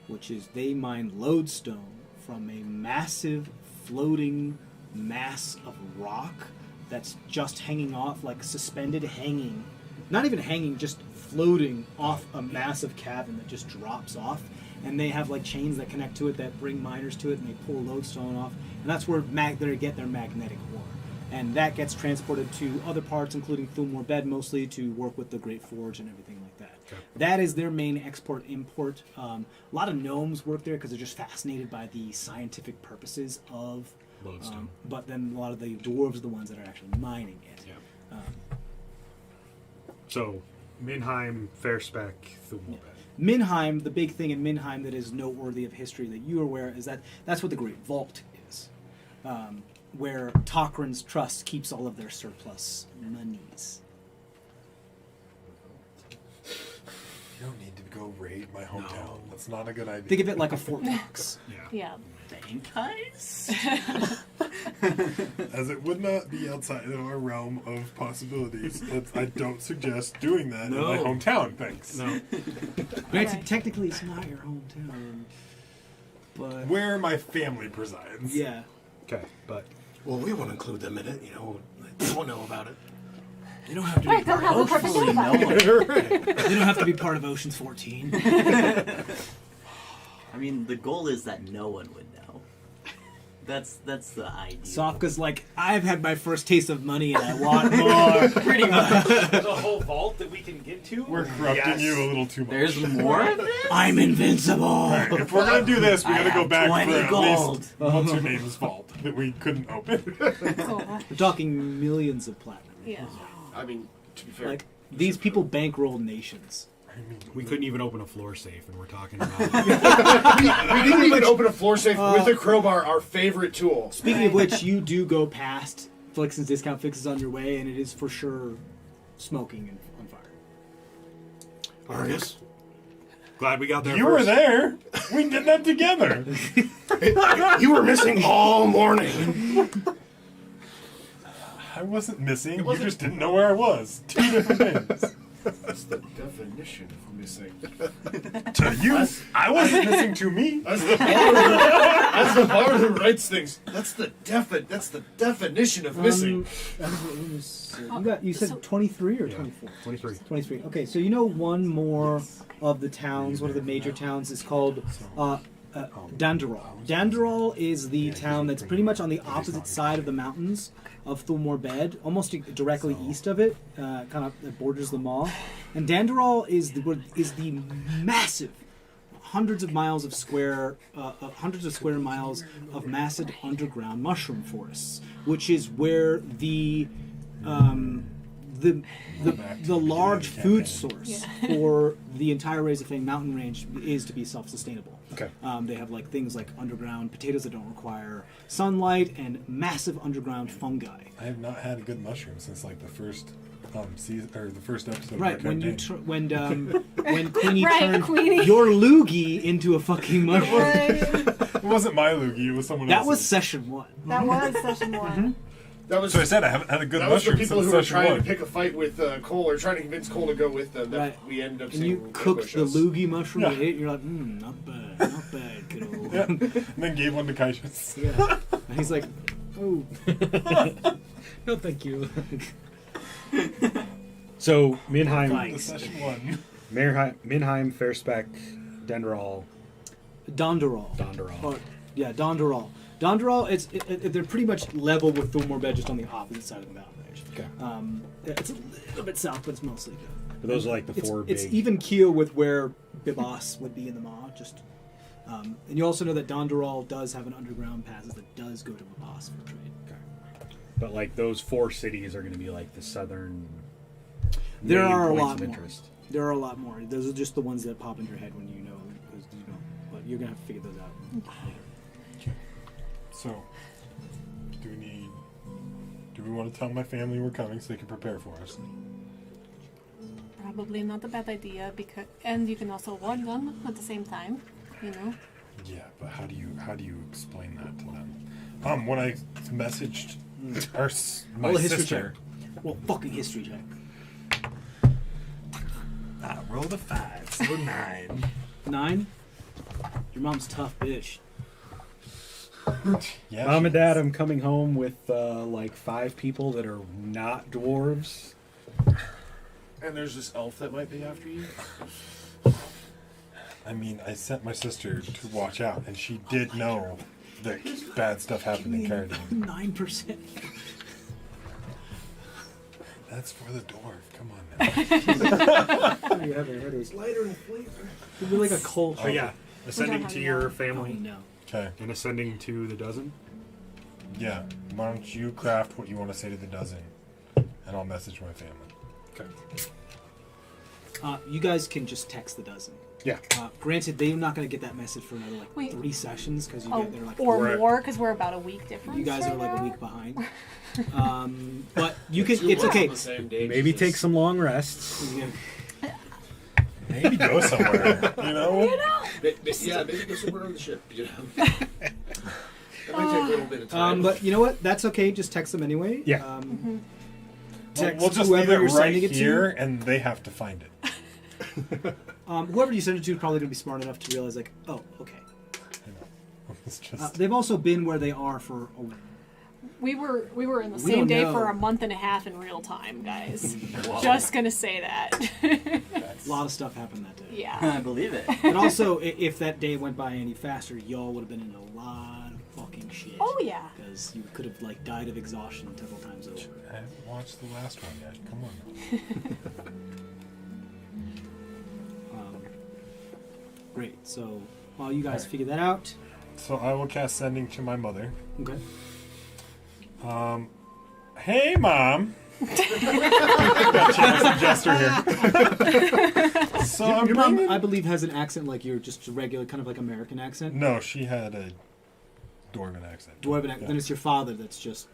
which is they mine lodestone from a massive floating mass of rock that's just hanging off, like suspended hanging. Not even hanging, just floating off a massive cavern that just drops off. And they have like chains that connect to it that bring miners to it, and they pull lodestone off. And that's where they get their magnetic ore. And that gets transported to other parts, including Thulmore Bed, mostly to work with the Great Forge and everything like that. Okay. That is their main export-import. A lot of gnomes work there because they're just fascinated by the scientific purposes of Lodestone. but then a lot of the dwarves are the ones that are actually mining it. Yeah. So, Minheim, Fairspec, Thulmore Bed. Minheim, the big thing in Minheim that is noteworthy of history that you are aware is that that's what the Great Vault is, where Tokran's Trust keeps all of their surplus monies. You don't need to go raid my hometown. That's not a good idea. Think of it like a Fort Knox. Yeah. Yeah. Bank heist? As it would not be outside of our realm of possibilities. I don't suggest doing that in my hometown, thanks. No. Granted, technically it's not your hometown, but Where my family presides. yeah. Okay, but Well, we won't include them in it, They won't know about it. They don't have to Right, be they'll part have of the perfect Ocean's info. They don't have to be part of Ocean's 14. I mean, the goal is that no one would know. That's the idea. Sofka's like, I've had my first taste of money and I want more. Pretty much. There's a whole vault that we can get to. We're corrupting you a little too much. There's more of this? I'm invincible. Alright, if we're gonna do this, we I gotta go have back 20 for at gold. least what's her name's vault that we couldn't open. We're talking millions of platinum. Yeah. I mean, to be fair, Like, these people bankroll nations. We couldn't even open a floor safe, and we're talking about. we didn't even open a floor safe with a crowbar, our favorite tool. Speaking of which, you do go past Flixen's Discount Fixes on your way, and it is for sure smoking and on fire. Argus, Glad we got there. You were there. We did that together. you were missing all morning. I wasn't missing. You just didn't know where I was. Two different things. That's the definition of missing. To you, I wasn't missing to me. That's the bar who writes things. That's the definition of missing. You said 23 or 24? 23. 23. Okay, so you know one more of the towns, one of the major towns is called Danderol. Danderol is the town that's pretty much on the opposite side of the mountains of Thulmore Bed, almost directly east of it, kind of it borders the mall. And Danderol is the massive hundreds of square miles of massive underground mushroom forests, which is where the large food source for the entire Razorfang mountain range is to be self-sustainable. Okay. They have like things like underground potatoes that don't require sunlight and massive underground fungi. I have not had a good mushroom since like the first season or the first episode. Right, of when our you campaign. when Queenie Right, turned Queenie. your loogie into a fucking mushroom. It wasn't my loogie. It was someone That else's. was session 1. That was session 1. That was So I said I haven't had a good that was the mushroom people since who were session trying 1. to pick a fight with Cole, or trying to convince Cole to go with them. That Right. we end up And seeing you cooked the ambush us. loogie mushroom Yeah. and ate it, you're like, not bad, kiddo. Yeah. And then gave one to Kaishus. Yeah. And he's like, oh. No, thank you. So Minheim, The session 1. Minheim, Fairspec, Denderall, Donderol. Donderall. Or, yeah, Donderol. Donderol, they're pretty much level with Thulmore Bed, just on the opposite side of the mountain range. Okay. It's a little bit south, but it's mostly good. But those are like the four It's big. even keel with where Bibas would be in the Maw. And you also know that Donderol does have an underground passes that does go to Bibas for trade. Okay. But like those four cities are going to be like the southern. There main are a points lot of more. interest. There are a lot more. Those are just the ones that pop in your head when you know. But you're gonna have to figure those out. So, do we want to tell my family we're coming so they can prepare for us? Probably not a bad idea, and you can also warn them at the same time, you know. Yeah, but how do you explain that to them? When I messaged my Roll a history sister. check. Well, fucking history check. I rolled a 5, so 9. 9. Your mom's tough, bitch. Yeah, Mom she and Dad, is. I'm coming home with like 5 people that are not dwarves. And there's this elf that might be after you. I mean, I sent my sister to watch out, and she did know that bad stuff happened in Carradine. 9%. That's for the dwarf. Come on now. You have your head lighter and flavor. You'd be like a cult. So yeah, ascending have to any your more. Oh, family no. Okay. and ascending to the dozen. Yeah. Why don't you craft what you want to say to the dozen, and I'll message my family. Okay. You guys can just text the dozen. Yeah. Granted, they're not going to get that message for another like Wait. 3 sessions because Oh, they're like or We're- more, because we're about a week different. you guys are like a right week behind. But you can. Two It's works okay. on the same day, Maybe Jesus. take some long rests. Yeah. Maybe go somewhere. You know? Yeah, maybe go somewhere on the ship. You know, that might take a little bit of time. But you know what? That's okay. Just text them anyway. Yeah. Text We'll just whoever leave it you're right sending it here, to. and they have to find it. Whoever you send it to is probably going to be smart enough to realize, like, oh, okay. It's just They've also been where they are for a We were in the We same don't day know. for a month and a half in real time, guys. Just gonna say that. A lot of stuff happened that day. Yeah. I believe it. But also, if that day went by any faster, y'all would have been in a lot of fucking shit. Oh yeah. Because you could have like died of exhaustion several times over. I haven't watched the last one yet. Come on. Great. So while you guys figure that out, So I will cast Sending to my mother. okay. Hey, Mom. Got chance to gesture here. So I'm Your mom, bringing... I believe, has an accent like you're just a regular, kind of like American accent. No, she had a Dwarven accent. Dwarven accent. Yeah. Then it's your father that's just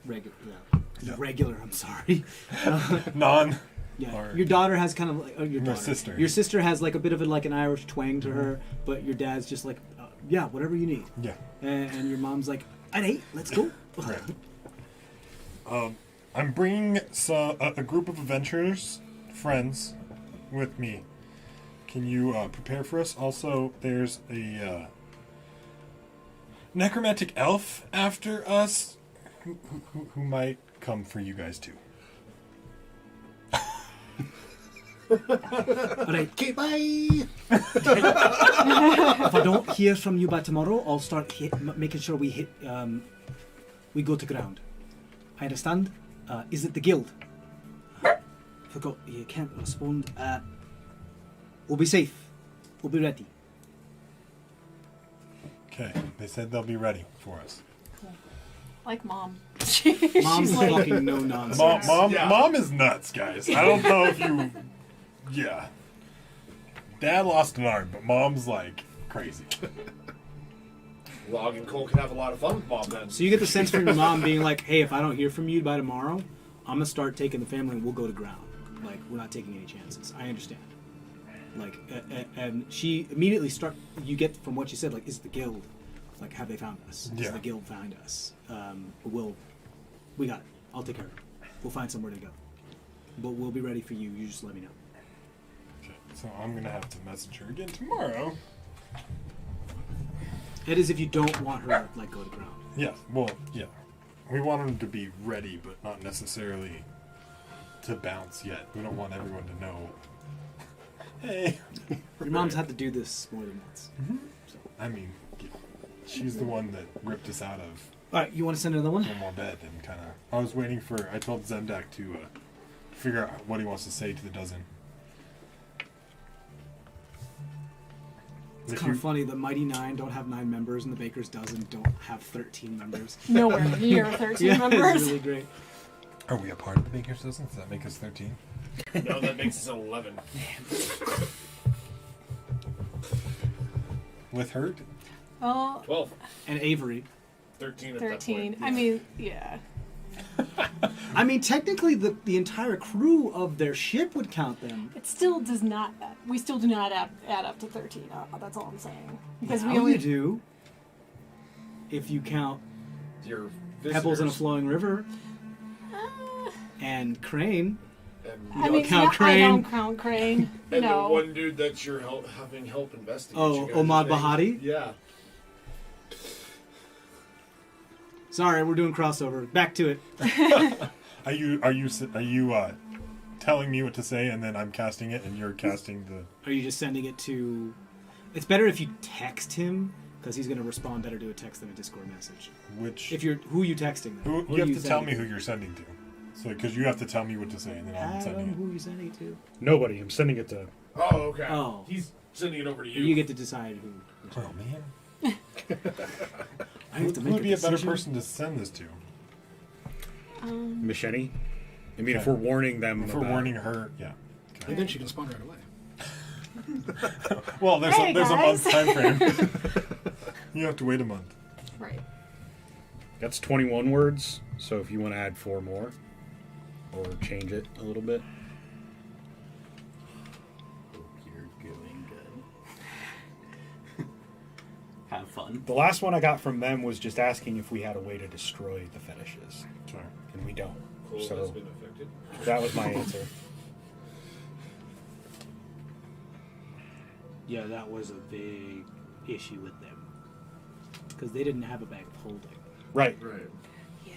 regular. Yeah. Regular. I'm sorry. Non. Yeah. Or- Your daughter has kind of like your My daughter. sister. Your sister has like a bit of like an Irish twang to her, but your dad's just like, yeah, whatever you need. Yeah. And your mom's like, alright, let's go. Right. I'm bringing a group of adventurers, friends, with me. Can you prepare for us? Also, there's a necromantic elf after us who might come for you guys too. Alright. Okay, bye. If I don't hear from you by tomorrow, I'll start making sure we go to ground. I understand. Is it the guild? Forgot you can't respond. We'll be safe. We'll be ready. Okay, they said they'll be ready for us. Like mom. Mom's She's like, fucking no nonsense. Mom is nuts, guys. I don't know if you... Yeah. Dad lost an arm, but Mom's like crazy. Log and Cole can have a lot of fun with Mom then. So you get the sense from your mom being like, hey, if I don't hear from you by tomorrow, I'm going to start taking the family and we'll go to ground. Like, we're not taking any chances. I understand. Like, and she immediately you get from what she said, like, is the guild, like, have they found us? Yeah. Is the guild found us? We got it. I'll take care of it. We'll find somewhere to go. But we'll be ready for you. You just let me know. Okay, so I'm gonna have to message her again tomorrow. It is if you don't want her to, like, go to ground. Yeah, well, yeah. We want them to be ready, but not necessarily to bounce yet. We don't want everyone to know. Hey. Your mom's had to do this more than once. So. I mean, she's the one that ripped us out of Alright, you want to send another one? one more bed and kind of... I was waiting for... I told Zemdak to figure out what he wants to say to the dozen. It's If kind of you- funny. The Mighty Nine don't have 9 members, and the Baker's Dozen don't have 13 members. nowhere near 13 Yeah, members. it's really great. Are we a part of the Baker's Dozen? Does that make us 13? No, that makes us 11. With Hurt? Oh, 12. And Avery. 13 at that 13. point. I mean, yeah. I mean, technically, the entire crew of their ship would count them. It still does not. We still do not add up to 13. That's all I'm saying. Because we Now only you do. If you count Your Pebbles in a visitors. Flowing River and Crane. And, I mean, count I Crane. don't count Crane. and No. the one dude that you're having help investigate. Oh, you guys' Omad name. Bahati? Yeah. Sorry, we're doing crossover. Back to it. Are you telling me what to say and then I'm casting it and you're casting the... Are you just sending it to... It's better if you text him, because he's going to respond better to a text than a Discord message. Which... If you're... Who are you texting, though? you have to tell me who you're sending to. So, because you have to tell me what to say and then I'm sending Adam, it. who are you sending it to? Nobody. I'm sending it to. Oh, okay. Oh. He's sending it over to you. You get to decide who. Oh, man. I have to Who make would be a better decision. person to send this to? Machete? I mean, if Okay. we're warning them. If we're about- warning her, yeah. And then she can spawn right away. Well, there's Hey, a month's guys. time frame. You have to wait a month. Right. That's 21 words, so if you want to add 4 more, or change it a little bit. Hope you're doing good. Have fun. The last one I got from them was just asking if we had a way to destroy the fetishes, Sure. and we don't. Cole has So been affected. that was my answer. Yeah, that was a big issue with them. Because they didn't have a bag of holding. Right. Right. Yeah.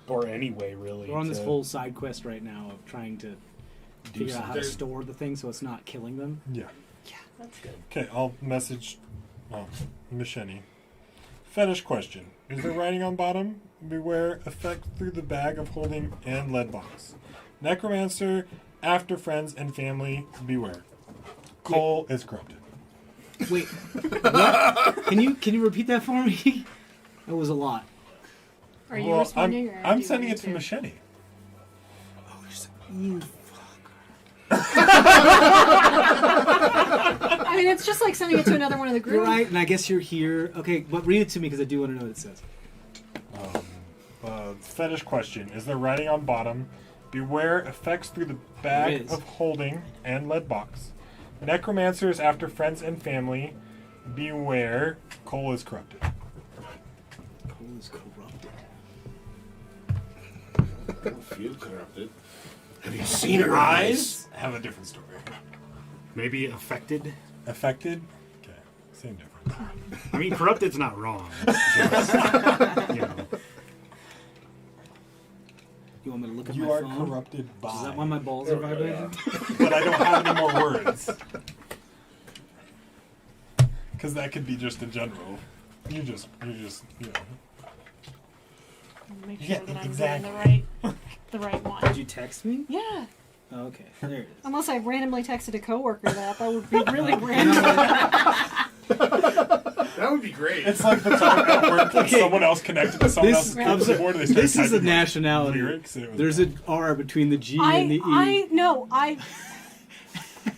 Or any way, really. We're on this to- whole side quest right now of trying to figure out how to There's- store the thing so it's not killing them. Yeah. That's good. Okay, I'll message Misheni. Fetish question. Is there writing on bottom? Beware effect through the bag of holding and lead box. Necromancer, after friends and family, beware. Cole is corrupted. Wait, what? Can you repeat that for me? That was a lot. Are you responding? or I'm do you sending want it to Misheni. You I mean, it's just like sending it to another one of the group. You're right, and I guess you're here. Okay, but read it to me because I do want to know what it says. Fetish question. Is there writing on bottom? Beware effects through the There bag is. of holding and lead box. Necromancers after friends and family, beware. Cole is corrupted. Cole is corrupted. I don't feel corrupted. Have you seen her eyes? Have a different story. Maybe affected. Affected? Okay, same difference. I mean, corrupted's not wrong. Just, you know. You want me to look at You my are phone? corrupted by. Is that why my balls are vibrating? But I don't have any more words. Because that could be just in general. You just, you know. Make sure Yeah, that I'm exactly. doing the right one. Did you text me? Yeah. Oh, okay, there it is. Unless I randomly texted a coworker that would be really random. That would be great. It's like the time at work that someone else connected to someone This, else's keyboard and they start this is a typing, like, nationality. lyrics, and it was There's an R between the G and the E.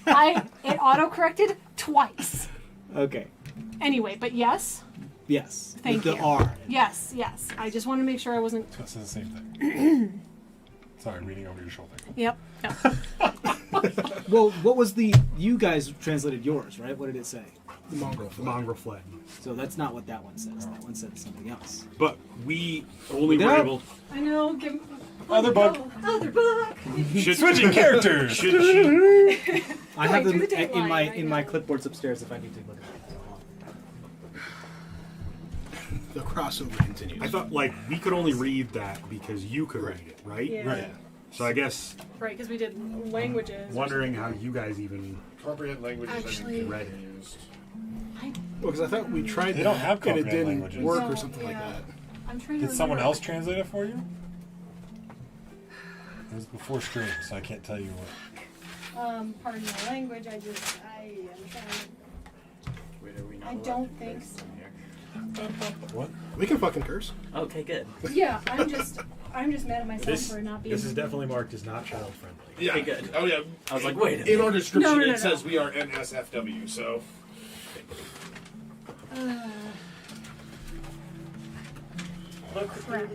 I it auto-corrected twice. Okay. Anyway, but yes. Yes. Thank with you. the R. Yes. I just want to make sure I wasn't. This is the same thing. Sorry, reading over your shoulder. Yep. Well, what was the... You guys translated yours, right? What did it say? The mongrel. The mongrel fled. So that's not what that one says. That one said something else. But we only Look it were up. able. I know. Give, Other book. Other book. Switching characters. Should she? I have do them the dateline in my right now. clipboards upstairs if I need to look at The crossover continues. I thought like we could only read that because you could read it, right? Yeah. Right. So I guess Right, because we did languages. wondering how you guys even Comprehend languages Actually- and read it. used. Well, because I thought we tried They that don't have and it comprehend didn't languages. work No, or something like yeah. that. I'm trying to Did someone remember. else translate it for you? It was before stream, so I can't tell you what. Pardon my language. I am trying. Wait, are we not I allowed don't to think curse so. in here? What? We can fucking curse. Okay, good. Yeah, I'm just mad at myself for not being. This is definitely marked as not child friendly. Yeah. Okay, good. Oh yeah. I was like, wait a In minute. our description, No. it says we are NSFW. So. Crap.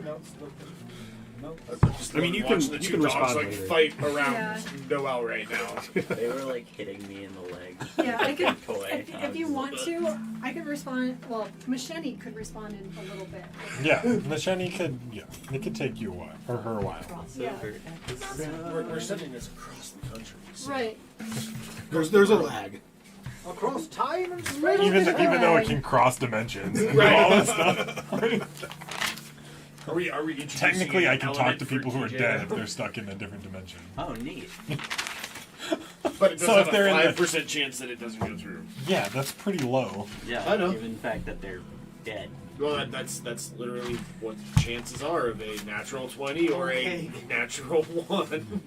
Just I mean, you watching can- the you two can dogs respond like later. fight around Yeah. Noel right now. They were like hitting me in the leg. Yeah, I could. Toy. If you want to, I could respond. Well, Machete could respond in a little bit. Yeah, Misheni could. Yeah, it could take you a while or her a while. Yeah. We're sending this across the country. So. Right. There's a lag. Across time and space. Even though it can cross dimensions and do all this stuff. Are we introducing Technically, an I can talk element to for people who are DJ? dead if they're stuck in a different dimension. Oh, neat. But it does So have if they're a in the- 5% chance that it doesn't go through. Yeah, that's pretty low. Yeah, I know. given the fact that they're dead. Well, that's literally what the chances are of a natural 20 or a natural 1.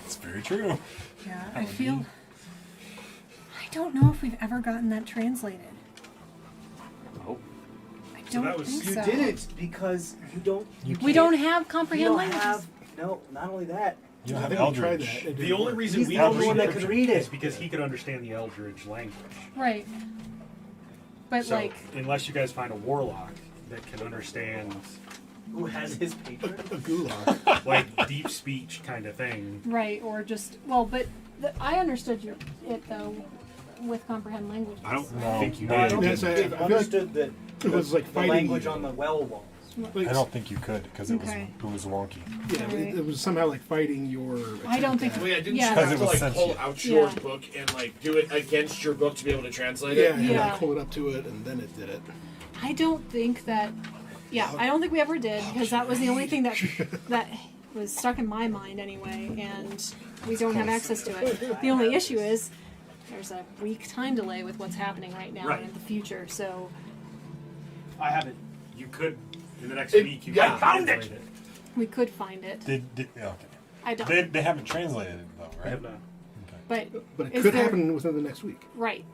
It's very true. Yeah, I feel. I don't know if we've ever gotten that translated. Oh. I don't that was- think You so. didn't because you don't. We don't have You comprehend don't languages. have. No, not only that. You don't I have think we tried Eldritch. that. It The didn't only work. reason He's we the don't only one that read could it read it. is because he could understand the Eldritch language. Right. But So like, unless you guys find a warlock that can understand Who has his paper? A gulag. like deep speech kind of thing. right, or just but I understood it though with comprehend languages. I don't No, think you no, I did. don't Yes, I feel like Understood that it was like the fighting language you. on the well walls. Like, I don't think you could because it Okay. was wonky. yeah, it was somehow like fighting your. I don't think- attempt Well, yeah, didn't Yeah. you Because have it to was like pull sentient. out your Yeah. book and like do it against your book to be able to translate at. it? Yeah, and Yeah. like pull it up to it, and then it did it. I don't think that. Yeah, I don't think we ever did because that was the only thing that was stuck in my mind anyway. And we don't have access to it. The only issue is there's a week time delay with what's happening right now and in the future. So I have it. You could, in the next week, you yeah. could translate it. we could find it. Okay. I don't. They haven't translated it though, I right? have not. But But it is could there- happen within the next week. right.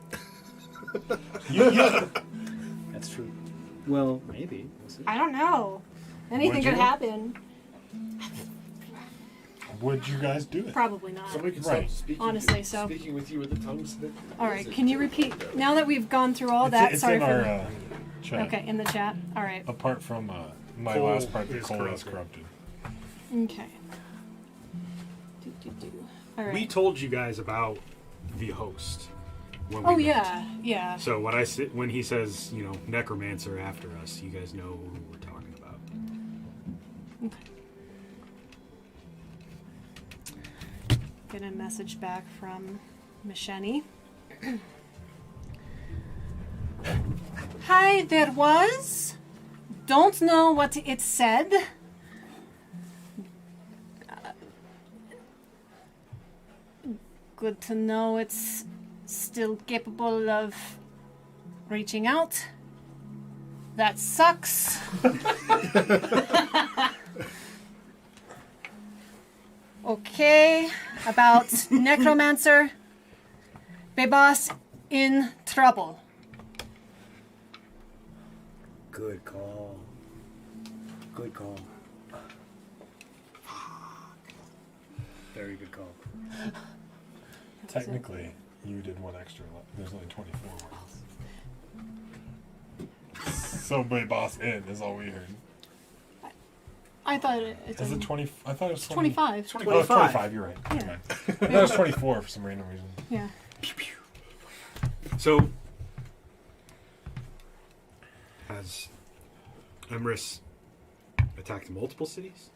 That's true. Well, maybe. We'll see. I don't know. Anything Would could you? happen. Would you guys do it? Probably not. Somebody can Right. stop speaking, Honestly, so. speaking with you with the tongues. All right. Can you repeat? Now that we've gone through all that, It's sorry in for. our chat. Okay, in the chat. All right. Apart from my Cole last part, the is Cole is corrupted. corrupted. Okay. All right. We told you guys about the host. When Oh we met. yeah. So when he says, necromancer after us, you guys know who we're talking about. Okay. Get a message back from Misheni. Hi, there was. Don't know what it said. Good to know it's still capable of reaching out. That sucks. Okay, about necromancer. Bebas in trouble. Good call. Good call. Very good call. Technically, you did one extra. There's only 24 ones. So, boss in is all we heard. I thought it's Is it 20? I thought it was 25. 20. Oh, it's 25. You're right. Yeah. Never mind. I thought it was 24 for some random reason. Yeah. So, has Emrys attacked multiple cities?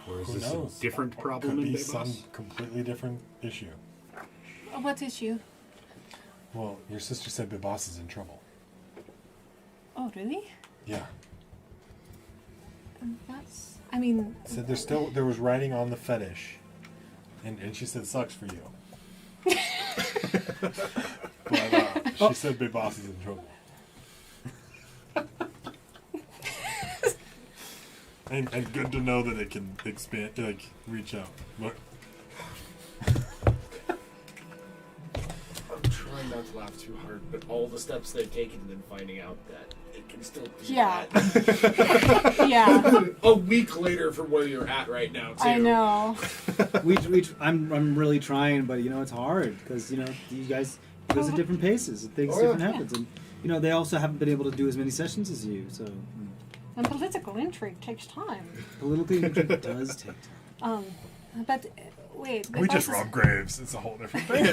Or is Who this knows? a different problem Could in be some Bebas? completely different issue. What issue? Well, your sister said Bebas is in trouble. Oh, really? Yeah. That's. I mean. Said there was writing on the fetish, and she said sucks for you. But she said Bebas is in trouble. And good to know that it can expand, reach out. But I'm trying not to laugh too hard, but all the steps they've taken and then finding out that it can still do Yeah. that. Yeah. A week later from where you're at right now, too. I know. I'm really trying, but it's hard because you guys goes at different paces and things different happens, and they also haven't been able to do as many sessions as you. So And political intrigue takes time. political intrigue does take time. But wait. we just Bebas is- rob graves. It's a whole different thing.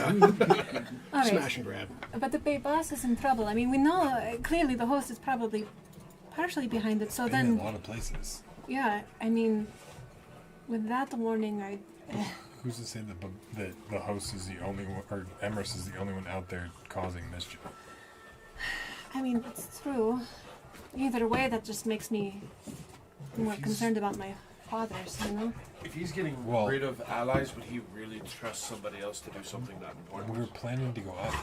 All right. Smash and grab. But the Bebas is in trouble. I mean, we know clearly the host is probably partially behind it. So In then, a lot of places. yeah. I mean, with that warning, Who's to say that the host is the only one, or Emrys is the only one out there causing mischief? I mean, it's true. Either way, that just makes me more concerned about my fathers. If he's getting Well- rid of allies, would he really trust somebody else to do something that important? We were planning to go up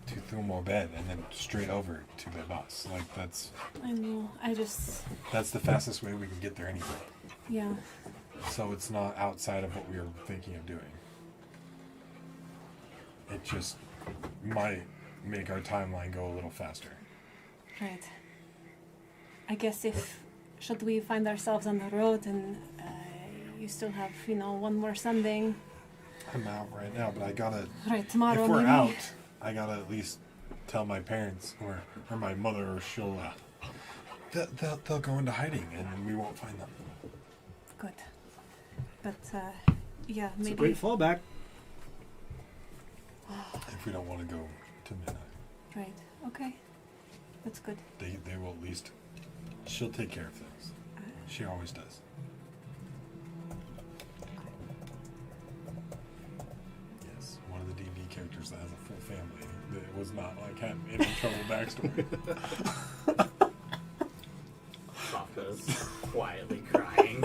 to Thulmorbed and then straight over to Bebas. I know. That's the fastest way we can get there anyway. Yeah. So it's not outside of what we were thinking of doing. It just might make our timeline go a little faster. Right. I guess should we find ourselves on the road and you still have, one more Sunday. I'm out right now, but I gotta. Right, tomorrow If we're maybe. out, I gotta at least tell my parents or my mother, or she'll. They'll go into hiding and we won't find them. Good. But, yeah, It's a maybe. great fallback. If we don't want to go to midnight, Right. Okay. That's good. they will at least. She'll take care of things. She always does. Yes, one of the D&D characters that has a full family. That was not had any trouble backstory. Rocco's quietly crying.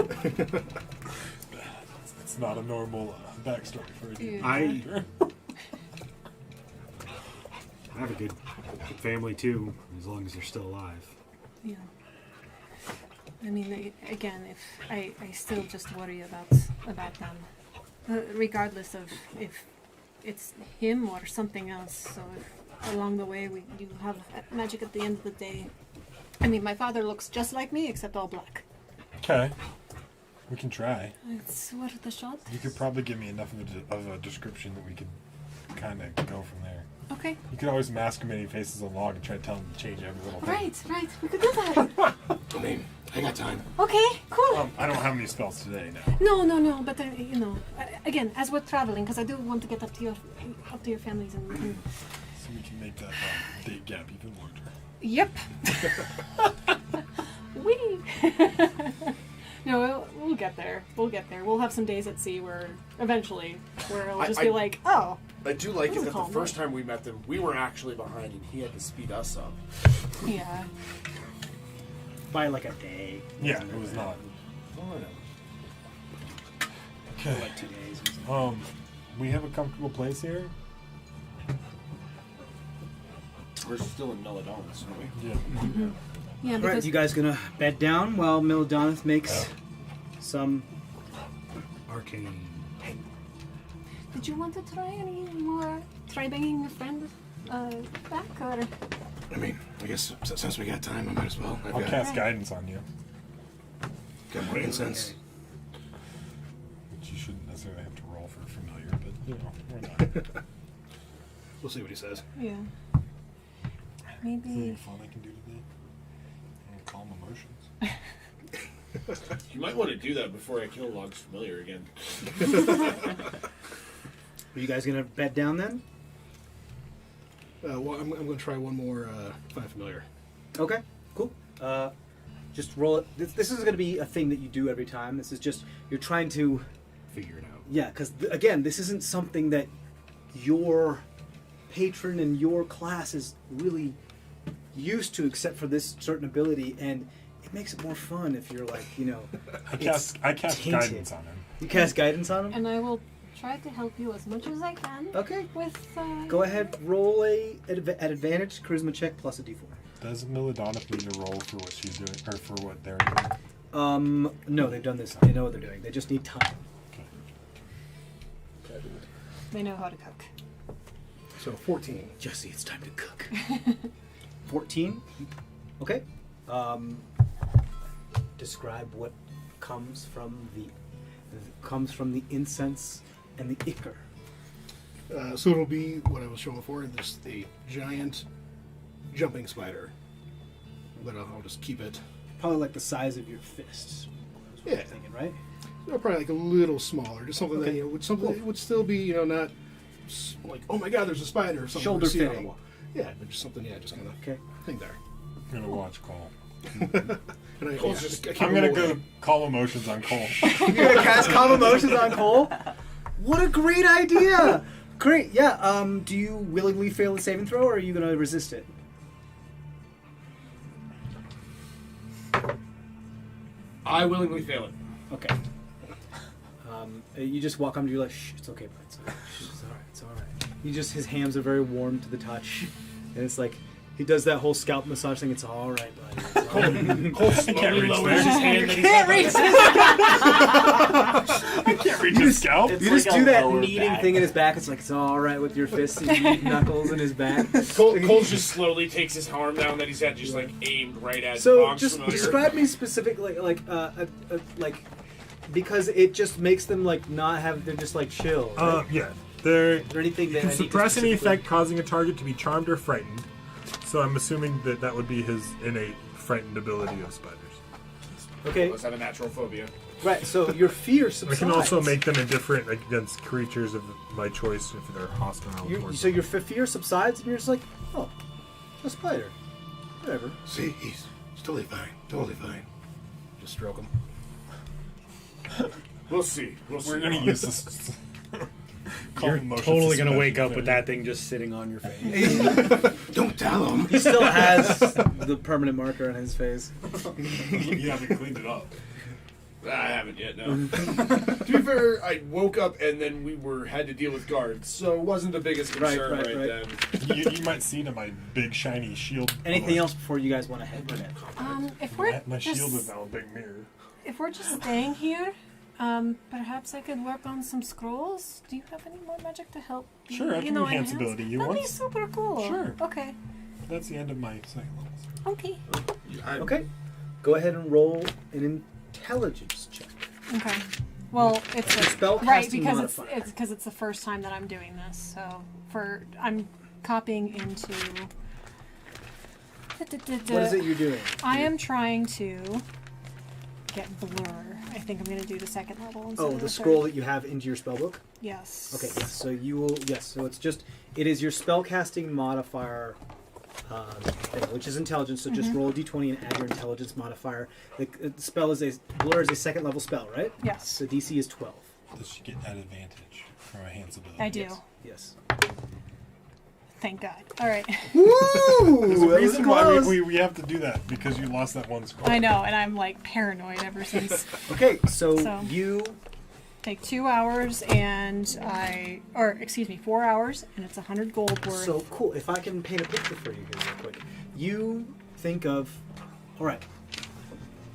It's That's not a normal backstory for a D&D I character. have a good family too, as long as they're still alive. Yeah. I mean, again, if I still just worry about them, regardless of if it's him or something else. So if along the way you have magic at the end of the day. I mean, my father looks just like me, except all black. Okay. We can try. It's worth a shot. You could probably give me enough of a description that we could kind of go from there. Okay. You could always mask him many faces on log and try to tell him to change every little thing. Right. We could do that. I mean, I got time. Okay, cool. I don't have any spells today now. No, but again, as we're traveling, because I do want to get up to your families and So we can make that date gap even larger. Yep. Wee. No, we'll get there. We'll have some days at sea where eventually it'll just be like, oh. I do like That was it that a the calm first night. time we met them, we were actually behind and he had to speed us up. Yeah. By like a day. Yeah, it was not. Okay. Like 2 days. Or something. We have a comfortable place here. We're still in Melodonus, aren't we? Yeah. Yeah, All right, because you guys gonna bed down while Mildonoth makes some. Arcane. did you want to try any more? Try bringing a friend back, or I mean, I guess since we got time, I might as well. I'll cast guidance on you, got more incense. which you shouldn't necessarily have to roll for familiar, but you know, why not? We'll see what he says. yeah, maybe. Anything fun I can do today? Calm emotions. You might want to do that before I kill Log's familiar again. Are you guys gonna bed down then? Well, I'm going to try one more Find Familiar. Okay, cool. Just roll it. This is going to be a thing that you do every time. This is just, you're trying to... Figure it out. Yeah, because, again, this isn't something that your patron and your class is really used to, except for this certain ability, and it makes it more fun if you're like, I cast tainted. guidance on him. You cast guidance on him? And I will try to help you as much as I can. Okay. With Go ahead, roll at advantage, charisma check plus a d4. Does Milodonith need to roll for what she's doing, or for what they're doing? No, they've done this. They know what they're doing. They just need time. they know how to cook. So 14. Jesse, it's time to cook. 14? Okay. Describe what comes from the incense and the ichor. So it'll be what I was showing before. There's the giant jumping spider. But I'll just keep it. Probably like the size of your fist. Is what Yeah. I'm thinking, right? Probably like a little smaller. Just something Okay. that, it would still be, not like, oh my god, there's a spider or something. Shoulder we see on fitting. the wall. Yeah, but just something, just kind of Okay. thing there. I'm gonna watch Cole. And I keep I'm it gonna away. go call emotions on Cole. You're gonna cast calm emotions on Cole? What a great idea! Great, yeah. Do you willingly fail the saving throw, or are you gonna resist it? I willingly fail it. Okay. You just walk up to you like, shh, it's okay, bud. It's all right. Shh, it's all right. His hands are very warm to the touch, and it's like he does that whole scalp massage thing. It's all right, buddy. It's all right. Cole slowly reach lowers there. his hand. You can't reach I can't reach his scalp. It's You like just a do that lower kneading back. thing in his back. It's like it's all right with your fists and knuckles in his back. Cole just slowly takes his arm down that he's had just like aimed right at So Log's just familiar. describe me specifically, like because it just makes them like not have. They're just like chill. Right? Yeah. There. Is there anything You that can I need to suppress any specifically- effect causing a target to be charmed or frightened. So I'm assuming that would be his innate frightened ability of spiders. Okay, Let's have a natural phobia. right. So your fear I subsides. can also make them indifferent against creatures of my choice if they're hostile. towards So me. your fear subsides, and you're just like, oh, a spider, whatever. See, he's totally fine. Totally fine. Just stroke him. We'll see. We're gonna use this. You're totally gonna wake up with that thing just sitting on your face. Don't tell him. He still has the permanent marker on his face. You haven't cleaned it up. I haven't yet, no. To be fair, I woke up and then we had to deal with guards, so it wasn't the biggest concern right then. You might see to my big shiny shield. Anything else before you guys want to head? If we're My just, shield is now a big mirror. if we're just staying here, perhaps I could work on some scrolls. Do you have any more magic to help? Sure, I can enhance ability. You That'd want? be super cool. Sure. Okay. That's the end of my second levels. Okay. Okay. Go ahead and roll an intelligence check. Okay. Well, it's a Spell right casting because modifier. it's because it's the first time that I'm doing this. So I'm copying into. What is it you're doing? I am trying to get blur. I think I'm going to do the second level. Instead Oh, of the third. scroll that you have into your spellbook? Yes. Okay, yes. So you will, yes. So it is your spellcasting modifier thing, which is intelligence. So just roll a d20 and add your intelligence modifier. The spell is blur is a second level spell, right? Yes. So DC is 12. Does she get that advantage from a hands ability? I do. Yes. Thank God. All right. Woo! There's a That was reason why close. we have to do that, because you lost that one scroll. I know, and I'm like paranoid ever since. Okay, so So- you Take 2 hours and 4 hours, and it's 100 gold worth. So cool. If I can paint a picture for you here real quick. You think of, all right,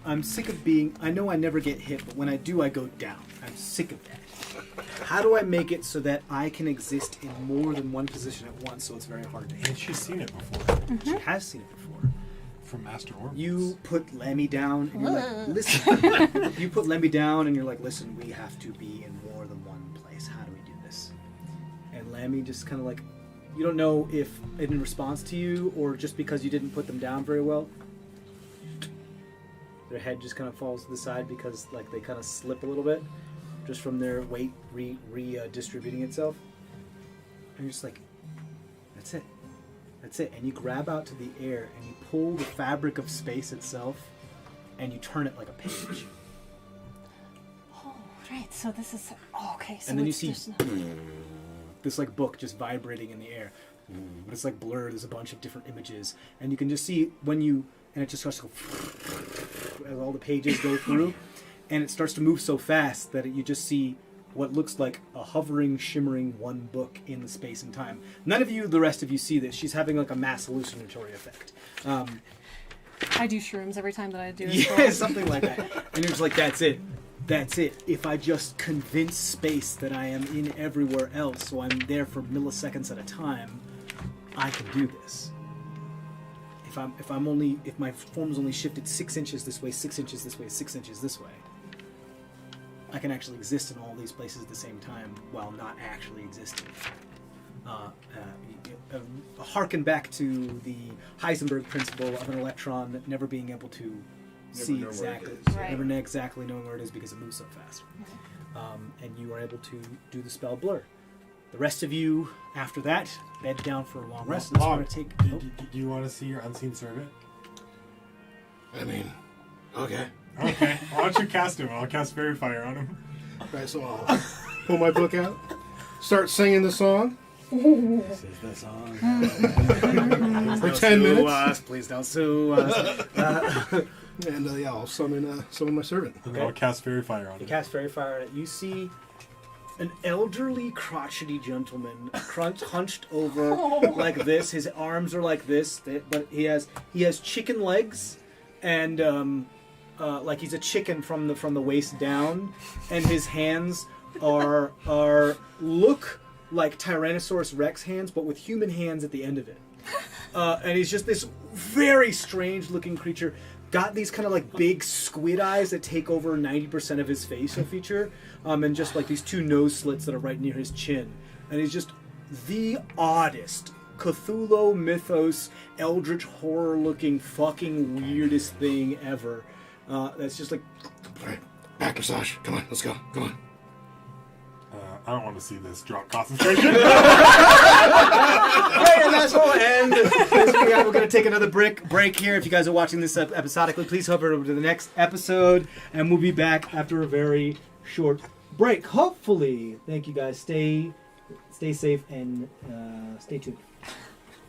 I'm sick of being, I know I never get hit, but when I do, I go down. I'm sick of that. How do I make it so that I can exist in more than one position at once so it's very hard to hit? And she's seen it before She has seen it before. from Master Orb. You put Lemmy down and you're like, listen. You put Lemmy down and you're like, listen, we have to be in more than one place. How do we do this? And Lemmy just kind of like, you don't know if in response to you or just because you didn't put them down very well. Their head just kind of falls to the side because like they kind of slip a little bit just from their weight redistributing itself. And you're just like, that's it. That's it. And you grab out to the air and you pull the fabric of space itself and you turn it like a page. Oh, right. So this is. Oh, okay. So And then you it's see just- this like book just vibrating in the air. But it's like blurred. There's a bunch of different images. And you can just see when you... And it just starts to go... As all the pages go through. And it starts to move so fast that you just see what looks like a hovering, shimmering one book in the space and time. None of you, the rest of you, see this. She's having like a mass hallucinatory effect. I do shrooms every time that I do. Yeah, something like that. And you're just like, that's it. That's it. If I just convince space that I am in everywhere else, so I'm there for milliseconds at a time, I can do this. If my form's only shifted 6 inches this way, 6 inches this way, 6 inches this way, I can actually exist in all these places at the same time while not actually existing. Harken back to the Heisenberg principle of an electron never being able to see know where it exactly, is. Right. never exactly knowing where it is because it moves so fast. And you are able to do the spell blur. The rest of you, after that, bed down for a long rest. This is going to take. Do you want to see your unseen servant? I mean, okay. Okay. Why don't you cast him? I'll cast Fairy Fire on him. Right, so I'll pull my book out, start singing the song This is the song. for 10 minutes, Us, please don't sue us. and yeah, I'll summon my servant. And then I'll cast Fairy Fire on You him. cast Fairy Fire. You see an elderly, crotchety gentleman hunched over like this. His arms are like this, but he has chicken legs, and like he's a chicken from the waist down, and his hands are look like Tyrannosaurus Rex hands, but with human hands at the end of it. And he's just this very strange looking creature. Got these kind of like big squid eyes that take over 90% of his facial feature, and just like these two nose slits that are right near his chin. And he's just the oddest Cthulhu mythos, eldritch horror looking fucking weirdest thing ever. That's just like, All right, back massage. Come on, let's go. Come on. I don't want to see this drop concentration. hey, and that's all end. We're going to take another break here. If you guys are watching this episodically, please hover over to the next episode, and we'll be back after a very short break. Hopefully, thank you guys. Stay safe and stay tuned.